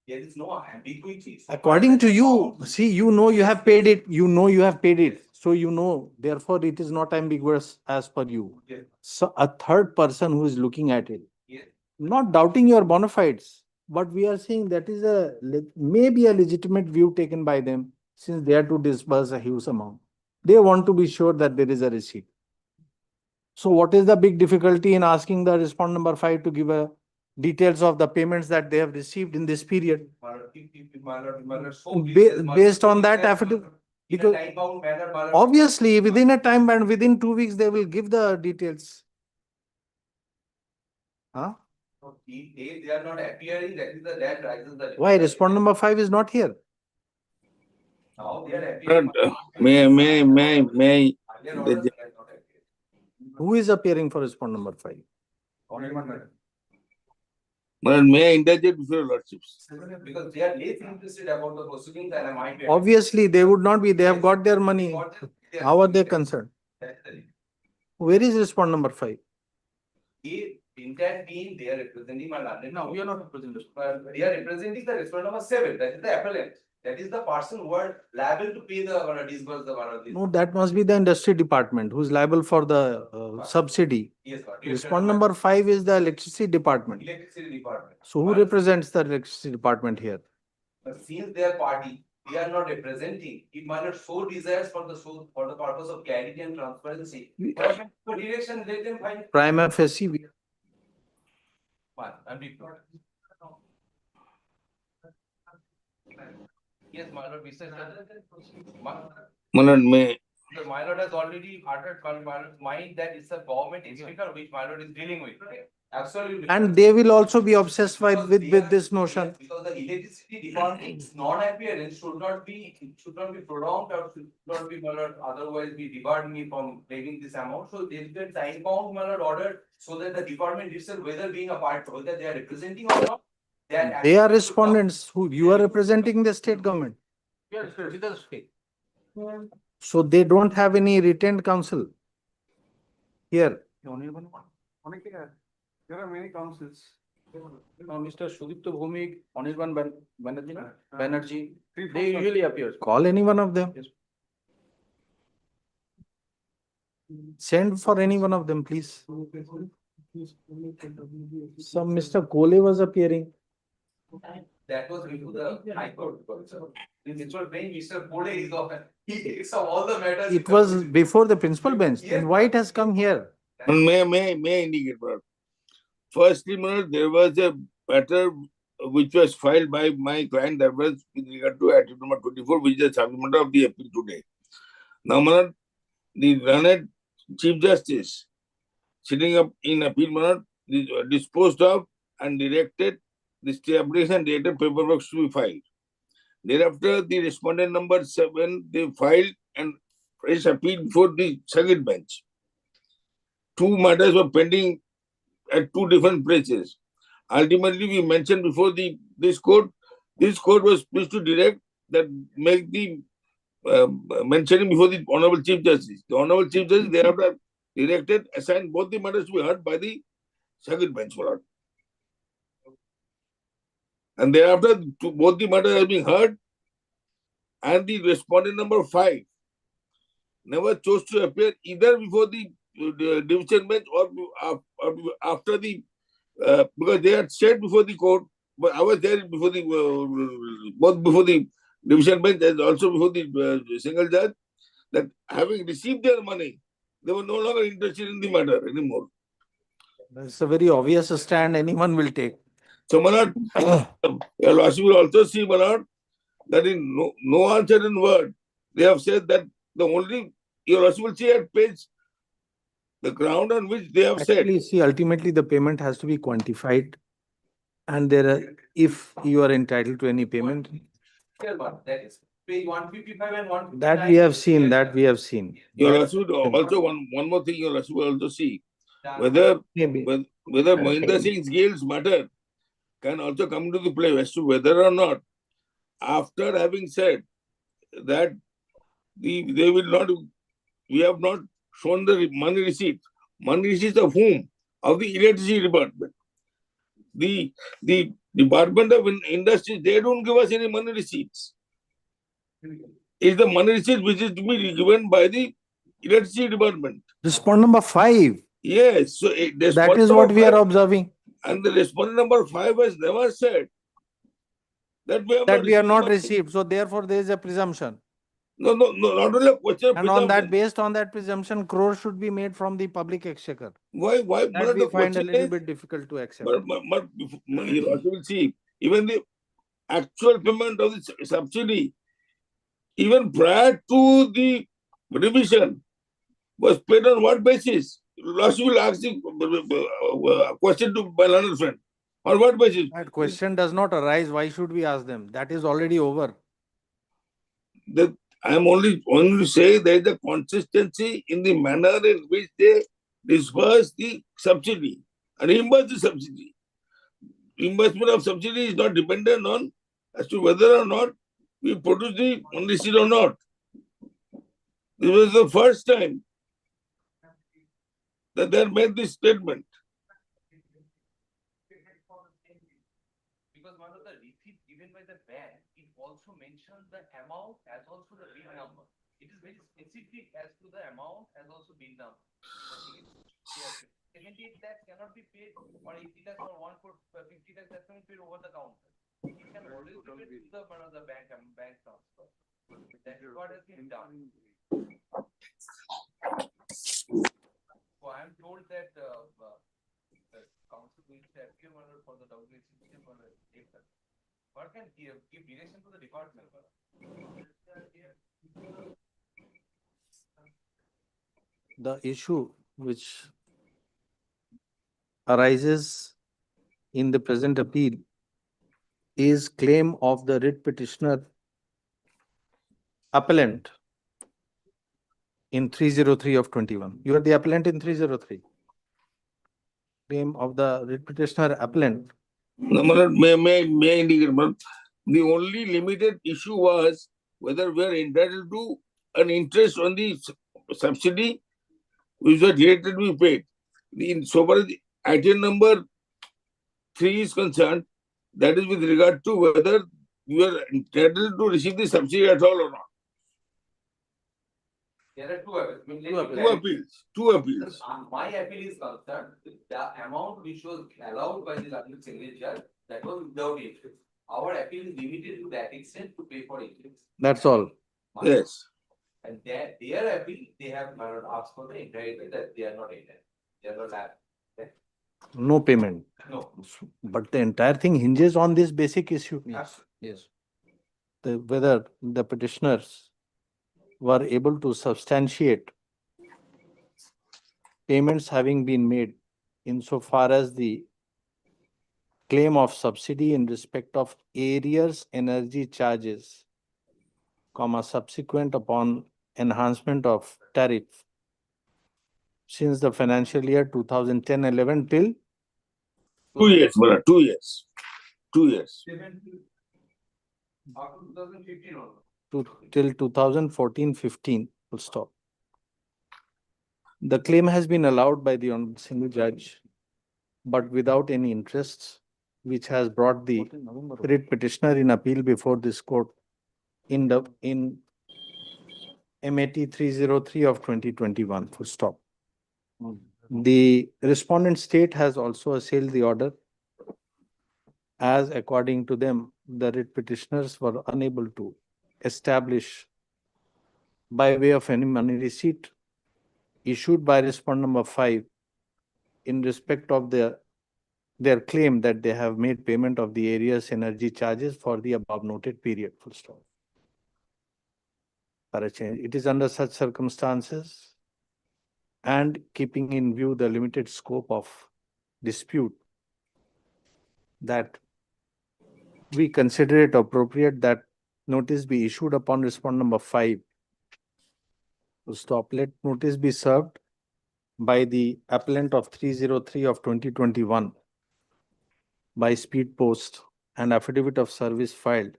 there is no ambiguity. So According to you, see, you know you have paid it, you know you have paid it. So you know, therefore it is not ambiguous as per you. Yes. So a third person who is looking at it, Yes. not doubting your bona fides, but we are saying that is maybe a legitimate view taken by them, since they are to disburse a huge amount. They want to be sure that there is a receipt. So what is the big difficulty in asking the respondent number 5 to give a details of the payments that they have received in this period? Based on that affidavit, because obviously within a time and within 2 weeks, they will give the details. Huh? They are not appearing, that is the that rises the. Why respondent number 5 is not here? Now they are appearing. May. Earlier orders are not appearing. Who is appearing for respondent number 5? May I interject before your lordships? Because they are less interested about the proceedings and I might be. Obviously, they would not be. They have got their money. How are they concerned? Where is respondent number 5? The entire team, they are representing my London. No, we are not representing. They are representing the respondent number 7. That is the appellant. That is the person who are liable to pay the disburse the one. No, that must be the industry department who is liable for the subsidy. Yes, sir. Respondent number 5 is the electricity department. Electricity department. So who represents the electricity department here? But since they are party, they are not representing. It might not so desires for the purpose of clarity and transparency. For direction, let them find. Prima facie, we- One, and be. Yes, my lord, Mr. May. My lord has already uttered my lord's mind that it's a government exchequer which my lord is dealing with. Absolutely. and they will also be obsessed with this notion. Because the electricity department's non-appearance should not be prolonged or should not be, my lord, otherwise we debarred me from claiming this amount. So there is a time bound, my lord, order so that the department itself, whether being a part, whether they are representing or not. They are respondents who you are representing the state government. Yes, sir, with the state. So they don't have any retained counsel here. There are many councils. Mr. Sudipto Bhumik, Anirban Banerjee, they usually appear. Call any one of them. Send for any one of them, please. Some Mr. Kole was appearing. That was before the High Court. It was when Mr. Pole is often, he takes up all the matters. It was before the principal bench. Then why it has come here? May indicate, but firstly, there was a matter which was filed by my client that was with regard to attitude number 24, which is the subject of the appeal today. Now, the learned Chief Justice sitting up in appeal, disposed of and directed the stay application dated paperwork to be filed. Thereafter, the respondent number 7, they filed and fresh appeal before the circuit bench. 2 matters were pending at 2 different places. Ultimately, we mentioned before this court was pleased to direct that make the mentioning before the Honorable Chief Justice. The Honorable Chief Justice thereafter directed, assigned both the matters to be heard by the circuit bench for us. And thereafter, both the matters have been heard, and the respondent number 5 never chose to appear either before the division bench or after the because they had said before the court, but I was there before the both before the division bench and also before the single judge, that having received their money, they were no longer interested in the matter anymore. That's a very obvious stand anyone will take. So, Manad, your lordship will also see, Manad, that in no uncertain word, they have said that the only, your lordship will see at page, the ground on which they have said. Actually, see, ultimately the payment has to be quantified. And if you are entitled to any payment, That is page 155 and 159. that we have seen. Your lordship also one more thing, your lordship will also see whether Mahinda Singh's Gale's matter can also come into the play as to whether or not, after having said that they will not, we have not shown the money receipt of whom? Of the electricity department. the Department of Industry, they don't give us any money receipts. It's the money receipt which is to be given by the Electricity Department. Respondent number 5. Yes, so That is what we are observing. And the respondent number 5 has never said that We have not money. received. So therefore, there is a presumption. No, not only a question of And on that, presumption. based on that presumption, crores should be made from the public exchequer. Why, That we the find a question little is, bit difficult to accept. but you also will see, even the actual payment of the subsidy, even prior to the revision, was paid on what basis? Last will ask the question to my learned friend. On what basis? That question does not arise. Why should we ask them? That is already over. I am only to say there is a consistency in the manner in which they disperse the subsidy and reimburse the subsidy. Reimbursement of subsidy is not dependent on as to whether or not we produce the receipt or not. This was the first time that they made this statement. Because one of the receipt given by the bank, it also mentions the amount as also the bill number. It is very specific as to the amount as also bill number. 78 lakhs cannot be paid, or 80 lakhs or 50 lakhs that can be paid over the counter. It can always be paid to the bank transfer. That is what has been done. So I am told that the council will appear for the WHC later. What can give direction to the department? The issue which arises in the present appeal is claim of the writ petitioner appellant in 303 of 21. You are the appellant in 303. Claim of the writ petitioner appellant. No, may indicate, the only limited issue was whether we are entitled to an interest on the subsidy which was directed to be paid. So far as the item number 3 is concerned, that is with regard to whether you are entitled to receive the subsidy at all or not. There are two appeals. Two appeals. My appeal is concerned, the amount which was allowed by the learned signature, that was without interest. Our appeal is limited to that extent to pay for interest. That's all. Yes. And their appeal, they have not asked for the entire, that they are not entitled. They are not happy. No payment. No. But the entire thing hinges on this basic issue. Yes. Whether the petitioners were able to substantiate payments having been made insofar as the claim of subsidy in respect of arrears energy charges, subsequent upon enhancement of tariff since the financial year 2010-11 till 2 years, 2 years. 2 years. After 2015 also. till 2014-15, full stop. The claim has been allowed by the Honorable Single Judge, but without any interests, which has brought the writ petitioner in appeal before this court in MAT 303 of 2021, full stop. The respondent state has also assailed the order, as according to them, the writ petitioners were unable to establish by way of any money receipt issued by respondent number 5 in respect of their claim that they have made payment of the arrears energy charges for the above noted period, full stop. For a change, it is under such circumstances and keeping in view the limited scope of dispute that we consider it appropriate that notice be issued upon respondent number 5. Full stop. Let notice be served by the appellant of 303 of 2021 by speed post and affidavit of service filed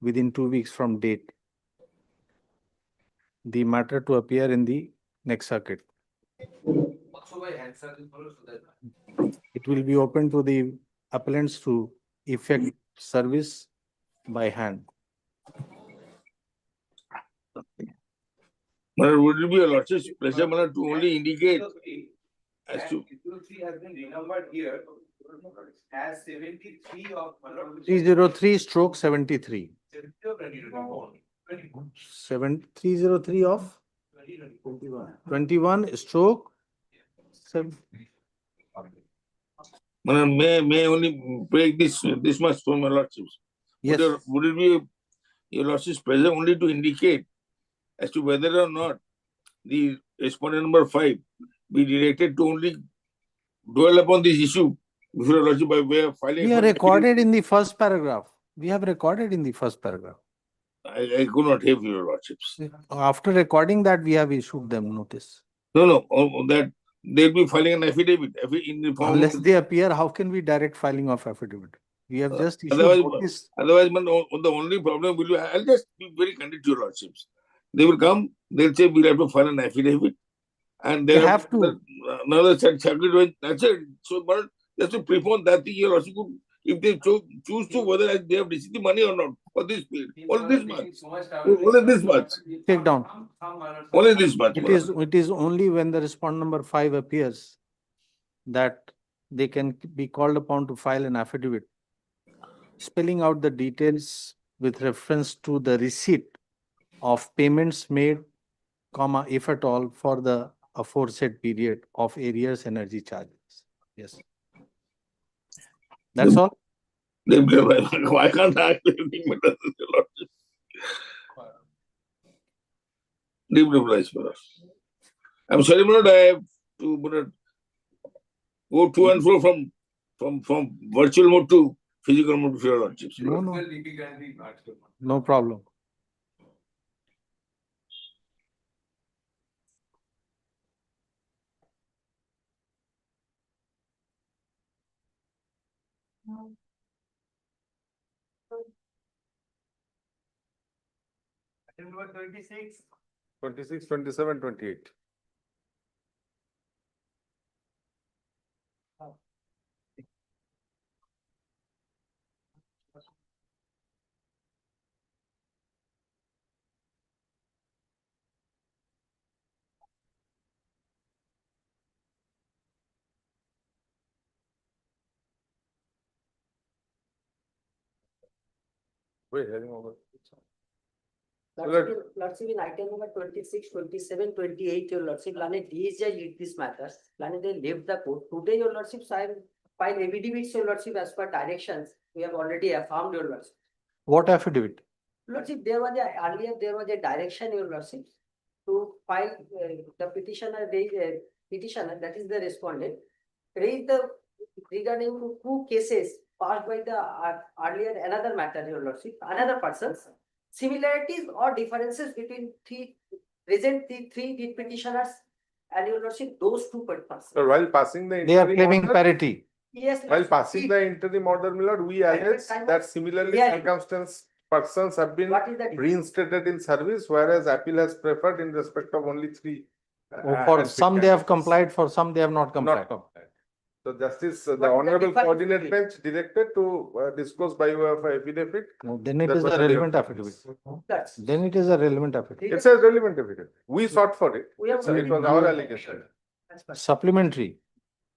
within 2 weeks from date. The matter to appear in the next circuit. Also by hand service, so that It will be open to the appellants to effect service by hand. Madam, would it be your lordship's pleasure, madam, to only indicate as to 303 has been renumbered here as 73 of. 303 stroke 73. 303 of 21 stroke 7. madam, may only break this much from your lordship's. Yes. Would it be your lordship's pleasure only to indicate as to whether or not the respondent number 5 be directed to only dwell upon this issue before your lordship by way of filing? We are recorded in the first paragraph. We have recorded in the first paragraph. I could not have your lordships. After recording that, we have issued them notice. No, that they'll be filing an affidavit in the form Unless of. they appear, how can we direct filing of affidavit? We have just issued Otherwise, notice. man, the only problem will be, I'll just be very candid to your lordships. They will come, they'll say we'll have to file an affidavit. And They have to. Another circuit, that's it. So, but just to prepone that thing, your lordship could, if they choose to, whether they have received the money or not for this period, only this much. Only this much. Take down. Only this much. It is only when the respondent number 5 appears that they can be called upon to file an affidavit, spelling out the details with reference to the receipt of payments made, comma, if at all, for the aforesaid period of arrears energy charges. Yes. That's all. Why can't I act anything better than your lordship? Deep replies for us. I'm sorry, but I have to go to and fro from virtual mode to physical mode for your lordships. No problem. Number 26. 26, 27, 28. Wait, heading over. Lordship, in item number 26, 27, 28, your lordship, Planet DSJ lead this matter. Planet they left the court. Today, your lordship, I file affidavits, your lordship, as per directions. We have already affirmed, your lordship. What affidavit? Lordship, earlier there was a direction, your lordship, to file the petitioner, that is the respondent, raise the regarding to 2 cases passed by the earlier another matter, your lordship, another persons. Similarities or differences between three lead petitioners and your lordship, those 2 persons. So while passing the They are interim claiming order, parity. Yes. while passing the interim order, my lord, we allege that similarly circumstanced persons have been What is the reinstated in service, whereas appeal has preferred in respect of only 3. For some they have complied, for some they have not complied. So Justice, the What is the Honorable difference Coordinate between- Bench directed to disclose by way of affidavit. No, then it That is was a the relevant date. affidavit. That's. Then it is a relevant affidavit. It's a relevant affidavit. We sought for it. We have So it was our allegation. Supplementary.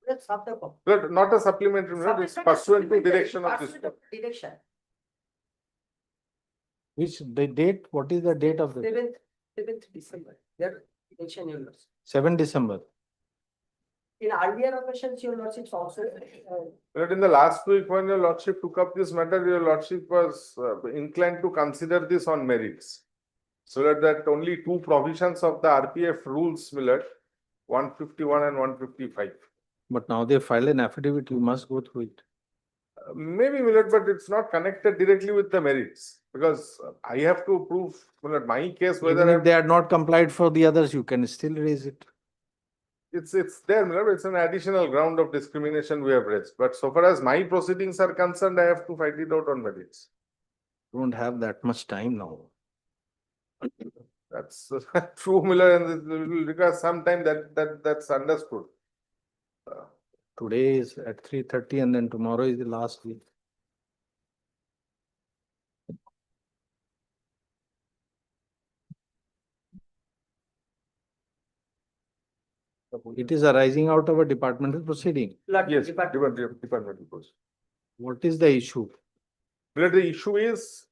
Let's have the. But not a supplementary, my lord, it's pursuant to direction of this. court. Direction. Which the date? What is the date of the 7th December. Their direction, your lordship. 7 December? In earlier occasions, your lordship also. But in the last week, when your lordship took up this matter, your lordship was inclined to consider this on merits. So that only 2 provisions of the RPF rules, Millard, 151 and 155. But now they file an affidavit, you must go through it. Maybe, Millard, but it's not connected directly with the merits. Because I have to prove, Millard, my case whether Even if they had not complied for the others, you can still raise it. it's there, Millard, it's an additional ground of discrimination we have raised. But so far as my proceedings are concerned, I have to fight it out on merits. Don't have that much time now. That's true, Miller, and it will require some time that's understood. Today is at 3:30 and then tomorrow is the last week. It is arising out of a departmental proceeding. Yes, departmental post. What is the issue? But the issue is,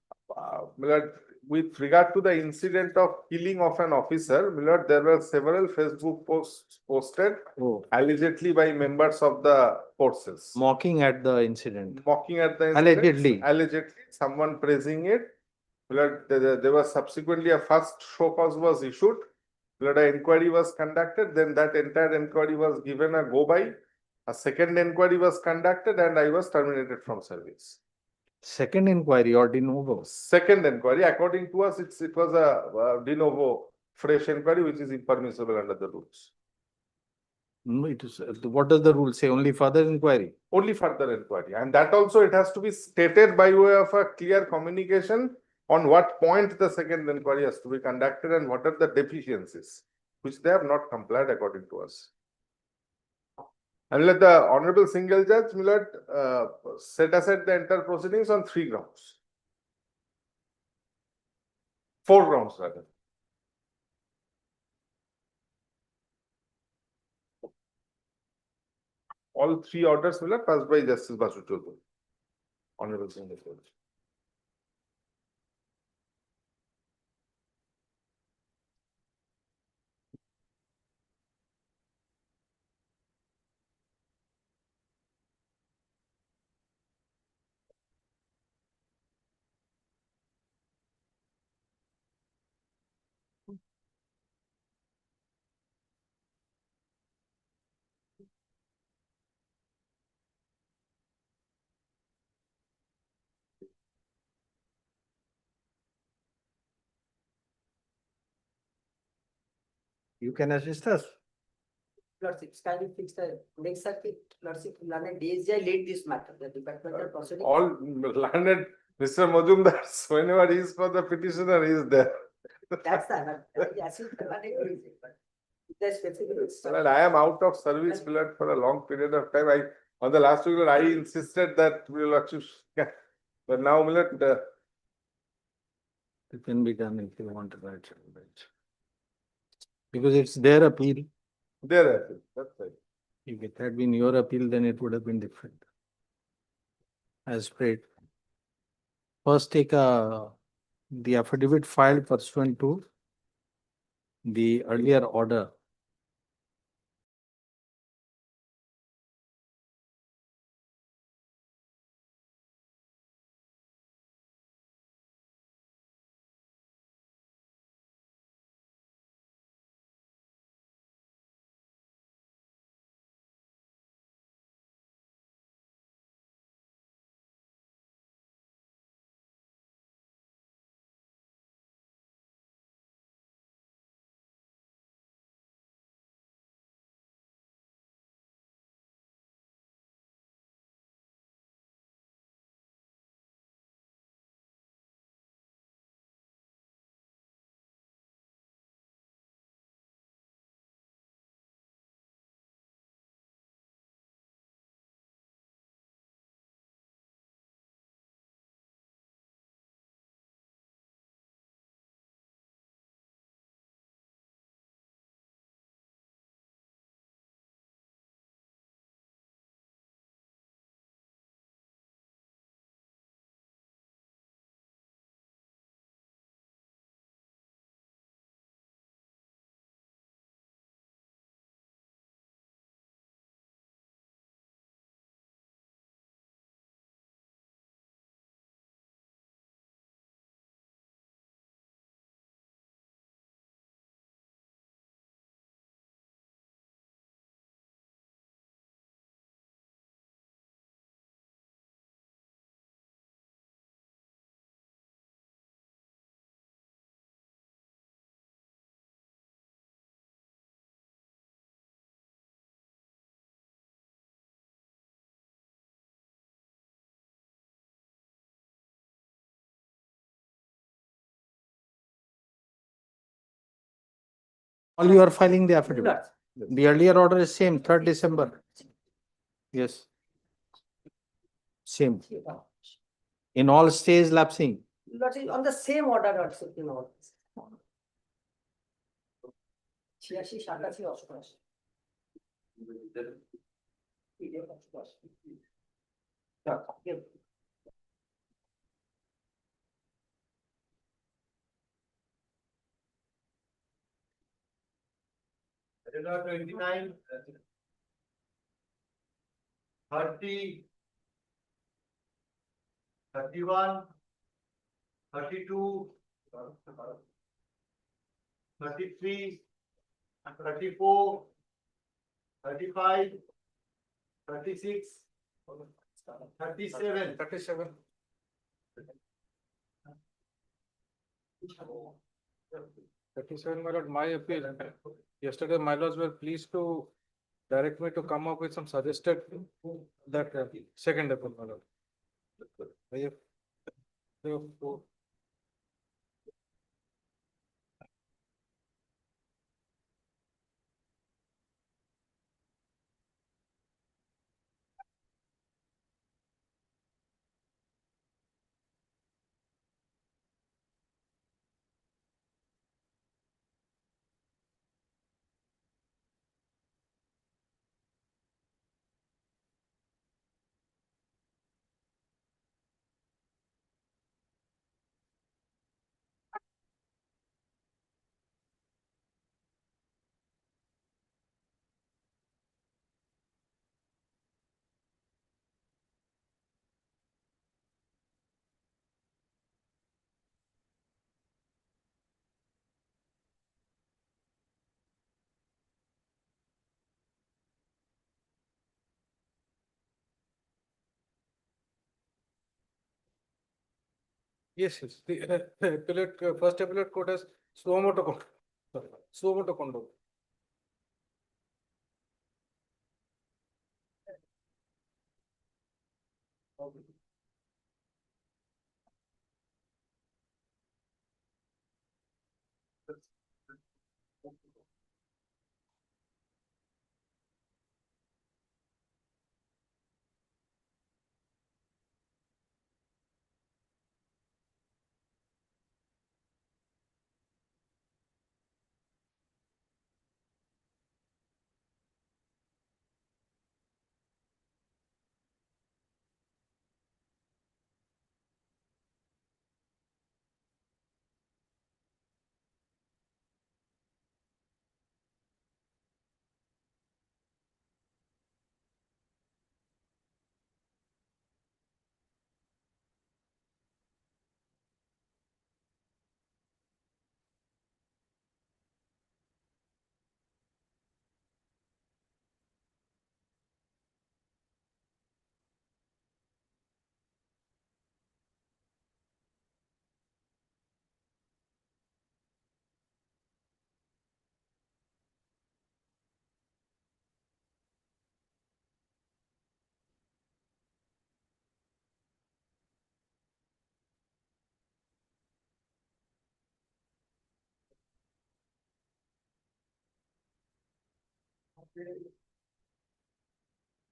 that with regard to the incident of killing of an officer, Millard, there were several Facebook posts posted Oh, allegedly by members of the forces. mocking at the incident. Mocking at the incident. Allegedly. Allegedly, someone praising it. Millard, there was subsequently a first show cause was issued. Millard, an inquiry was conducted, then that entire inquiry was given a go by. A second inquiry was conducted and I was terminated from service. Second inquiry or de novo? Second inquiry, according to us, it was a de novo fresh inquiry, which is impermissible under the rules. No, it is, what does the rule say? Only further inquiry? Only further inquiry, and that also it has to be stated by way of a clear communication on what point the second inquiry has to be conducted and what are the deficiencies, which they have not complied according to us. And let the Honorable Single Judge Millard set aside the entire proceedings on 3 grounds. 4 grounds rather. All 3 orders Millard passed by Justice Basu Choudhury. Honorable Single Judge. You can assist us. Lordship, can you fix the next circuit, Lordship, learned DSI led this matter, the departmental proceeding. All learned Mr. Majumdar, whenever he is for the petitioner, he is there. That's the, yes, the specific. Millard, I am out of service, Millard, for a long period of time. On the last week, I insisted that we will actually, but now, Millard, It can be done if you want to write. Because it's their appeal. there, that's right. If it had been your appeal, then it would have been different. As prayed. First, take the affidavit filed pursuant to the earlier order. All you are filing the affidavit. The earlier order is same, 3rd December. Yes. Same. In all stays lapsing. Lordship, on the same order, Lordship, in all. 86, 87, 88. Regular 29, 30, 31, 32, 33, 34, 35, 36, 37. 37. My lord, my appeal. Yesterday, my lords were pleased to direct me to come up with some suggested that second appeal, my lord. Therefore, yes, the first appellate court has suo motu condo.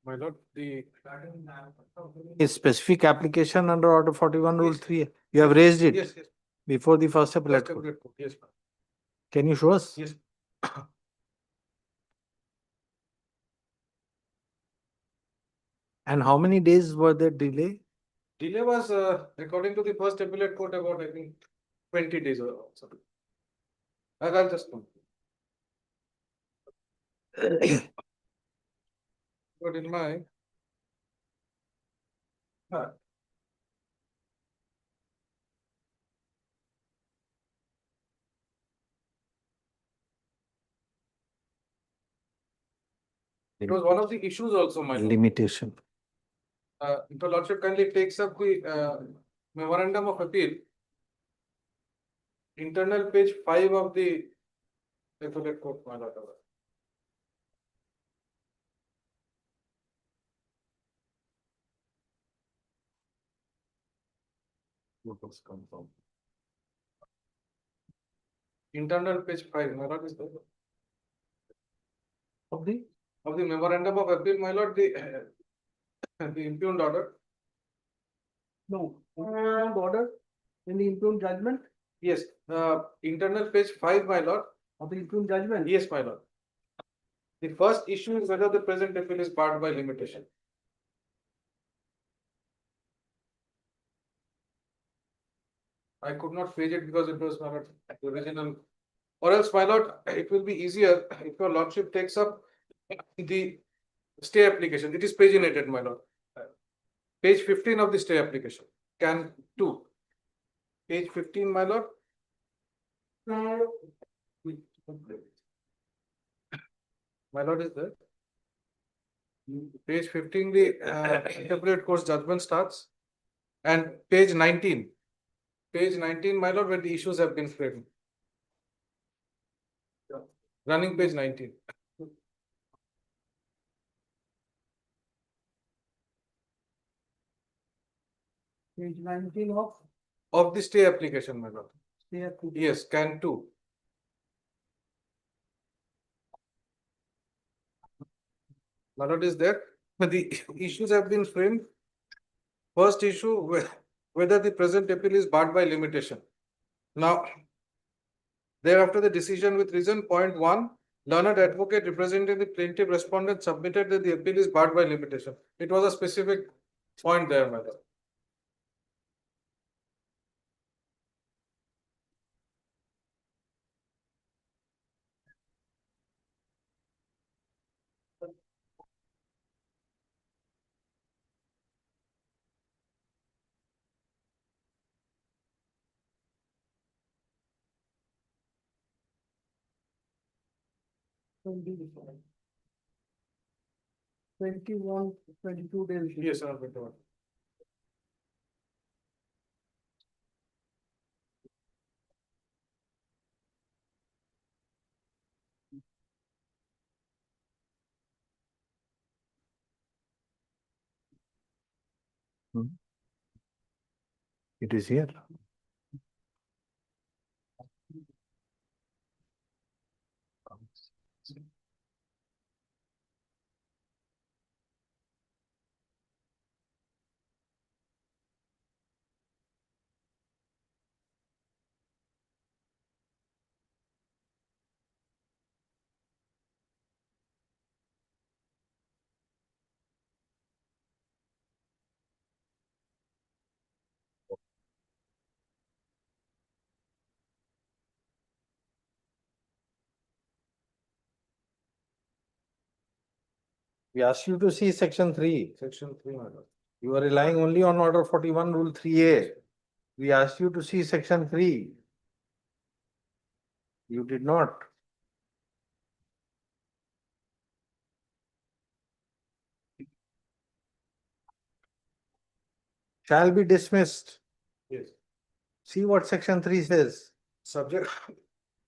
My lord, the A specific application under Order 41 Rule 3. You have raised it yes, before the first first appellate court. appellate court, yes, Can you show us? yes. And how many days were there delay? Delay was according to the first appellate court about I think 20 days or something. I'll just come. But in my it was one of the issues also, my lord. Limitation. If the lordship kindly takes up the memorandum of appeal, internal page 5 of the appellate court, my lord. Internal page 5, my lord, is there. Of the? Of the memorandum of appeal, my lord, the the impugned order. No, order in the impugned judgment Yes, internal page 5, my lord. of the impugned judgment. Yes, my lord. The first issue is whether the present appeal is barred by limitation. I could not page it because it was not the original. Or else, my lord, it will be easier if your lordship takes up the stay application. It is paginated, my lord. Page 15 of the stay application. Can 2. Page 15, my lord. My lord is there. Page 15, the interpreted course judgment starts. And page 19. Page 19, my lord, where the issues have been framed. Running page 19. Page 19 Of the stay application, my lord. stay application. Yes, can 2. My lord is there. But the issues have been framed. First issue, whether the present appeal is barred by limitation. Now, thereafter the decision with reason, point 1, learned advocate representing the plaintiff respondent submitted that the appeal is barred by limitation. It was a specific point there, my lord. Twenty-one, 22 days. Yes, sir. It is here. We asked you to see section 3. Section 3, my lord. You are relying only on order 41 rule 3A. We asked you to see section 3. You did not. Shall be dismissed. Yes. See what section 3 says. Subject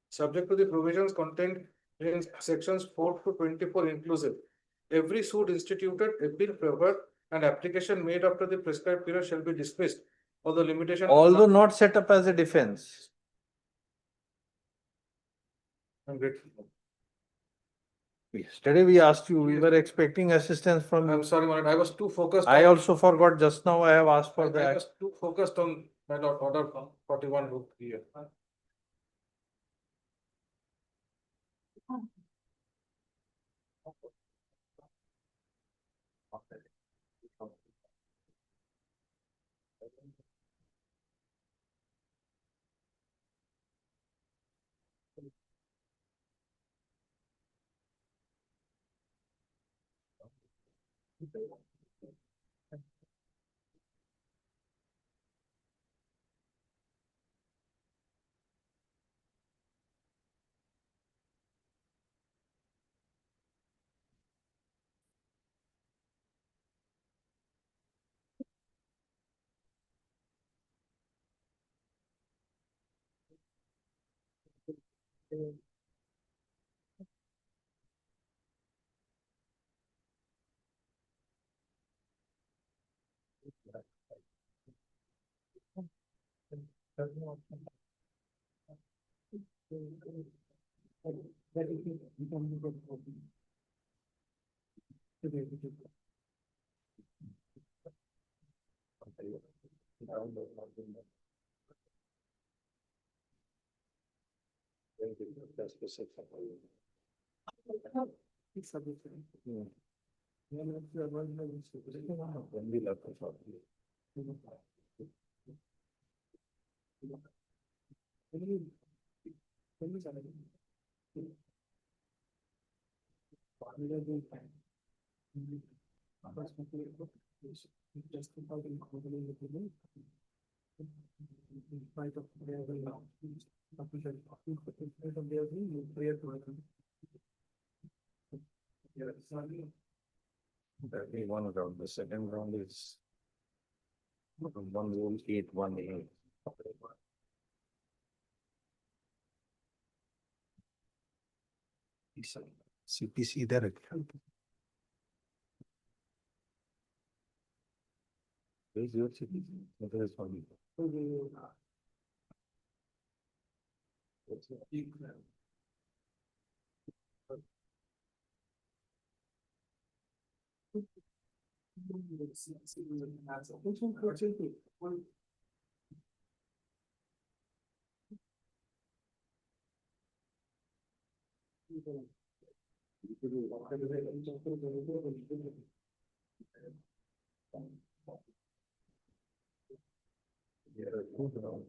to the provisions contained in sections 4 to 24 inclusive. Every suit instituted, appeal preferred, and application made after the prescribed period shall be dismissed, or the limitation. Although not set up as a defense. I'm grateful. Yesterday we asked you, we were expecting assistance from I'm you. sorry, my lord, I was too focused. I also forgot just now. I have asked for I that. was too focused on my lord, order 41 rule 3. That'll be one round. The second round is 10818. CPC इधर है। Where is your CPC? Where is one?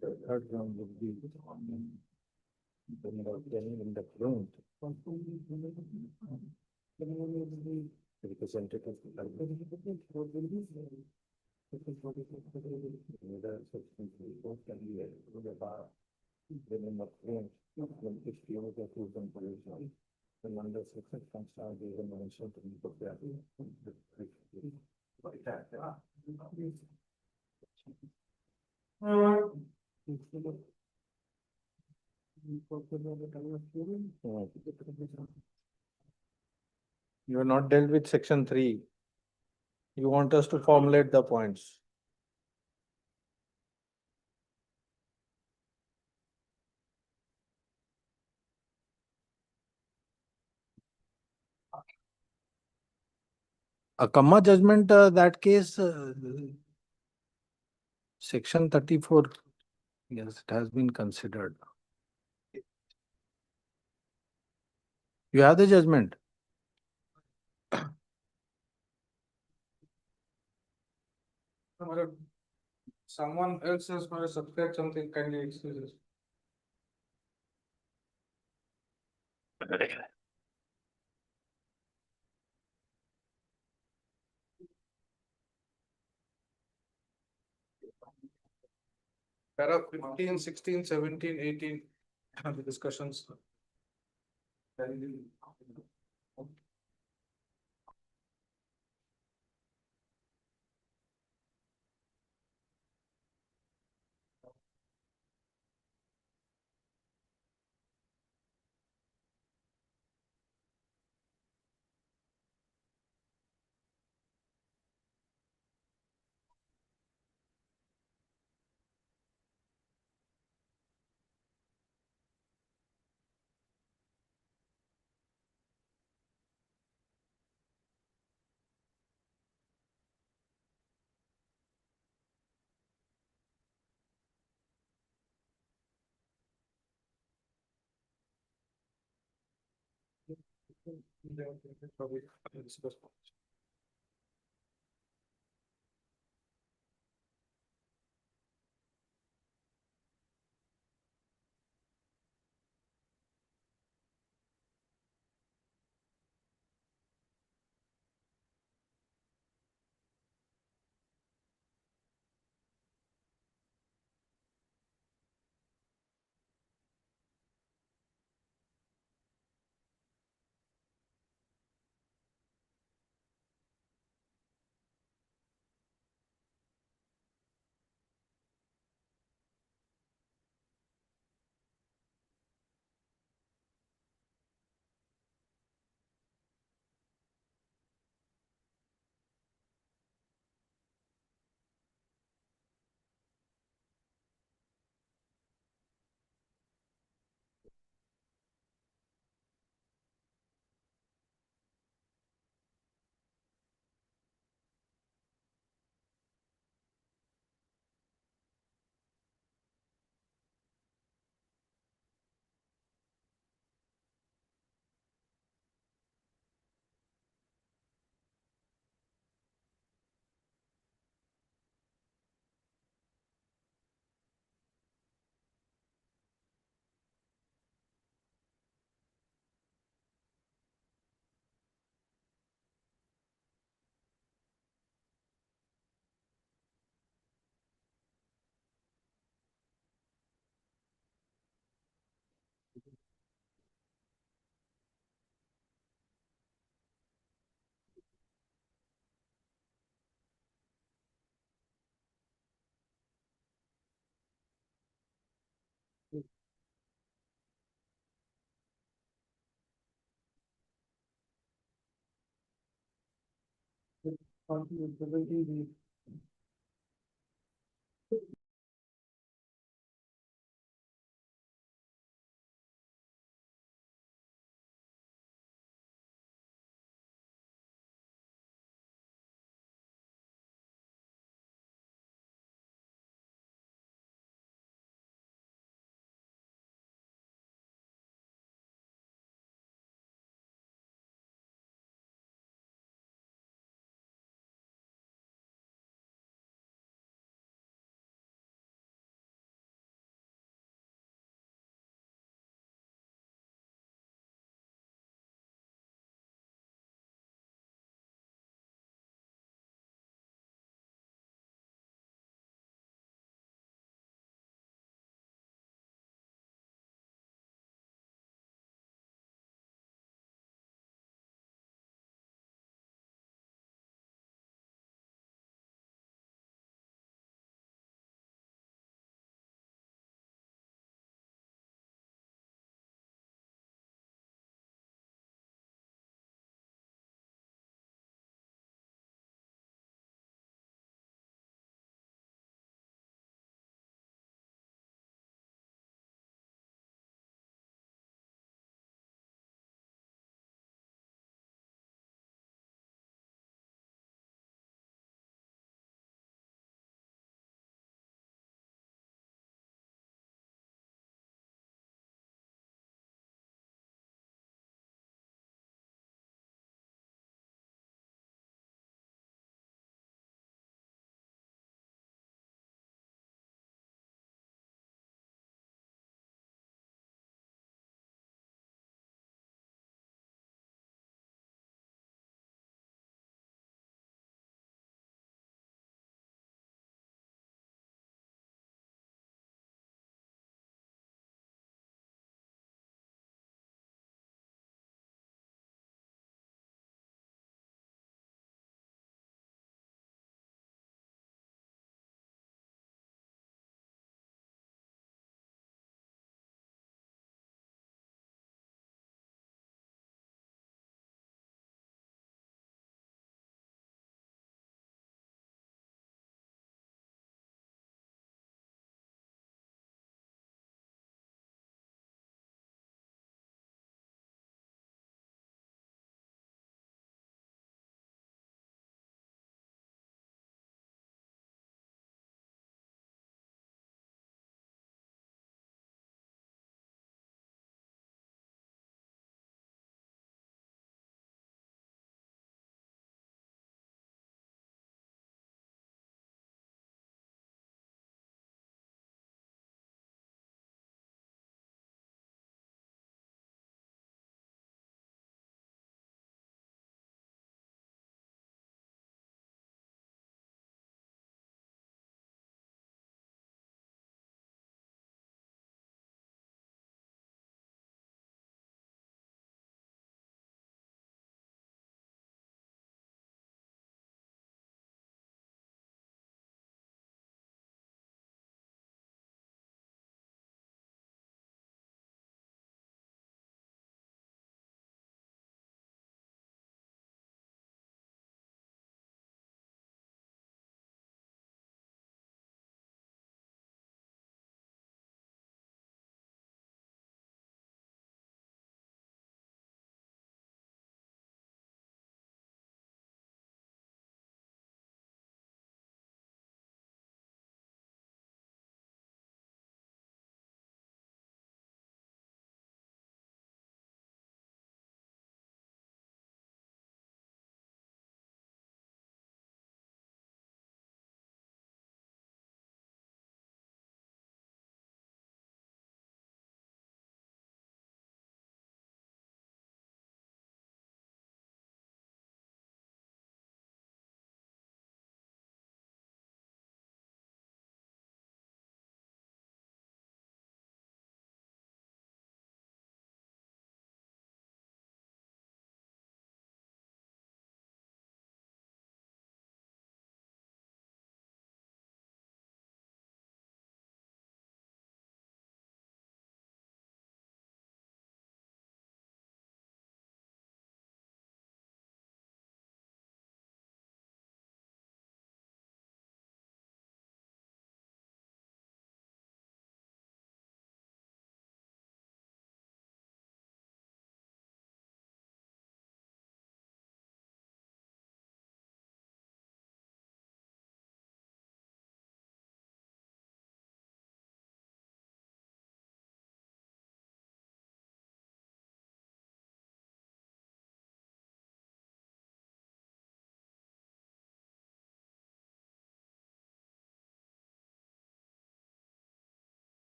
The third round would be in the front. Representative. Whether section 34 can be with the bar. Then in the front, when 50 over the proven pollution. Then under section can start the mention to be prepared. You are not dealt with section 3. You want us to formulate the points. A comma judgment, that case, section 34, yes, it has been considered. You have the judgment. Someone else has not subscribed something, kindly excuse us. Para 15, 16, 17, 18, the discussions.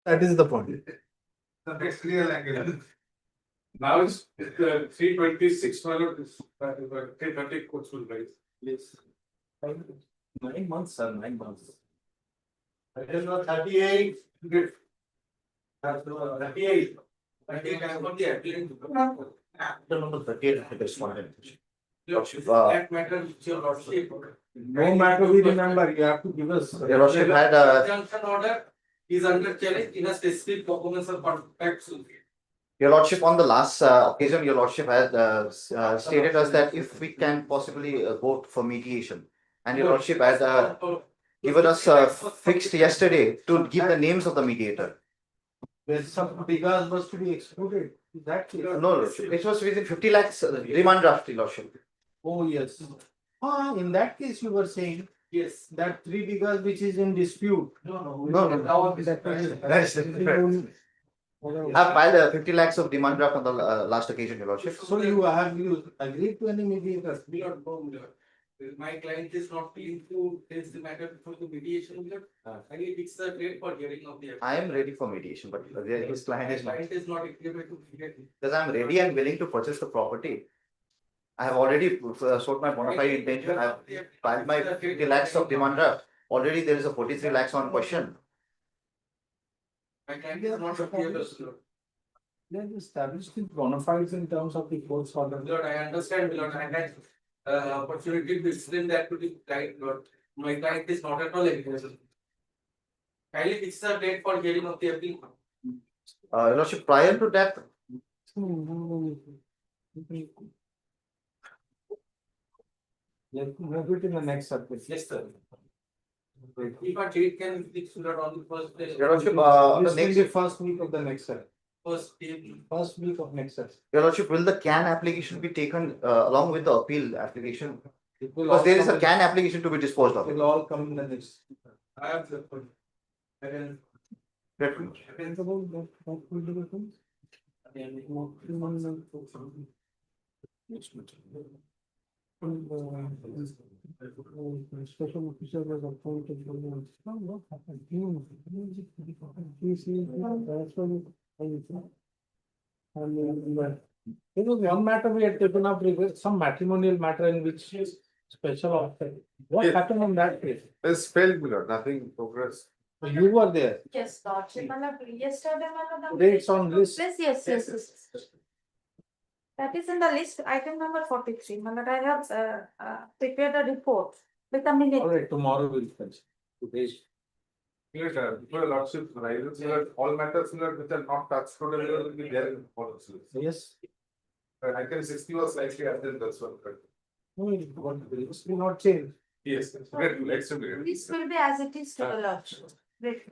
That is the point. That's clear language. Now it's 326, my lord, 330 courts will rise. Yes. 9 months, sir, 9 months. It is not 38. That's 38. 38 as per the applicant. The number 38 is respondent. That matter which your lordship. No matter we remember, you have to give us. Your lordship had Injunction order is under challenge in a specific documents or contracts. Your lordship, on the last occasion, your lordship had stated us that if we can possibly go for mediation. And your lordship had given us fixed yesterday to give the names of the mediator. Where some figures was to be excluded. Is that clear? No, lordship, it was within 50 lakhs demand draft, your lordship. Oh, yes. In that case, you were saying. Yes. That 3 figures which is in dispute. No. I filed 50 lakhs of demand draft on the last occasion, your lordship. So you agreed to any mediator? We don't know, my lord. My client is not willing to face the matter before the mediation, my lord. I need fix the date for hearing of the. I am ready for mediation, but his client is not. Client is not able to mediate. Because I am ready and willing to purchase the property. I have already sold my bona fide intention. I have filed my 50 lakhs of demand draft. Already there is a 43 lakhs on question. My client is not appear. They have established the bona fides in terms of the court's order. Lord, I understand, Lord, I had opportunity to explain that to the client, Lord. My client is not at all eligible. Kindly fix the date for hearing of the appeal. Your lordship, prior to that, Let me have it in the next subject. Yes, sir. If a date can be fixed, Lord, on the first day. your lordship, This will be first week of the next set. First day. First week of next set. your lordship, will the CAN application be taken along with the appeal application? It will Because all there is a come CAN application to be disposed in- of. It will all come in the next. I have the. And Special officer was appointed. What happened? There was one matter we had taken up, some matrimonial matter in which special officer. What Yes. happened on that case? It's failed, my lord, nothing progress. You were there. Yes, lordship, yesterday, Today it's on list. Yes. That is in the list, item number 43, I have prepared a report with a minute. All right, tomorrow we'll finish. Today. Before your lordship rises, my lord, all matters, my lord, which are not touched today, my lord, will be there in the policy. Yes. I can 60 was slightly added, that's one. No, it will not change. Yes, great, extremely great. This will be as it is to the lordship. Wait.